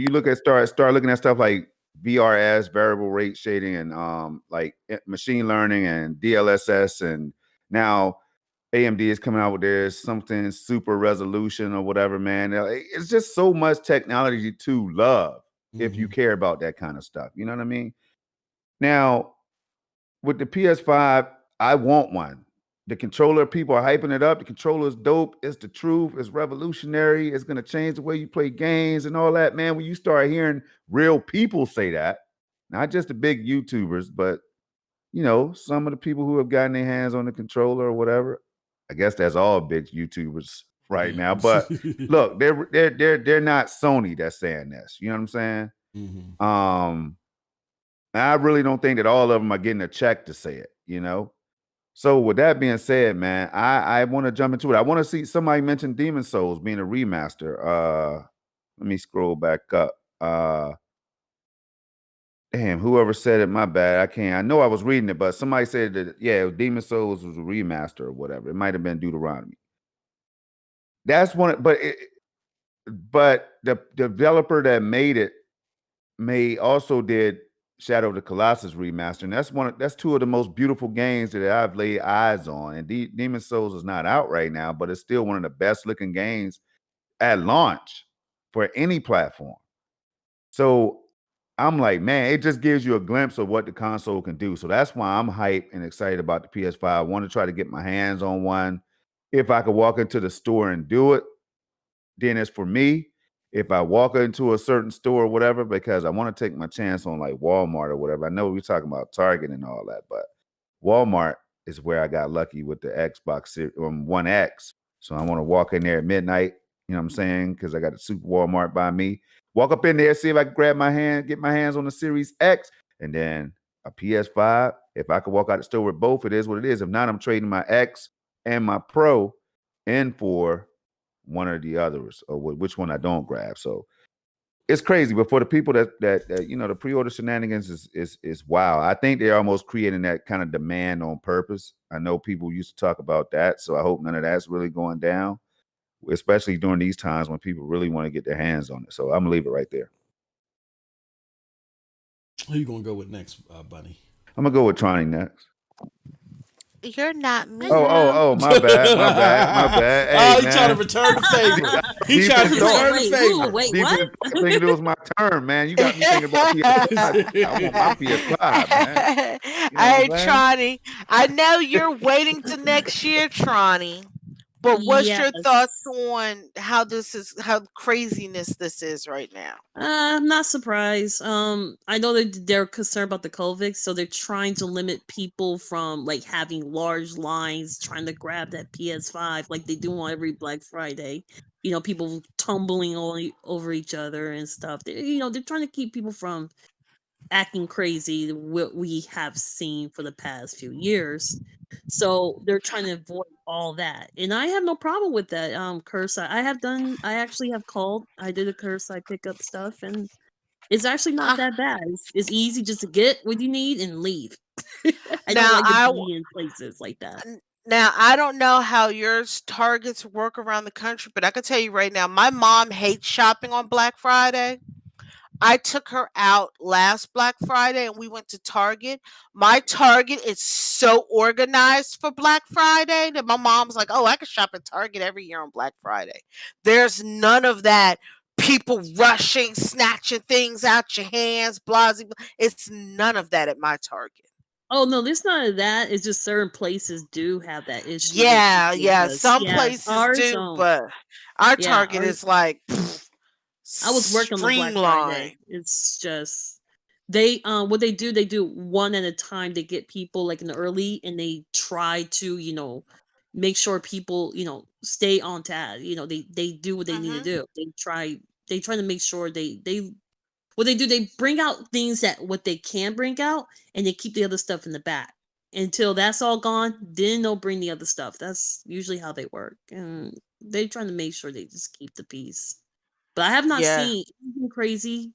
you look at start looking at stuff like VRS, variable rate shading, and like machine learning and DLSS, and now AMD is coming out with their something super resolution or whatever, man. It's just so much technology to love if you care about that kind of stuff. You know what I mean? Now, with the PS5, I want one. The controller, people are hyping it up. The controller is dope. It's the truth. It's revolutionary. It's going to change the way you play games and all that, man. When you start hearing real people say that, not just the big YouTubers, but some of the people who have gotten their hands on the controller or whatever. I guess that's all big YouTubers right now. But look, they're not Sony that's saying this. You know what I'm saying? I really don't think that all of them are getting a check to say it. So with that being said, man, I want to jump into it. I want to see somebody mention Demon Souls being a remaster. Let me scroll back up. Damn, whoever said it, my bad. I can't. I know I was reading it, but somebody said that, yeah, Demon Souls was a remaster or whatever. It might have been Deuteronomy. That's one, but the developer that made it also did Shadow of the Colossus remaster, and that's two of the most beautiful games that I've laid eyes on. And Demon Souls is not out right now, but it's still one of the best looking games at launch for any platform. So I'm like, man, it just gives you a glimpse of what the console can do. So that's why I'm hyped and excited about the PS5. I want to try to get my hands on one. If I could walk into the store and do it, then it's for me. If I walk into a certain store or whatever, because I want to take my chance on like Walmart or whatever. I know we're talking about Target and all that, but Walmart is where I got lucky with the Xbox One X. So I want to walk in there at midnight, you know what I'm saying? Because I got the super Walmart by me. Walk up in there, see if I can get my hands on the Series X, and then a PS5. If I could walk out the store with both, it is what it is. If not, I'm trading my X and my Pro in for one or the others, or which one I don't grab. So it's crazy. But for the people that the pre-order shenanigans is wow. I think they're almost creating that kind of demand on purpose. I know people used to talk about that, so I hope none of that's really going down, especially during these times when people really want to get their hands on it. So I'm gonna leave it right there. Who you gonna go with next, Bunny? I'm gonna go with Tron next. You're not me. Oh, my bad. Hey, he trying to return the favor. He trying to return the favor. Wait, what? Thinking it was my turn, man. You got me thinking about PS5. I want my PS5, man. Hey, Tronny, I know you're waiting to next year, Tronny. But what's your thoughts on how craziness this is right now? I'm not surprised. I know that they're concerned about the COVID, so they're trying to limit people from like having large lines trying to grab that PS5 like they do on every Black Friday. People tumbling over each other and stuff. They're trying to keep people from acting crazy, what we have seen for the past few years. So they're trying to avoid all that, and I have no problem with that. Curbside, I actually have called. I did a curbside pickup stuff, and it's actually not that bad. It's easy just to get what you need and leave. I don't like to be in places like that. Now, I don't know how your Targets work around the country, but I can tell you right now, my mom hates shopping on Black Friday. I took her out last Black Friday and we went to Target. My Target is so organized for Black Friday that my mom's like, oh, I can shop at Target every year on Black Friday. There's none of that people rushing, snatching things out your hands, blah. It's none of that at my Target. Oh no, there's none of that. It's just certain places do have that issue. Yeah. Some places do, but our Target is like I was working on the Black Friday. It's just what they do one at a time. They get people like in the early, and they try to make sure people stay on task. They do what they need to do. They try to make sure what they do, they bring out things that what they can bring out, and they keep the other stuff in the back until that's all gone. Then they'll bring the other stuff. That's usually how they work, and they're trying to make sure they just keep the peace. But I have not Yeah. seen anything crazy.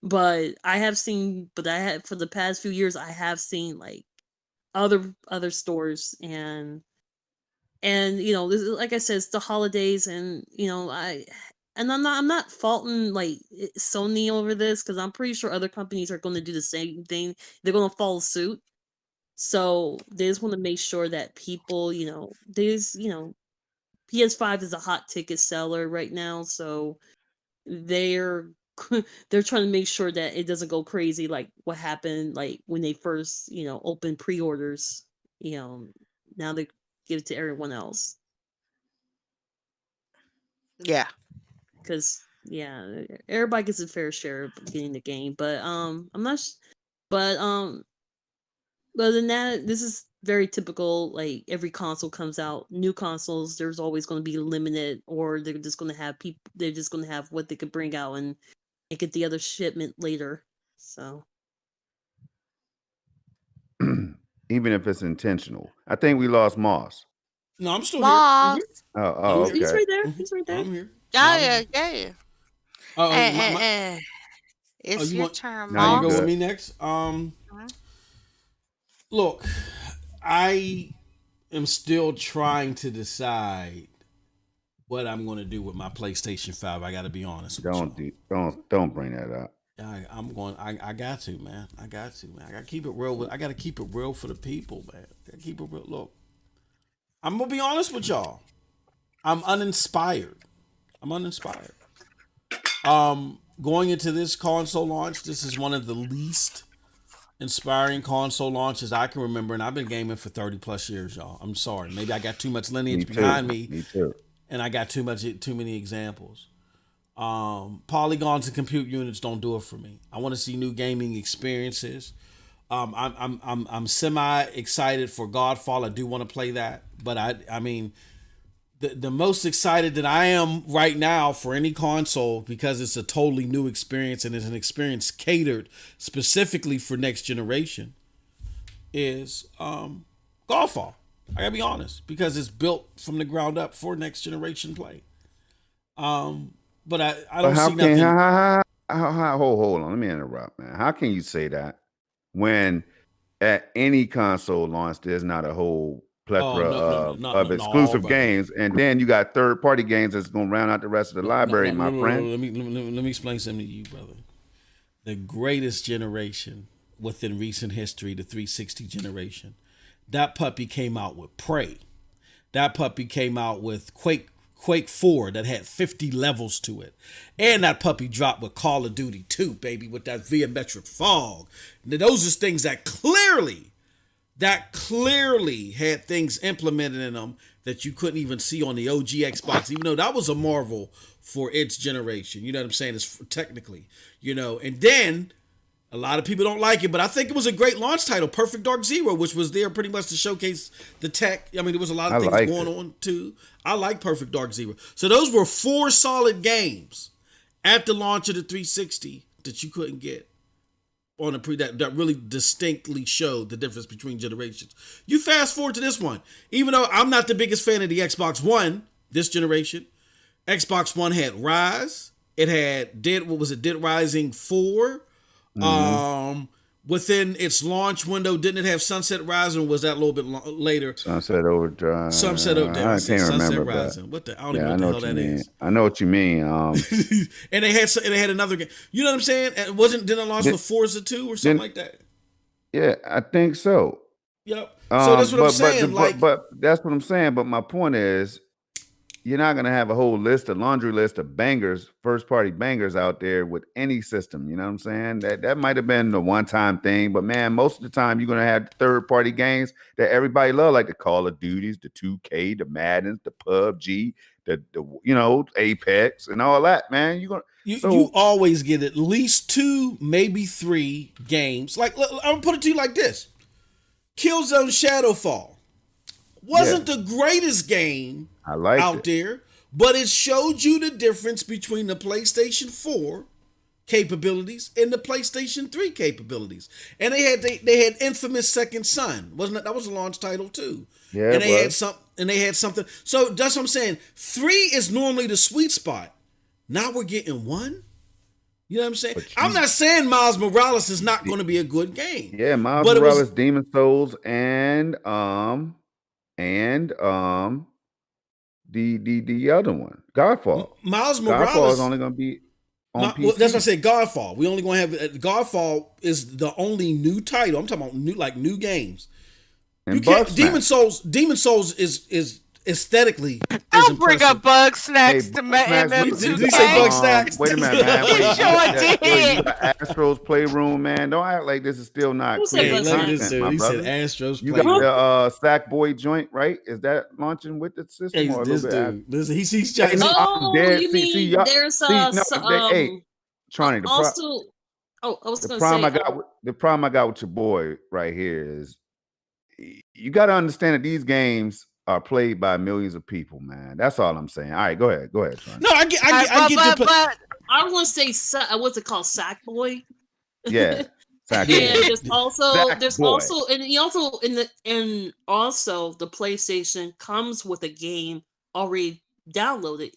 But I have seen, for the past few years, I have seen like other stores and this is, like I said, it's the holidays, and I'm not faulting like Sony over this, because I'm pretty sure other companies are going to do the same thing. They're going to follow suit. So they just want to make sure that people, PS5 is a hot ticket seller right now, so they're they're trying to make sure that it doesn't go crazy like what happened like when they first opened pre-orders. you know Now they give it to everyone else, Yeah. because everybody gets a fair share of getting the game. But I'm not but other than that, this is very typical. Like every console comes out, new consoles, there's always going to be limited, or they're just going to have people. They're just going to have what they could bring out and get the other shipment later. So Even if it's intentional. I think we lost Moss. No, I'm still Moss. Oh, he's okay. right there. here. He's right there. I'm here. Yeah, yeah. Oh, It's you your want- turn, Now you you go Moss. with good. me next. Look, I am still trying to decide what I'm going to do with my PlayStation 5. I got to be honest with you. Don't bring that up. I got to, man. I got to keep it real. I got to keep it real for the people, man. I got to keep it real. Look, I'm going to be honest with y'all. I'm uninspired. Going into this console launch, this is one of the least inspiring console launches I can remember, and I've been gaming for 30 plus years, y'all. I'm sorry. Maybe I got too much lineage behind me. Me too. And I got too many examples. Polygons and compute units don't do it for me. I want to see new gaming experiences. I'm semi excited for Godfall. I do want to play that, but I mean, the most excited that I am right now for any console, because it's a totally new experience and it's an experience catered specifically for next generation, is Godfall. I gotta be honest, because it's built from the ground up for next generation play. But I don't see nothing. Hold on. Let me interrupt, man. How can you say that when at any console launch there's not a whole plethora of exclusive games, and then you got third-party games that's going to round out the rest of the library, my friend? Let me explain something to you, brother. The greatest generation within recent history, the 360 generation, that puppy came out with Prey. That puppy came out with Quake 4 that had 50 levels to it. And that puppy dropped with Call of Duty 2, baby, with that volumetric fog. Now, those are things that clearly had things implemented in them that you couldn't even see on the OG Xbox, even though that was a marvel for its generation. You know what I'm saying? It's technically, and then a lot of people don't like it, but I think it was a great launch title, Perfect Dark Zero, which was there pretty much to showcase the tech. I mean, there was a lot of things going on too. I like Perfect Dark Zero. So those were 4 solid games at the launch of the 360 that you couldn't get on a that really distinctly showed the difference between generations. You fast forward to this one, even though I'm not the biggest fan of the Xbox One this generation. Xbox One had Rise. It had Dead Rising 4. Mm-hmm. Within its launch window, didn't it have Sunset Rising? Or was that a little bit later? Sunset Overdrive. I can't remember Rising. that. I don't even know what the hell that is. I know what you mean. And they had another game. You know what I'm saying? And didn't it launch with Forza 2 or something like that? Yeah, I think so. Yep. So that's what I'm saying. But that's what I'm saying. But my point is, you're not going to have a whole laundry list of bangers, first-party bangers out there with any system. You know what I'm saying? That might have been the one-time thing, but man, most of the time you're going to have third-party games that everybody love, like the Call of Duties, the 2K, the Maddens, the PUBG, the Apex, and all that. Man, you always get at least 2, maybe 3 games. Like, I'm gonna put it to you like this: Killzone Shadowfall wasn't the greatest game out there, but it showed you the difference between the PlayStation 4 capabilities and the PlayStation 3 capabilities. And they had Infamous Second Son. That was a launch title too. Yeah, and they had something. So that's what I'm saying. 3 is normally the sweet spot. Now we're getting 1. You know what I'm saying? I'm not saying Miles Morales is not going to be a good game. Yeah, Miles Morales, Demon Souls, and the other one, Godfall. Miles Morales Godfall is only going to be on PC. Well, that's what I said. Godfall. We only going to have Godfall is the only new title. I'm talking about new games. And you can't, Demon Souls is aesthetically. Don't bring up Bug Snacks to MM2K. Did you say Bug Snacks? Wait a minute, man. He sure did. You got Astro's Playroom, man. Don't act like this is still not clear content, He brother. said Astro's You Playroom. got the Sackboy joint, right? Is that launching with the system? Hey, or this dude. Listen, he's trying. You mean there's hey, Tronny, also. I was the going to say. the problem I got with your boy right here is you got to understand that these games are played by millions of people, man. That's all I'm saying. All right, go ahead, Tronny. No, I get but I want to say, what's it called, Sackboy? Yeah, Sackboy. And there's also the PlayStation comes with a game already downloaded,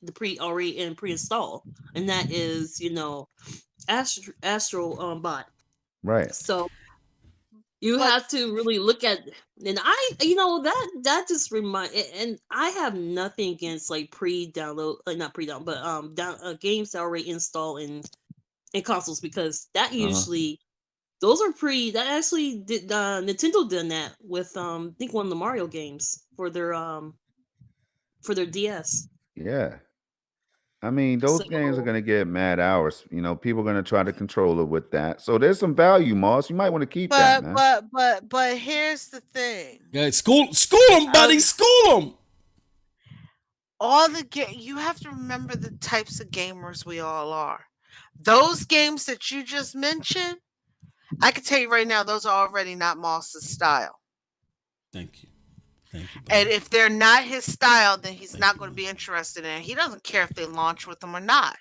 pre-installed, and that is Astro Bot. Right. So you have to really look at, and that just and I have nothing against like pre-download, not pre-download, but games that are already installed in consoles, because that usually those are that actually did Nintendo did that with I think one of the Mario games for their DS. Yeah. I mean, those games are going to get mad hours. People are going to try to control it with that. So there's some value, Moss. You might want to keep that, man. But here's the thing. Yeah, school them, buddy. School them. You have to remember the types of gamers we all are. Those games that you just mentioned, I can tell you right now, those are already not Moss's style. Thank you. And if they're not his style, then he's not going to be interested in it. He doesn't care if they launch with them or not.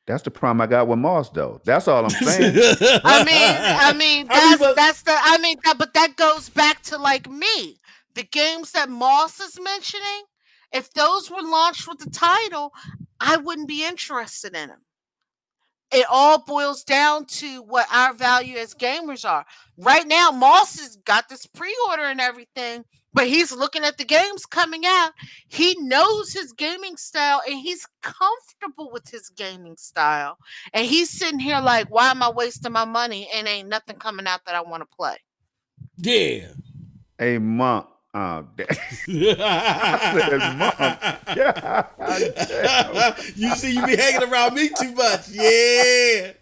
That's the problem I got with Moss, though. That's all I'm saying. But that goes back to like me. The games that Moss is mentioning, if those were launched with the title, I wouldn't be interested in them. It all boils down to what our value as gamers are. Right now, Moss has got this pre-order and everything, but he's looking at the games coming out. He knows his gaming style and he's comfortable with his gaming style. And he's sitting here like, why am I wasting my money and ain't nothing coming out that I want to play? Yeah. Hey, Monk. Oh, damn. I said, Monk. You see, you be hanging around me too much. Yeah.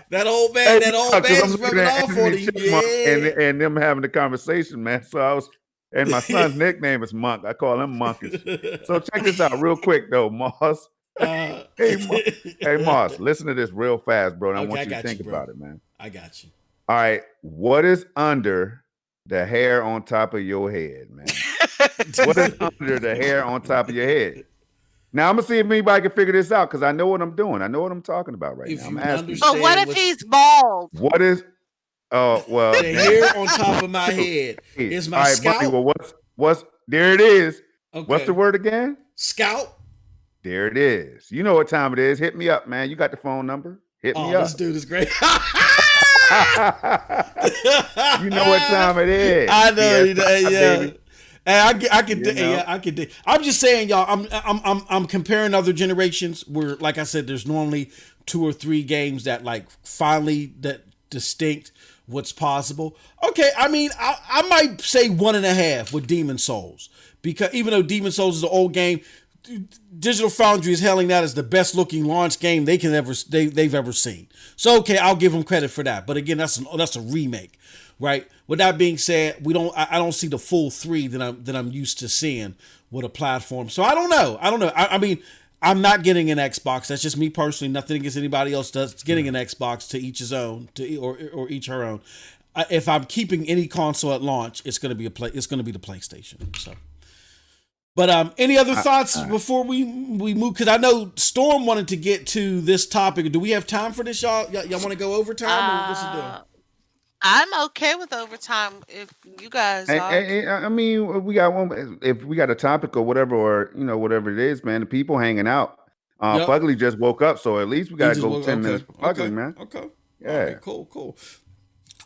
That old man is rubbing off on you. Yeah. And them having the conversation, man. So and my son's nickname is Monk. I call him Monkish. So check this out real quick, though, Moss. Hey, Moss, listen to this real fast, bro. And I want you to think about it, man. I got you. All right. What is under the hair on top of your head, man? What is under the hair on top of your head? Now I'm gonna see if anybody can figure this out, because I know what I'm doing. I know what I'm talking about right now. I'm asking. But what if he's bald? What is? Oh well. The hair on top of my head is my scalp. Buddy, well, what's there? It is. Okay. What's the word again? Scalp. There it is. You know what time it is. Hit me up, man. You got the phone number. Hit me up. This dude is great. You know what time it is. I know. Yeah. And I can. I'm just saying, y'all. I'm comparing other generations where, like I said, there's normally 2 or 3 games that like finally that distinct what's possible. Okay, I mean, I might say 1.5 with Demon Souls, because even though Demon Souls is an old game, Digital Foundry is hailing that as the best looking launch game they've ever seen. So okay, I'll give them credit for that. But again, that's a remake. Right. With that being said, I don't see the full 3 that I'm used to seeing with a platform. So I don't know. I mean, I'm not getting an Xbox. That's just me personally. Nothing against anybody else that's getting an Xbox, to each his own, or each her own. If I'm keeping any console at launch, it's gonna be the PlayStation. So But any other thoughts before we move? Because I know Storm wanted to get to this topic. Do we have time for this, y'all? Y'all want to go overtime or what's it doing? I'm okay with overtime if you guys are. I mean, we got one. If we got a topic or whatever, or whatever it is, man. The people hanging out. Yep. Fugly just woke up, so at least we got to go 10 minutes for Fugly, man. Okay. Yeah. All right. Cool.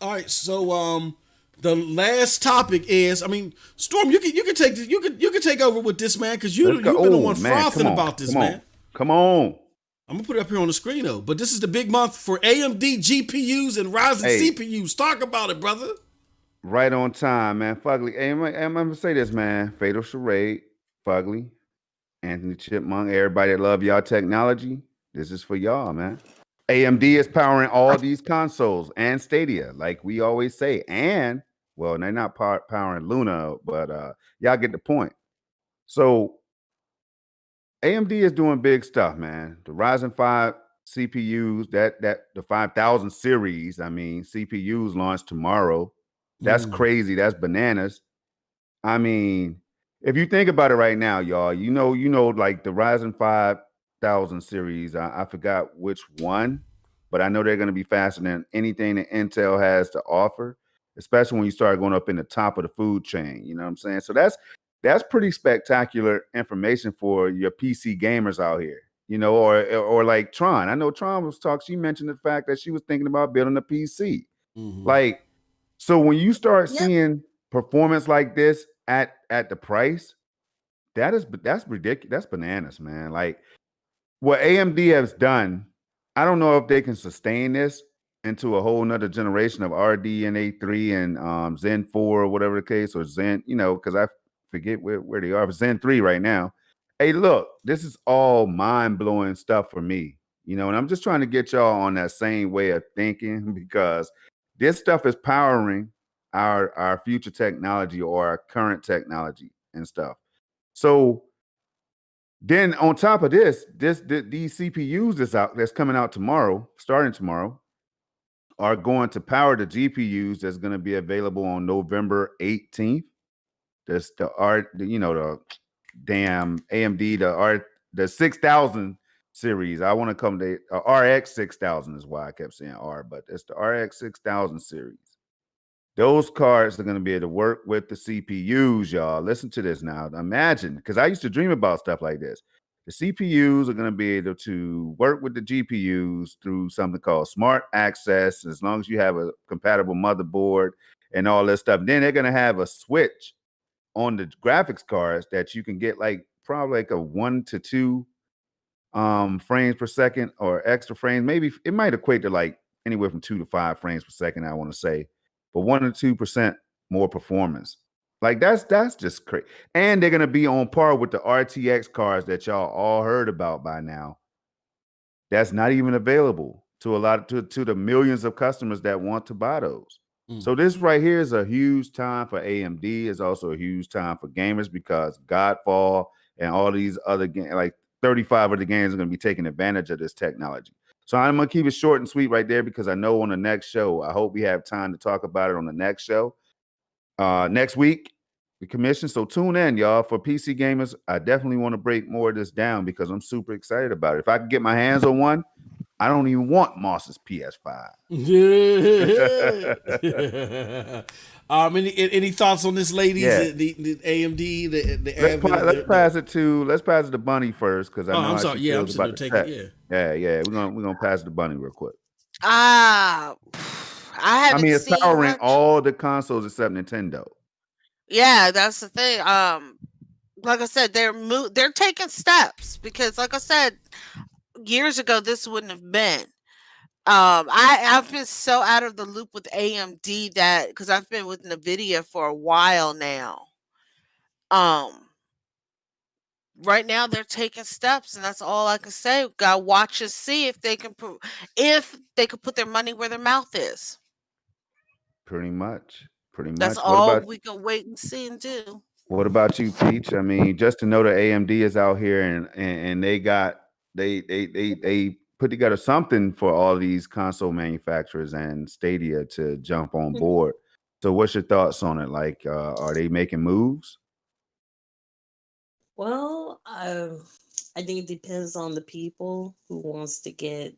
All right. So the last topic is, I mean, Storm, you can take this, you can take over with this, man, because you've been the one frothing about this, man. Come on. I'm gonna put it up here on the screen though. But this is the big month for AMD GPUs and Ryzen CPUs. Talk about it, brother. Right on time, man. Fugly. Hey, I'm gonna say this, man. Fatal Charade, Fugly, Anthony Chipmunk, everybody that love y'all technology. This is for y'all, man. AMD is powering all these consoles and Stadia, like we always say. And well, they're not powering Luna, but y'all get the point. So AMD is doing big stuff, man. The Ryzen 5 CPUs, that the 5000 series, I mean, CPUs launch tomorrow. That's crazy. That's bananas. I mean, if you think about it right now, y'all, you know, like the Ryzen 5000 series, I forgot which one, but I know they're going to be faster than anything that Intel has to offer, especially when you start going up in the top of the food chain. You know what I'm saying? So that's pretty spectacular information for your PC gamers out here, or like Tron. I know Tron was talking. She mentioned the fact that she was thinking about building a PC. Like, so when you start seeing performance like this at the price, that's ridiculous. That's bananas, man. Like what AMD has done, I don't know if they can sustain this into a whole nother generation of RDNA 3 and Zen 4 or whatever the case, or Zen, because I forget where they are, but Zen 3 right now. Hey, look, this is all mind-blowing stuff for me, and I'm just trying to get y'all on that same way of thinking, because this stuff is powering our future technology or our current technology and stuff. So then on top of this, these CPUs that's coming out tomorrow, starting tomorrow, are going to power the GPUs that's going to be available on November 18th. That's the damn AMD, the 6000 series. I want to come to RX 6000 is why I kept saying R, but it's the RX 6000 series. Those cards are going to be able to work with the CPUs, y'all. Listen to this now. Imagine, because I used to dream about stuff like this. The CPUs are going to be able to work with the GPUs through something called smart access, as long as you have a compatible motherboard and all this stuff. Then they're going to have a switch on the graphics cards that you can get probably like a 1 to 2 frames per second or extra frames. Maybe it might equate to like anywhere from 2 to 5 frames per second, I want to say, but 1 to 2% more performance. Like that's just crazy. And they're gonna be on par with the RTX cards that y'all all heard about by now. That's not even available to to the millions of customers that want to buy those. So this right here is a huge time for AMD. It's also a huge time for gamers, because Godfall and all these other games, like 35 of the games, are going to be taking advantage of this technology. So I'm going to keep it short and sweet right there, because I know on the next show, I hope we have time to talk about it on the next show. Next week, the commission. So tune in, y'all. For PC gamers, I definitely want to break more of this down, because I'm super excited about it. If I can get my hands on one, I don't even want Moss's PS5. Any thoughts on this, ladies? Yeah. The AMD, let's pass it to Bunny first, because I know I'm sorry. Yeah, I'm about to take tech. it. Yeah. We're gonna pass it to Bunny real quick. I haven't it's seen powering much. all the consoles except Nintendo. Yeah, that's the thing. Like I said, they're taking steps, because, like I said, years ago this wouldn't have been. I've been so out of the loop with AMD, that because I've been with NVIDIA for a while now. Right now they're taking steps, and that's all I can say. Gotta watch and see if they can put their money where their mouth is. Pretty much. That's all we can wait and see and do. What about you, Peach? I mean, just to know that AMD is out here and they put together something for all these console manufacturers and Stadia to jump on board. So what's your thoughts on it? Like, are they making moves? Well, I think it depends on the people who wants to get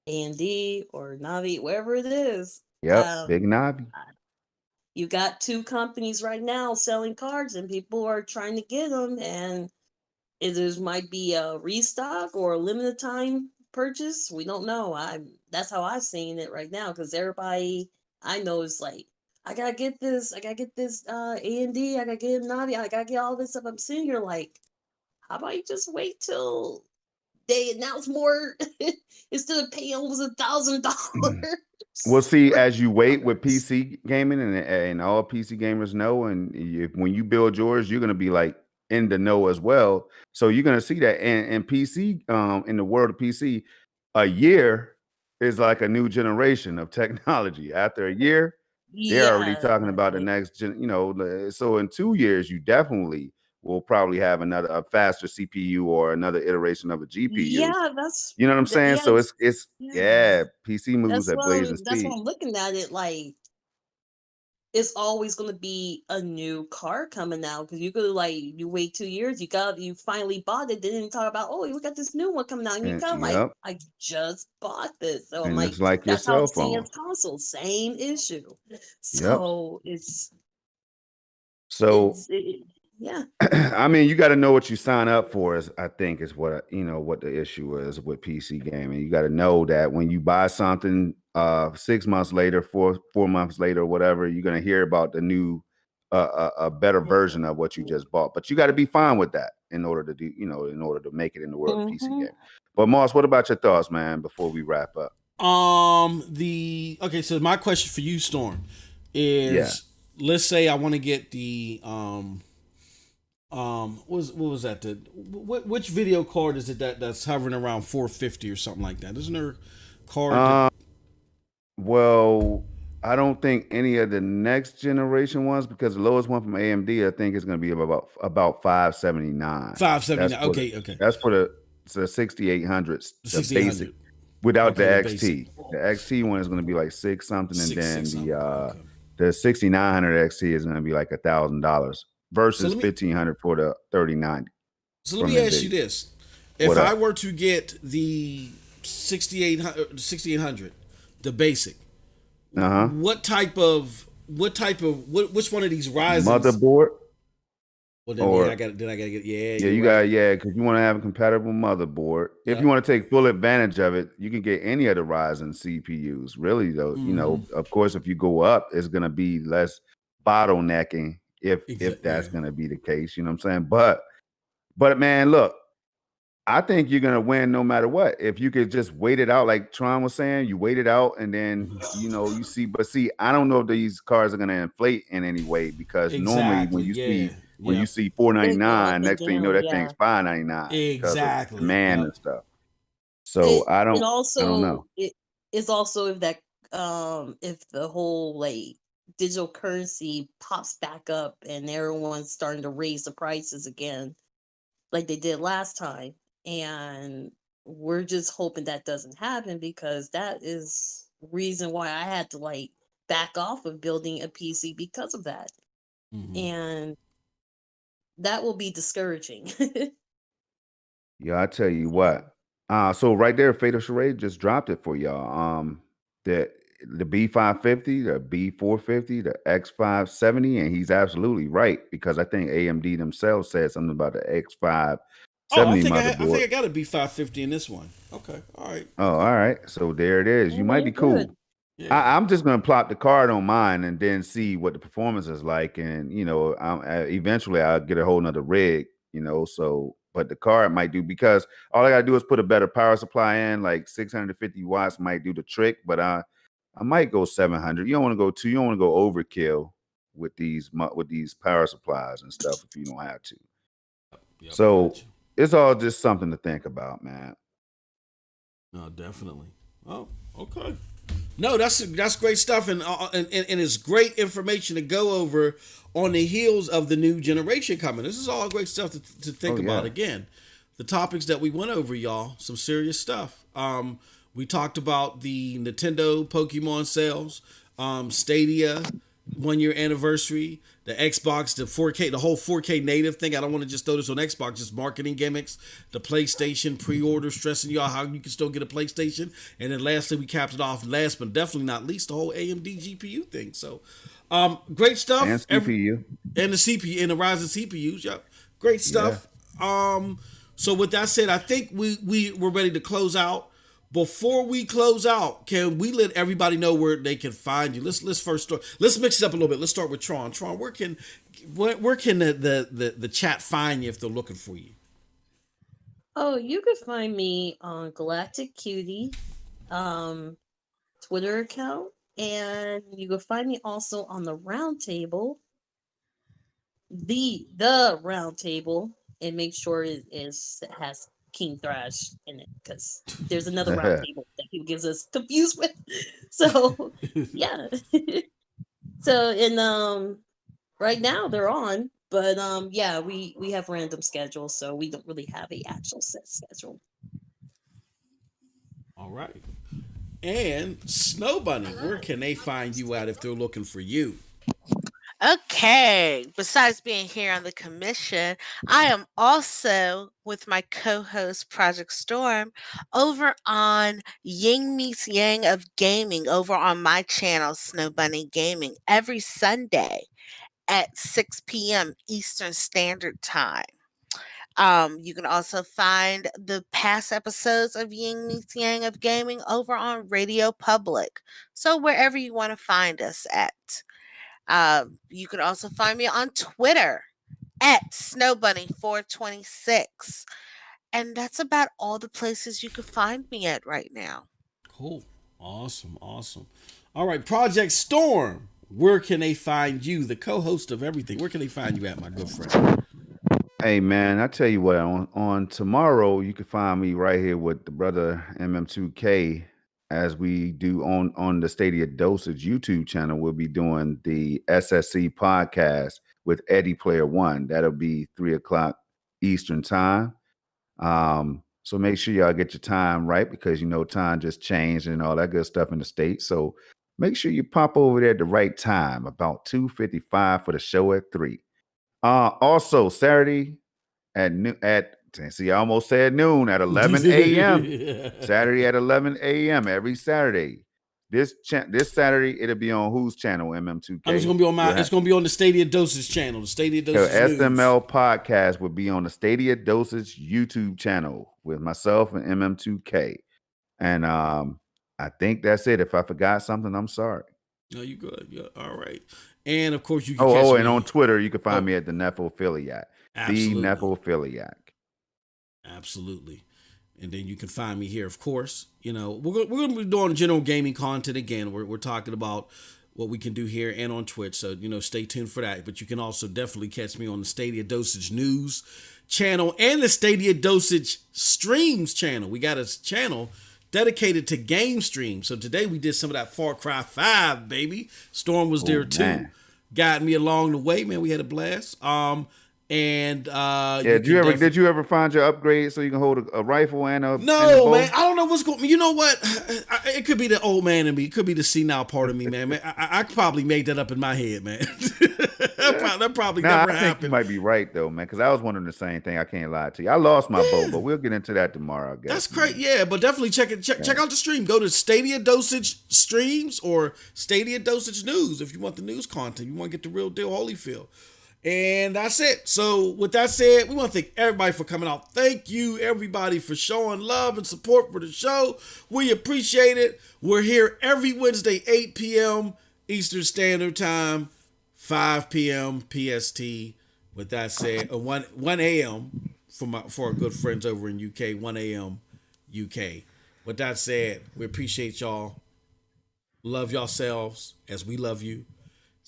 AMD or Navi, wherever it is. Yep, Big Navi. You got two companies right now selling cards, and people are trying to get them, and it might be a restock or a limited time purchase. We don't know. That's how I've seen it right now, because everybody I know is like, I gotta get this, AMD, I gotta get Navi, I gotta get all this stuff. I'm sitting here like, how about you just wait till they announce more instead of paying almost $1,000? Well, see, as you wait with PC gaming, and all PC gamers know, and when you build yours, you're gonna be like in the know as well. So you're gonna see that, and PC, in the world of PC, a year is like a new generation of technology. After a year, they're already Yeah, talking about the next gen. So in 2 years, you definitely will probably have a faster CPU or another iteration of a GPU. yeah, that's You know what I'm saying? So yes, it's yeah. yeah, PC moves at blazing That's speed. what I'm looking at it like. It's always going to be a new car coming out, because you could, like, you wait 2 years, you finally bought it, they didn't talk about, oh, we got this new one coming out, and you And kind of like, yep, I just bought this. So I'm and like, it's like your that's how I'm cell seeing phone. it's console, same issue. Yep. So So yeah. I mean, you got to know what you sign up for. I think is what what the issue is with PC gaming. You got to know that when you buy something, 6 months later, four months later, whatever, you're gonna hear about the new, a better version of what you just bought. But you got to be fine with that in order to do, in order to make it in the world of PC Mhm. gaming. But Moss, what about your thoughts, man? Before we wrap up, Okay, so my question for you, Storm, yeah. is let's say I want to get the what was that? Which video card is it that's hovering around 450 or something like that? Isn't there a card that Well, I don't think any of the next generation ones, because the lowest one from AMD, I think is going to be about 579. 579? Okay. That's for the 6800s, The the basic, 6800. without Okay, the the basic. XT. The XT one is going to be like six something, and Six then something. Okay. the 6900 XT is going to be like $1,000 So versus let me 1500 for the 3090 so let from me ask you NVIDIA. this: if What I up? were to get the 6800, the basic, Uh-huh. which one of these Ryzen's? Motherboard. Well, then I Or got yeah, yeah, you're you right. got because you want to have a compatible motherboard. If you Yep. want to take full advantage of it, you can get any of the Ryzen CPUs. Really, though, Mm-hmm. of course, if you go up, it's going to be less bottlenecking if Yeah. that's going to be the case. You know what I'm saying? But man, look, I think you're going to win no matter what. If you could just wait it out, like Tron was saying, you wait it out, and then you see. But see, I don't know if these cars are going to inflate in any way, because normally Exactly. Yeah. when you Yep. see They go up 499, and next thing you know, down, that yeah. thing's 599 because of Exactly. demand Yep. and stuff. So It it I don't know. also it is also if the whole, like, digital currency pops back up and everyone's starting to raise the prices again like they did last time, and we're just hoping that doesn't happen, because that is reason why I had to, like, back off of building a PC because of that. Mm-hmm. And that will be discouraging. Yeah, I tell you So, what. So right there, Fatal Charade just dropped it for y'all. The B550, the B450, the X570, and he's absolutely right, because I think AMD themselves said something about the Oh, I X570 think I motherboard. think I got a B550 in this one. Okay. All right. Oh, all right. So there it is. You well, might be you're good. cool. Yeah. I'm just gonna plop the card on mine and then see what the performance is like, and eventually I'll get a whole nother rig. So but the card might do, because all I gotta do is put a better power supply in, like 650 watts might do the trick. But I might go 700. You don't want to go you don't want to go overkill with these power supplies and stuff if you don't have to. Yep. I got So you. it's all just something to think about, man. No, definitely. Oh, okay. No, that's great stuff, and it's great information to go over on the heels of the new generation coming. This is all great stuff to think Oh about. yeah. Again, the topics that we went over, y'all, some serious stuff. We talked about the Nintendo Pokemon sales, Stadia, 1 year anniversary. The Xbox, the 4K, the whole 4K native thing. I don't want to just throw this on Xbox, just marketing gimmicks. The PlayStation pre-order, stressing y'all how you can still get a PlayStation. And then lastly, we capped it off. Last but definitely not least, the whole AMD GPU thing. So, great stuff. And CPU. And the CPU and the Ryzen CPUs. Yep, great stuff. Yeah. So with that said, I think we're ready to close out. Before we close out, can we let everybody know where they can find you? Let's first start. Let's mix it up a little bit. Let's start with Tron. Tron, where can the chat find you if they're looking for you? Oh, you can find me on Galactic Cutie, Twitter account, and you can find me also on the Roundtable, the Roundtable, and make sure it has King Thrash in it, because there's another Roundtable that people gives us confused with. So yeah. So and right now they're on, but yeah, we have random schedules, so we don't really have a actual set schedule. All right. And Snow Bunny, where can they find you at if they're looking for you? Okay, besides being here on the commission, I am also with my co-host Project Storm over on Ying Meets Yang of Gaming over on my channel, Snow Bunny Gaming, every Sunday at 6 p.m. Eastern Standard Time. You can also find the past episodes of Ying Meets Yang of Gaming over on Radio Public. So wherever you want to find us at. You can also find me on Twitter at SnowBunny426. And that's about all the places you can find me at right now. Cool. Awesome. All right, Project Storm, where can they find you, the co-host of everything? Where can they find you at, my good friend? Hey man, I tell you what, on tomorrow you can find me right here with the brother MM2K, as we do on the Stadia Dosage YouTube channel. We'll be doing the SSC podcast with Eddie Player One. That'll be 3:00 Eastern time. So make sure y'all get your time right, because time just changed and all that good stuff in the States. So make sure you pop over there at the right time, about 2:55 for the show at 3. Also Saturday at noon, I almost said noon, at 11 a.m. Saturday at 11 a.m. every Saturday. This Saturday it'll be on whose channel? MM2K. It's gonna be on it's gonna be on the Stadia Dosage channel. The Stadia Dosage SML podcast will be on the Stadia Dosage YouTube channel with myself and MM2K. And I think that's it. If I forgot something, I'm sorry. No, you good. You're all right. And of course you can and on Twitter you can find me at the Nephophiliac. Absolutely. The Nephophiliac. Absolutely. And then you can find me here, of course. We're going to be doing general gaming content again. We're talking about what we can do here and on Twitch. So, stay tuned for that. But you can also definitely catch me on the Stadia Dosage News channel and the Stadia Dosage Streams channel. We got a channel dedicated to game streams. So today we did some of that Far Cry 5, baby. Storm was there too. Man. Got me along the way, man. We had a blast. Did you ever find your upgrade so you can hold a rifle and a No, man, I don't know what's going. You know what? It could be the old man in me. It could be the senile part of me, man. I probably made that up in my head, man. that probably never happened. I think you might be right though, man, because I was wondering the same thing. I can't lie to you. I lost my bow, but we'll get into that tomorrow, I guess. That's great, yeah. But definitely check out the stream. Go to Stadia Dosage Streams or Stadia Dosage News if you want the news content. You want to get the real deal Holyfield. And that's it. So with that said, we want to thank everybody for coming out. Thank you, everybody, for showing love and support for the show. We appreciate it. We're here every Wednesday, 8 p.m. Eastern Standard Time, 5 p.m. PST. With that said, 1 a.m. for our good friends over in UK, 1 a.m. UK. With that said, we appreciate y'all. Love yourselves as we love you.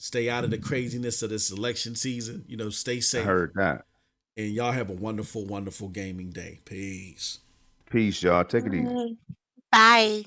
Stay out of the craziness of this election season. Stay safe. I heard that. And y'all have a wonderful, wonderful gaming day. Peace. Peace, y'all. Take it easy. Bye.